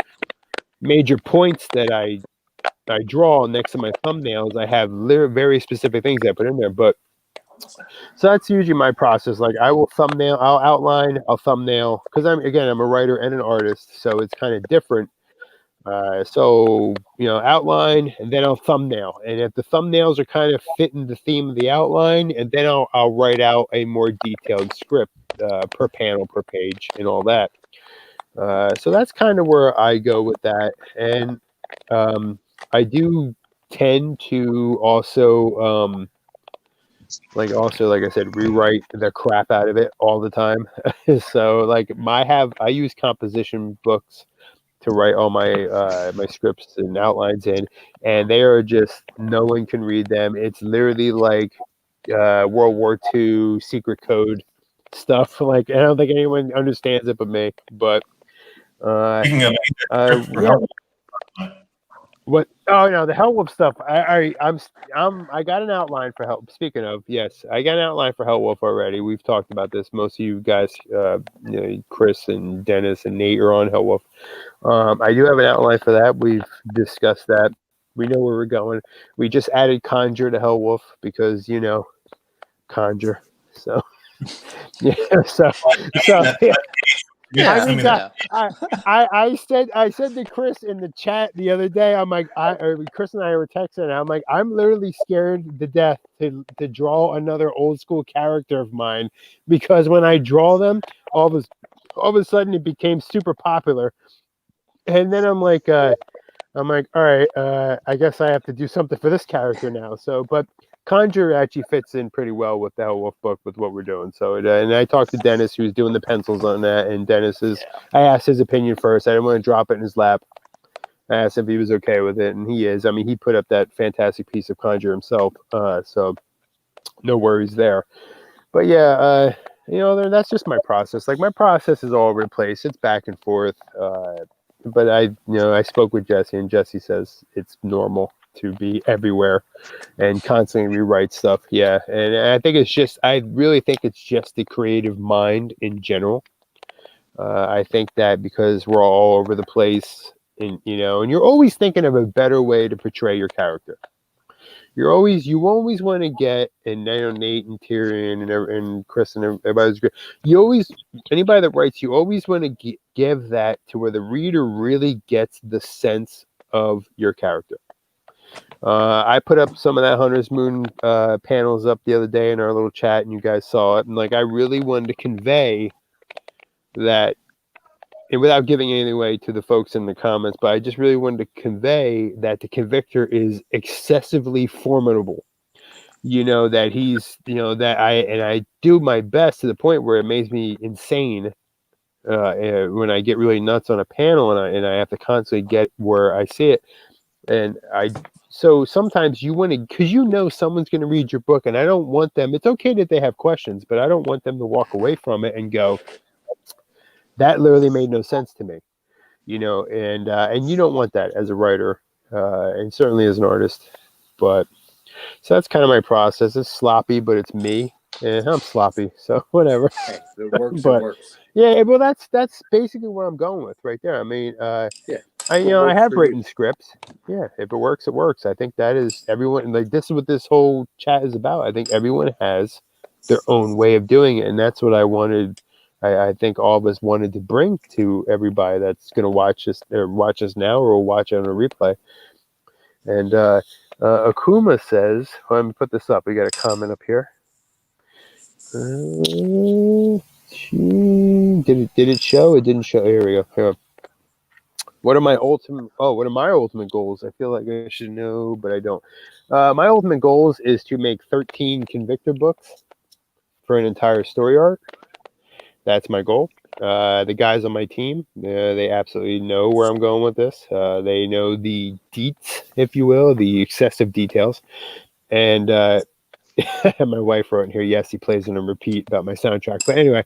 points that I draw next to my thumbnails. I have very specific things I put in there, but. So that's usually my process. Like I will thumbnail, I'll outline, I'll thumbnail, because I'm a writer and an artist, so it's kind of different. So outline, and then I'll thumbnail, and if the thumbnails are kind of fitting the theme of the outline, and then I'll write out a more detailed script per panel, per page, and all that. So that's kind of where I go with that, and I do tend to also. Like I said, rewrite the crap out of it all the time. So like I use composition books to write all my my scripts and outlines in, and they are just, no one can read them. It's literally like World War II secret code stuff. Like I don't think anyone understands it but me. But yeah. What? Oh no, the Hellwolf stuff. I got an outline for Hell. Speaking of, yes, I got an outline for Hellwolf already. We've talked about this. Most of you guys, Chris and Dennis and Nate are on Hellwolf. I do have an outline for that. We've discussed that. We know where we're going. We just added Conjure to Hellwolf because Conjure. So yeah, so yeah. Yeah. Send me Yeah. I said to Chris in the chat the other day, I'm like, Chris and I were texting, and I'm like, I'm literally scared to death to draw another old school character of mine, because when I draw them, all of a sudden it became super popular, and then I'm like, all right, I guess I have to do something for this character now. So, but Conjure actually fits in pretty well with the Hell Wolf book with what we're doing. So, and I talked to Dennis, who was doing the pencils on that, and I asked his opinion first. I didn't want to drop it in his lap. I asked if he was okay with it, and he is. I mean, he put up that fantastic piece of Conjure himself, so no worries there. But yeah, that's just my process. Like, my process is all over the place. It's back and forth. But I spoke with Jesse, and Jesse says it's normal to be everywhere and constantly rewrite stuff. Yeah, and I really think it's just the creative mind in general. I think that because we're all over the place, and you're always thinking of a better way to portray your character. You always want to get, and I know Nate and Tyrion and Chris and everybody's great. Anybody that writes, you always want to give that to where the reader really gets the sense of your character. I put up some of that Hunter's Moon panels up the other day in our little chat, and you guys saw it. And like, I really wanted to convey that, and without giving anything away to the folks in the comments, but I just really wanted to convey that the Convictor is excessively formidable. That he's, that I do my best to the point where it makes me insane when I get really nuts on a panel, and I have to constantly get where I see it. And so sometimes you want to, because someone's going to read your book, and I don't want them, it's okay that they have questions, but I don't want them to walk away from it and go, that literally made no sense to me, and you don't want that as a writer, and certainly as an artist. But so that's kind of my process. It's sloppy, but it's me, and I'm sloppy, so whatever. Hey, it works. But it works. Yeah, well, that's basically where I'm going with right there. I mean, I have written scripts. Yeah, if it works, it works. I think that is everyone. Like, this is what this whole chat is about. I think everyone has their own way of doing it, and that's what I wanted. I think all of us wanted to bring to everybody that's going to watch us now or will watch it on a replay. And Akuma says, let me put this up. We got a comment up here. Did it show? It didn't show. Here we go. Here. What are my ultimate goals? I feel like I should know, but I don't. My ultimate goals is to make 13 Convictor books for an entire story arc. That's my goal. The guys on my team, they absolutely know where I'm going with this. They know the deets, if you will, the excessive details. And my wife wrote in here, yes, he plays it on repeat about my soundtrack. But anyway,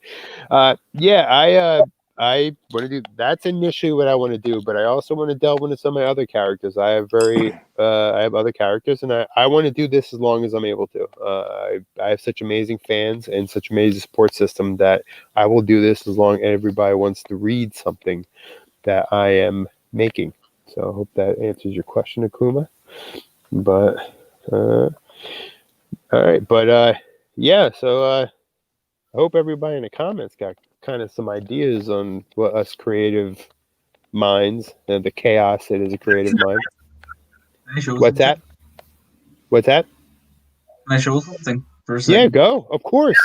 I want to do, that's initially what I want to do, but I also want to delve into some of my other characters. I have other characters, and I want to do this as long as I'm able to. I have such amazing fans and such amazing support system that I will do this as long as everybody wants to read something that I am making. So I hope that answers your question, Akuma. But all right, but so I hope everybody in the comments got kind of some ideas on what us creative minds and the chaos that is a creative mind. What's that? Can I show something for a second? Yeah, go. Of course.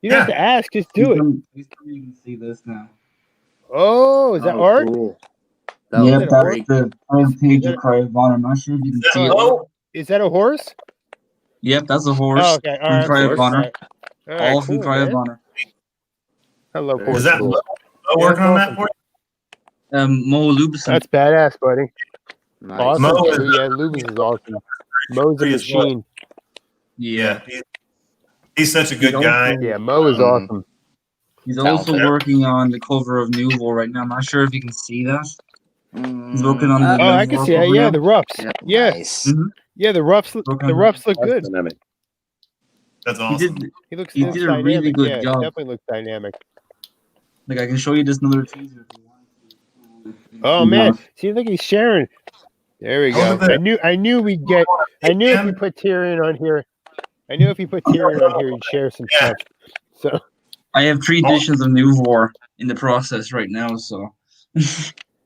You don't have to ask, just do it. You can see this now. Oh, is that art? Cool. Yep, that's the first page of Cry of Honor. I'm not sure if you can see it. Is that a horse? Yep, that's a horse. Oh, okay. From Cry of Honor. All from Cry of Honor. I love horse. Is that Mo working on that for you? Mo Lubison. That's badass, buddy. Nice. Awesome. Mo Lubis is awesome. Mo's a machine. Yeah. He's such a good guy. Yeah, Mo is awesome. He's also working on the cover of Nouveau right now. I'm not sure if you can see that. He's working on the I can see it. Yeah, the roughs. Yeah. Nice. Mm-hmm. Yeah, the roughs look good. Dynamic. That's awesome. He did a really good job. He definitely looks dynamic. Like, I can show you this another teaser if you want to. Oh man, see, look, he's sharing. There we go. I knew if you put Tyrion on here, he'd share some stuff. So I have 3 editions of Nouveau in the process right now. So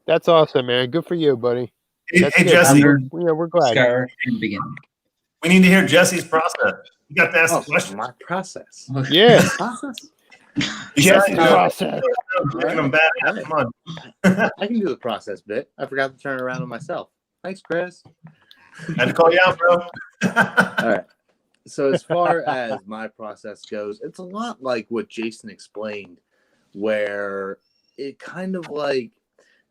That's awesome, man. Good for you, buddy. Hey, That's hey, good. Jesse, We're glad. Scar in the beginning. we need to hear Jesse's process. You got to ask the question. My process. Yeah. Process. Jesse's process. Bringing them back. Come on. I can do the process bit. I forgot to turn it around on myself. Thanks, Chris. Had to call you out, bro. All right. So as far as my process goes, it's a lot like what Jason explained, where it kind of like,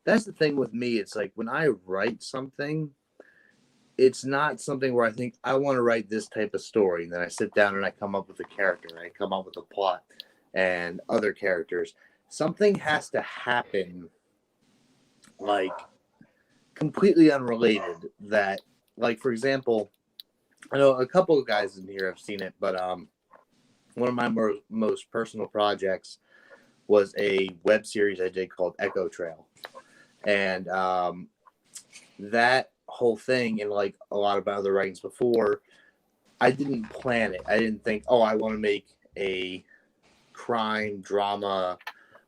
that's the thing with me. It's like when I write something, it's not something where I think I want to write this type of story. And then I sit down and I come up with a character. I come up with a plot and other characters. Something has to happen, like completely unrelated. That, like, for example, I know a couple of guys in here have seen it, but one of my most personal projects was a web series I did called Echo Trail. And that whole thing, and like a lot of my other writings before, I didn't plan it. I didn't think, oh, I want to make a crime drama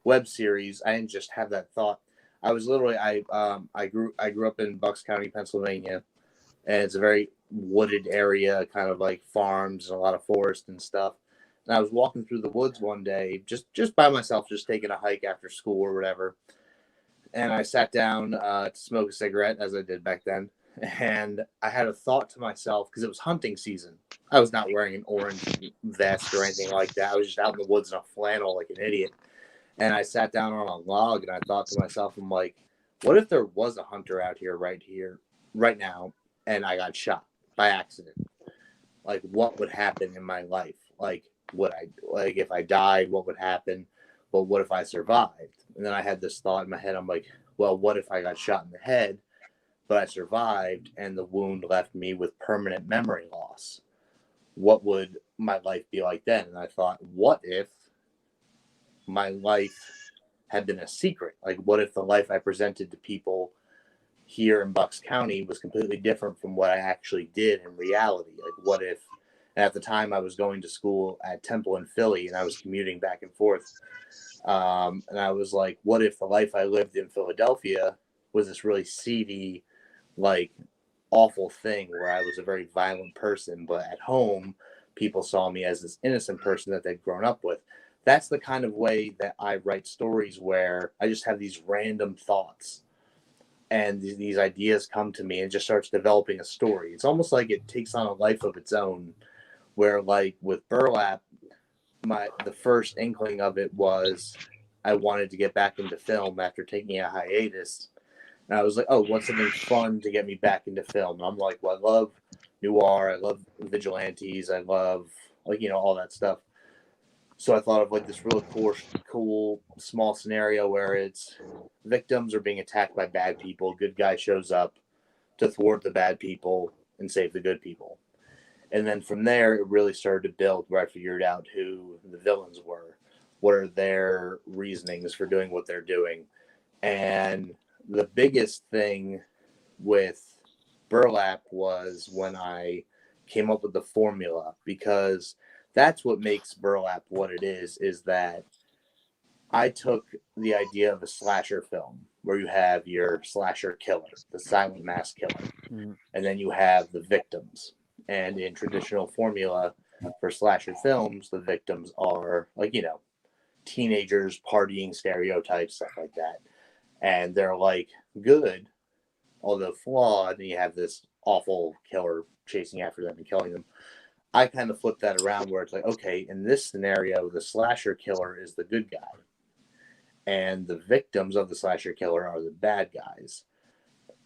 web series. I didn't just have that thought. I was literally, I grew up in Bucks County, Pennsylvania, and it's a very wooded area, kind of like farms and a lot of forest and stuff. And I was walking through the woods one day, just by myself, just taking a hike after school or whatever. And I sat down to smoke a cigarette, as I did back then. And I had a thought to myself, because it was hunting season. I was not wearing an orange vest or anything like that. I was just out in the woods in a flannel like an idiot. And I sat down on a log and I thought to myself, I'm like, what if there was a hunter out here, right now, and I got shot by accident? Like, what would happen in my life? Like, if I died, what would happen? But what if I survived? And then I had this thought in my head. I'm like, well, what if I got shot in the head, but I survived and the wound left me with permanent memory loss? What would my life be like then? And I thought, what if my life had been a secret? Like, what if the life I presented to people here in Bucks County was completely different from what I actually did in reality? Like, what if, and at the time I was going to school at Temple in Philly and I was commuting back and forth. And I was like, what if the life I lived in Philadelphia was this really seedy, like, awful thing where I was a very violent person, but at home people saw me as this innocent person that they'd grown up with? That's the kind of way that I write stories, where I just have these random thoughts and these ideas come to me and just starts developing a story. It's almost like it takes on a life of its own, where, like, with Burlap, the first inkling of it was I wanted to get back into film after taking a hiatus. And I was like, oh, what's something fun to get me back into film? And I'm like, well, I love noir, I love vigilantes, I love, like, all that stuff. So I thought of, like, this really cool small scenario where it's victims are being attacked by bad people. Good guy shows up to thwart the bad people and save the good people. And then from there, it really started to build, where I figured out who the villains were, what are their reasonings for doing what they're doing. And the biggest thing with Burlap was when I came up with the formula, because that's what makes Burlap what it is that I took the idea of a slasher film where you have your slasher killer, the silent mass killer, and then you have the victims. And in traditional formula for slasher films, the victims are, like, teenagers, partying stereotypes, stuff like that. And they're, like, good, although flawed, and you have this awful killer chasing after them and killing them. I kind of flip that around, where it's like, okay, in this scenario, the slasher killer is the good guy, and the victims of the slasher killer are the bad guys.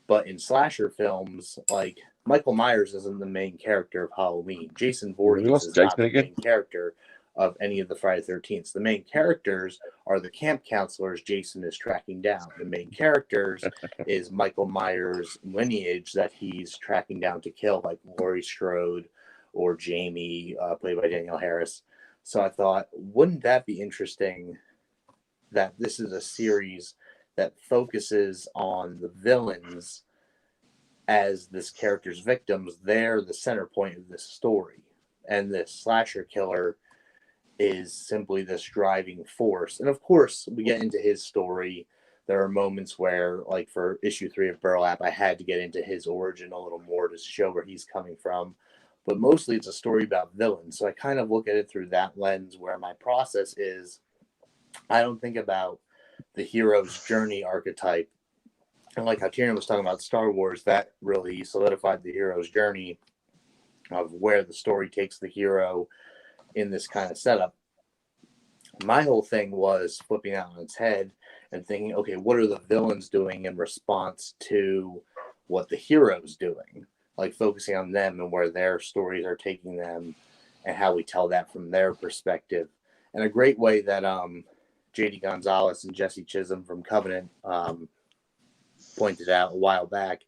But in slasher films, like, Michael Myers isn't the main character of Halloween. Jason Voorhees is not the main character of any of the Friday the 13th. The main characters are the camp counselors Jason is tracking down. The main characters is Michael Myers' lineage that he's tracking down to kill, like Laurie Strode or Jamie, played by Danielle Harris. So I thought, wouldn't that be interesting that this is a series that focuses on the villains as this character's victims? They're the center point of this story. And this slasher killer is simply this driving force. And of course, we get into his story. There are moments where, like for issue 3 of Burlap, I had to get into his origin a little more to show where he's coming from. But mostly it's a story about villains. So I kind of look at it through that lens, where my process is I don't think about the hero's journey archetype. And like how Tiarnan was talking about Star Wars, that really solidified the hero's journey of where the story takes the hero in this kind of setup. My whole thing was flipping out on its head and thinking, okay, what are the villains doing in response to what the hero's doing? Like focusing on them and where their stories are taking them and how we tell that from their perspective. And a great way that J.D. Gonzalez and Jesse Chisholm from Covenant pointed out a while back,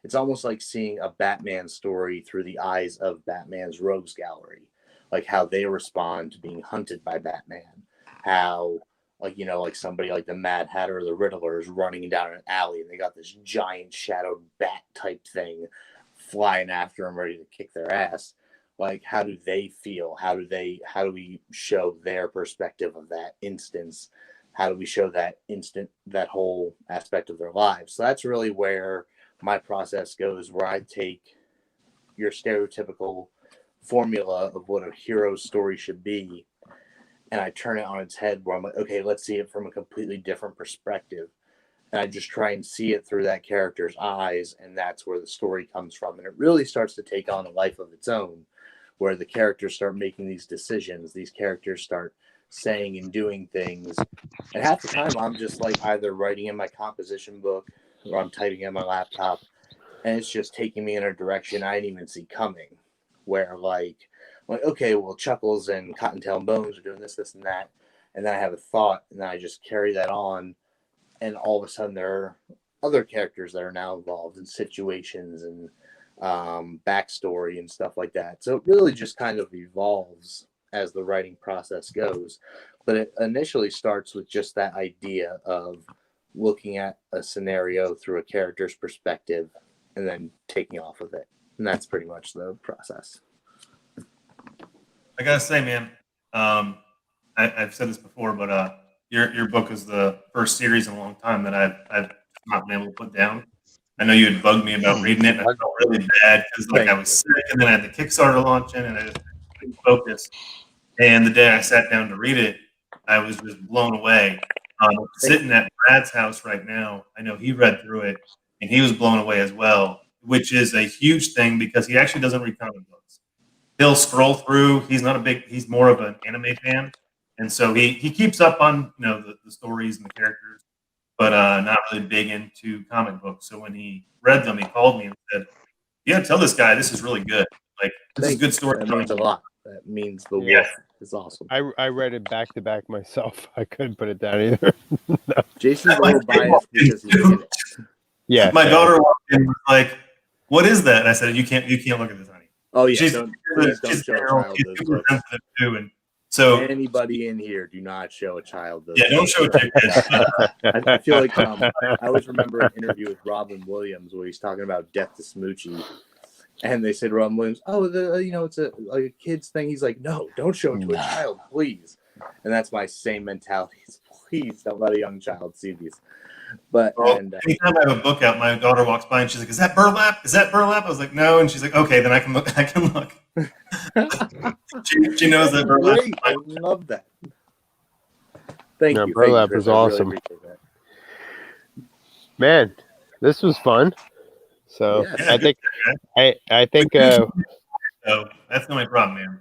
it's almost like seeing a Batman story through the eyes of Batman's rogues gallery, like how they respond to being hunted by Batman, how like somebody like the Mad Hatter or the Riddler is running down an alley and they got this giant shadowed bat type thing flying after them ready to kick their ass. Like, how do they feel? How do we show their perspective of that instance? How do we show that whole aspect of their lives? So that's really where my process goes, where I take your stereotypical formula of what a hero's story should be, and I turn it on its head, where I'm like, okay, let's see it from a completely different perspective. And I just try and see it through that character's eyes, and that's where the story comes from. And it really starts to take on a life of its own, where the characters start making these decisions. These characters start saying and doing things. And half the time, I'm just like either writing in my composition book or I'm typing in my laptop, and it's just taking me in a direction I didn't even see coming. Where like okay, well, Chuckles and Cottontail and Bones are doing this, this, and that. And then I have a thought, and then I just carry that on. And all of a sudden, there are other characters that are now involved in situations and backstory and stuff like that. So it really just kind of evolves as the writing process goes. But it initially starts with just that idea of looking at a scenario through a character's perspective and then taking off of it. And that's pretty much the process. I gotta say, man, I've said this before, but your book is the first series in a long time that I've not been able to put down. I know you had bugged me about reading it, and I felt really bad because I was sick, and then I had the Kickstarter launching, and I just couldn't focus. And the day I sat down to read it, I was just blown away. Sitting at Brad's house right now, I know he read through it, and he was blown away as well, which is a huge thing because he actually doesn't read comic books. He'll scroll through. He's more of an anime fan. And so he keeps up on the stories and the characters, but not really big into comic books. So when he read them, he called me and said, "Yeah, tell this guy this is really good. Like this is good story." That means a lot. That means the wolf is awesome. I read it back to back myself. I couldn't put it down either. No. Jason's a little biased because he's in it. Yeah. My daughter walked in and was like, "What is that?" And I said, "You can't look at this, honey." Oh yeah, she's don't show a child she's those super books. sensitive too, and so anybody in here, do not show a child those. Yeah, don't show it to your kids. I feel like I always remember an interview with Robin Williams where he's talking about Death to Smoochie, and they said Robin Williams, "Oh, it's a kid's thing." He's like, "No, don't show it to a child, please." And that's my same mentality. Please don't let a young child see these. But anytime I have a book out, my daughter walks by and she's like, "Is that Burlap? Is that Burlap?" I was like, "No," and she's like, "Okay, then I can look." she knows that Burlap. Great. I love that. Thank you. Burlap Chris. is awesome. Really appreciate that. Man, this was fun. So Yeah, I think so that's not my problem, man.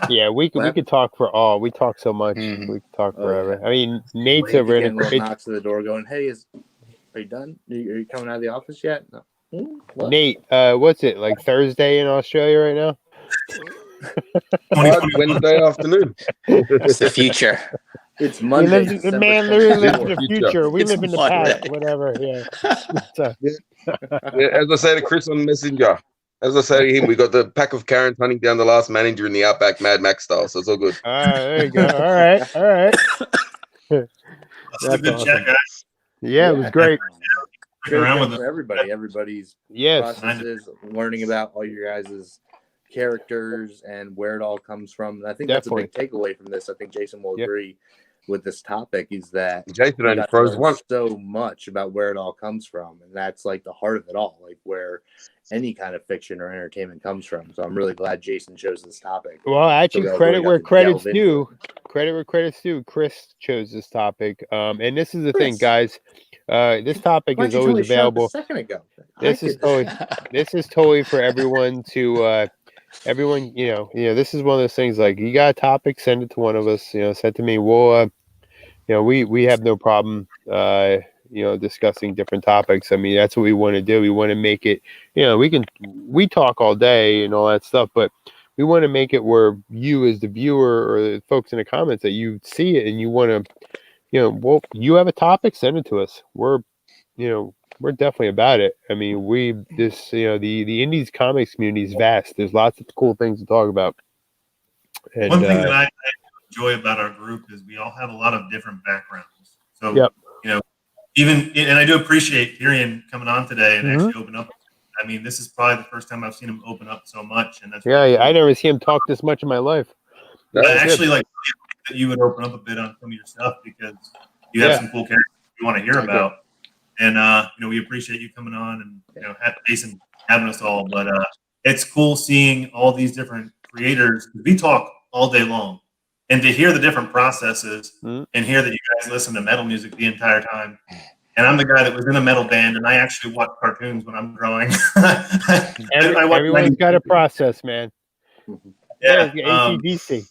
yeah, we could talk we talk so much. We could talk forever. I mean, Nate's over in knocks to the door going, "Hey, are you done? Are you coming out of the office yet?" No. Nate, what's it like Thursday in Australia right now? Wednesday afternoon. It's the future. It's Monday. The man literally lives in the future. We live in the past. Whatever. Yeah. As I say to Chris on Messenger. As I say to him, we got the pack of Karens hunting down the last manager in the Outback Mad Max style, so it's all good. There you go. All right. That's a good chat, guys. Yeah, it was great. For everybody. Everybody's processes, learning about all your guys' characters and where it all comes from. And I think that's a big takeaway from this. I think Jason will agree with this topic is that Jason only froze once. So much about where it all comes from, and that's like the heart of it all, like where any kind of fiction or entertainment comes from. So I'm really glad Jason chose this topic. Well, actually, credit where credit's due. Credit where credit's due. Chris chose this topic, and this is the thing, guys. This topic is always available. A second ago. This is totally for everyone to. Everyone, this is one of those things. Like, you got a topic, send it to one of us. Send to me. We'll, we have no problem. Discussing different topics. I mean, that's what we want to do. We want to make it, we talk all day and all that stuff, but we want to make it where you as the viewer or the folks in the comments that you see it and you want to, you have a topic, send it to us. We're definitely about it. I mean, the indies comics community is vast. There's lots of cool things to talk about. And, one thing that I enjoy about our group is we all have a lot of different backgrounds. So, and I do appreciate Tyrion coming on today and actually open up. I mean, this is probably the first time I've seen him open up so much, and that's I never see him talk this much in my life. I actually like that you would open up a bit on some of your stuff because you have some cool characters you want to hear about, and we appreciate you coming on and Jason having us all. But it's cool seeing all these different creators. We talk all day long. And to hear the different processes and hear that you guys listen to metal music the entire time. And I'm the guy that was in a metal band, and I actually watch cartoons when I'm drawing. Everyone's got a process, man. Yeah. ACDC.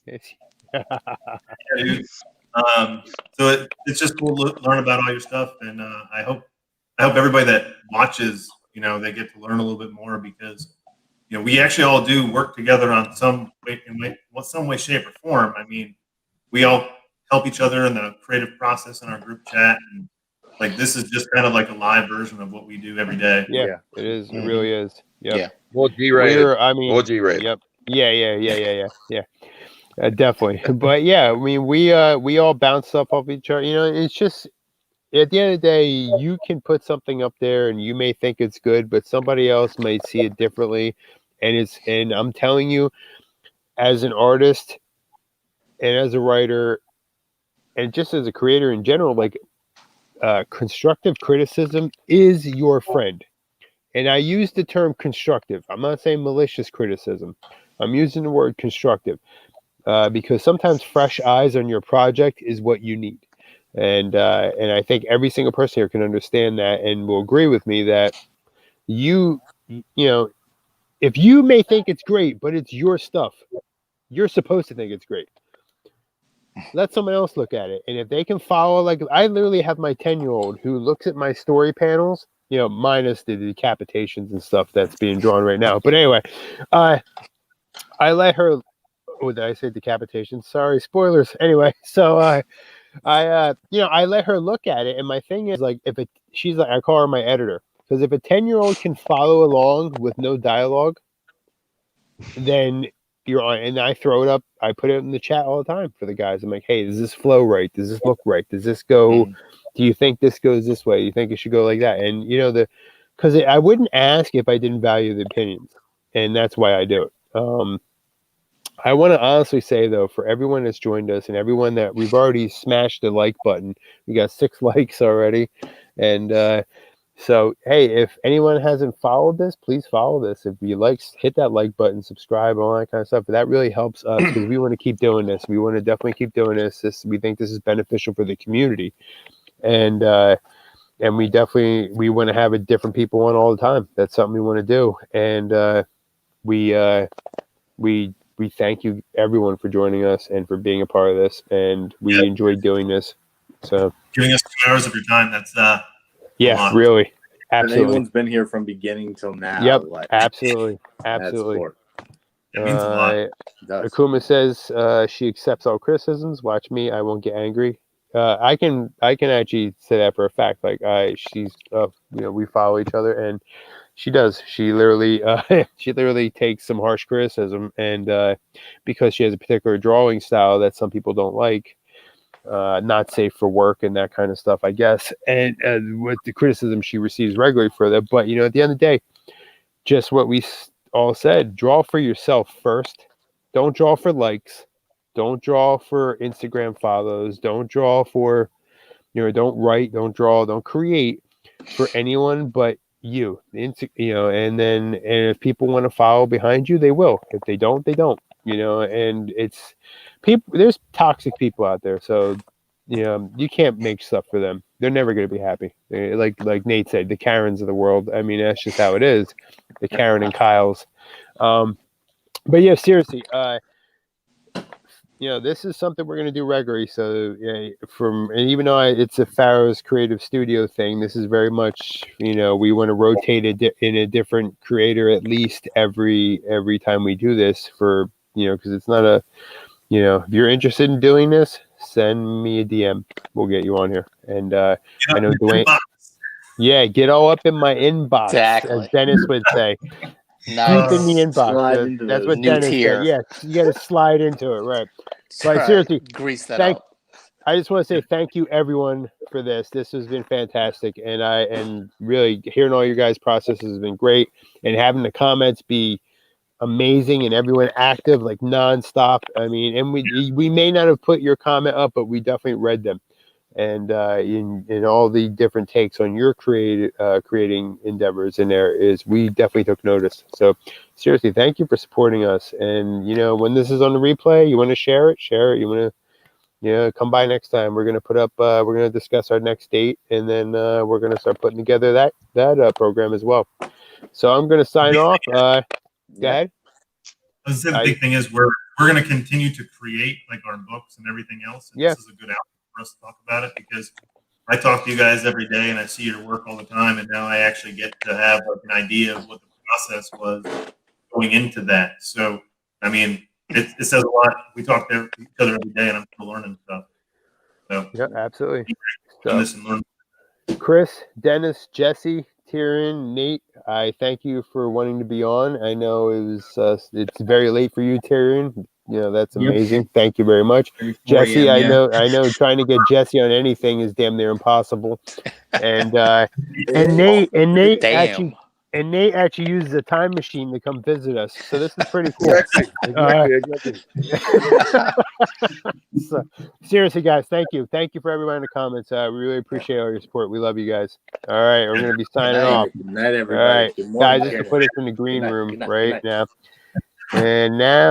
So it's just cool to learn about all your stuff. And I hope everybody that watches, they get to learn a little bit more because we actually all do work together on some way, shape, or form. I mean, we all help each other in the creative process in our group chat, and like this is just kind of like a live version of what we do every day. Yeah, it is. It really is. Yep. Yeah. More G-rated. More G-rated. Yep. Yeah. Definitely. But I mean, we all bounce stuff off each other. It's just. At the end of the day, you can put something up there and you may think it's good, but somebody else may see it differently. And I'm telling you, as an artist and as a writer and just as a creator in general, like constructive criticism is your friend. And I use the term constructive. I'm not saying malicious criticism. I'm using the word constructive because sometimes fresh eyes on your project is what you need. And I think every single person here can understand that and will agree with me that if you may think it's great, but it's your stuff, you're supposed to think it's great. Let someone else look at it. And if they can follow, like I literally have my 10-year-old who looks at my story panels, minus the decapitations and stuff that's being drawn right now. But anyway, I let her, did I say decapitation? Sorry, spoilers. Anyway, so I let her look at it, and my thing is like, she's like, I call her my editor, because if a 10-year-old can follow along with no dialogue, then you're on. And I throw it up, I put it in the chat all the time for the guys. I'm like, hey, does this flow right? Does this look right? Does this go? Do you think this goes this way? Do you think it should go like that? And because I wouldn't ask if I didn't value the opinions, and that's why I do it. I want to honestly say, though, for everyone that's joined us and everyone that we've already smashed the like button, we got 6 likes already. And so, hey, if anyone hasn't followed this, please follow this. If you hit that like button, subscribe, all that kind of stuff. But that really helps us because we want to keep doing this. We want to definitely keep doing this. We think this is beneficial for the community. And we want to have different people on all the time. That's something we want to do. And we thank you, everyone, for joining us and for being a part of this. And we enjoy doing this. So giving us 2 hours of your time. That's really, absolutely. And anyone's been here from beginning till now. Yep, absolutely. That means a lot. Akuma says she accepts all criticisms. Watch me, I won't get angry. I can actually say that for a fact. Like we follow each other, and she does. She literally takes some harsh criticism, and because she has a particular drawing style that some people don't like, not safe for work and that kind of stuff, I guess. And with the criticism she receives regularly for that, but at the end of the day, just what we all said, draw for yourself first. Don't draw for likes. Don't draw for Instagram follows. Don't draw for, don't write, don't draw, don't create for anyone but you. And if people want to follow behind you, they will. If they don't, they don't. And it's people. There's toxic people out there, so you can't make stuff for them. They're never going to be happy. Like Nate said, the Karens of the world. I mean, that's just how it is. The Karen and Kyles. But yeah, seriously, this is something we're going to do regularly. So and even though it's a Pharos creative studio thing, this is very much, we want to rotate it in a different creator at least every time we do this for, because it's not a, if you're interested in doing this, send me a DM. We'll get you on here. And I know Dwayne. Yeah, get all up in my inbox, as Dennis would say. Nice. Deep in the inbox. That's what Dennis said. Yeah, you got to slide into it, right? But seriously, grease that up. I just want to say thank you, everyone, for this. This has been fantastic, and really hearing all your guys' processes has been great, and having the comments be amazing and everyone active like nonstop. I mean, and we may not have put your comment up, but we definitely read them, and in all the different takes on your creating endeavors in there we definitely took notice. So seriously, thank you for supporting us. And when this is on the replay, you want to share it. You want to come by next time. We're going to put up we're going to discuss our next date, and then we're going to start putting together that program as well. So I'm going to sign off. Go ahead. The big thing is we're going to continue to create like our books and everything else. And this is a good outlet for us to talk about it, because I talk to you guys every day and I see your work all the time, and now I actually get to have like an idea of what the process was going into that. So I mean, it says a lot. We talk to each other every day, and I'm still learning stuff. So yeah, absolutely. So, Chris, Dennis, Jesse, Tiarnan, Nate, I thank you for wanting to be on. I know it's very late for you, Tiarnan. That's amazing. Yep. Thank you very much. Jesse, I know trying to get Jesse on anything is damn near impossible. And Nate actually uses a time machine to come visit us. So this is pretty cool. Exactly. So, seriously, guys, thank you. Thank you for everyone in the comments. We really appreciate all your support. We love you guys. All right, we're going to be signing off. Good night, everybody. All right, guys, just to put us in the green room right now. And now.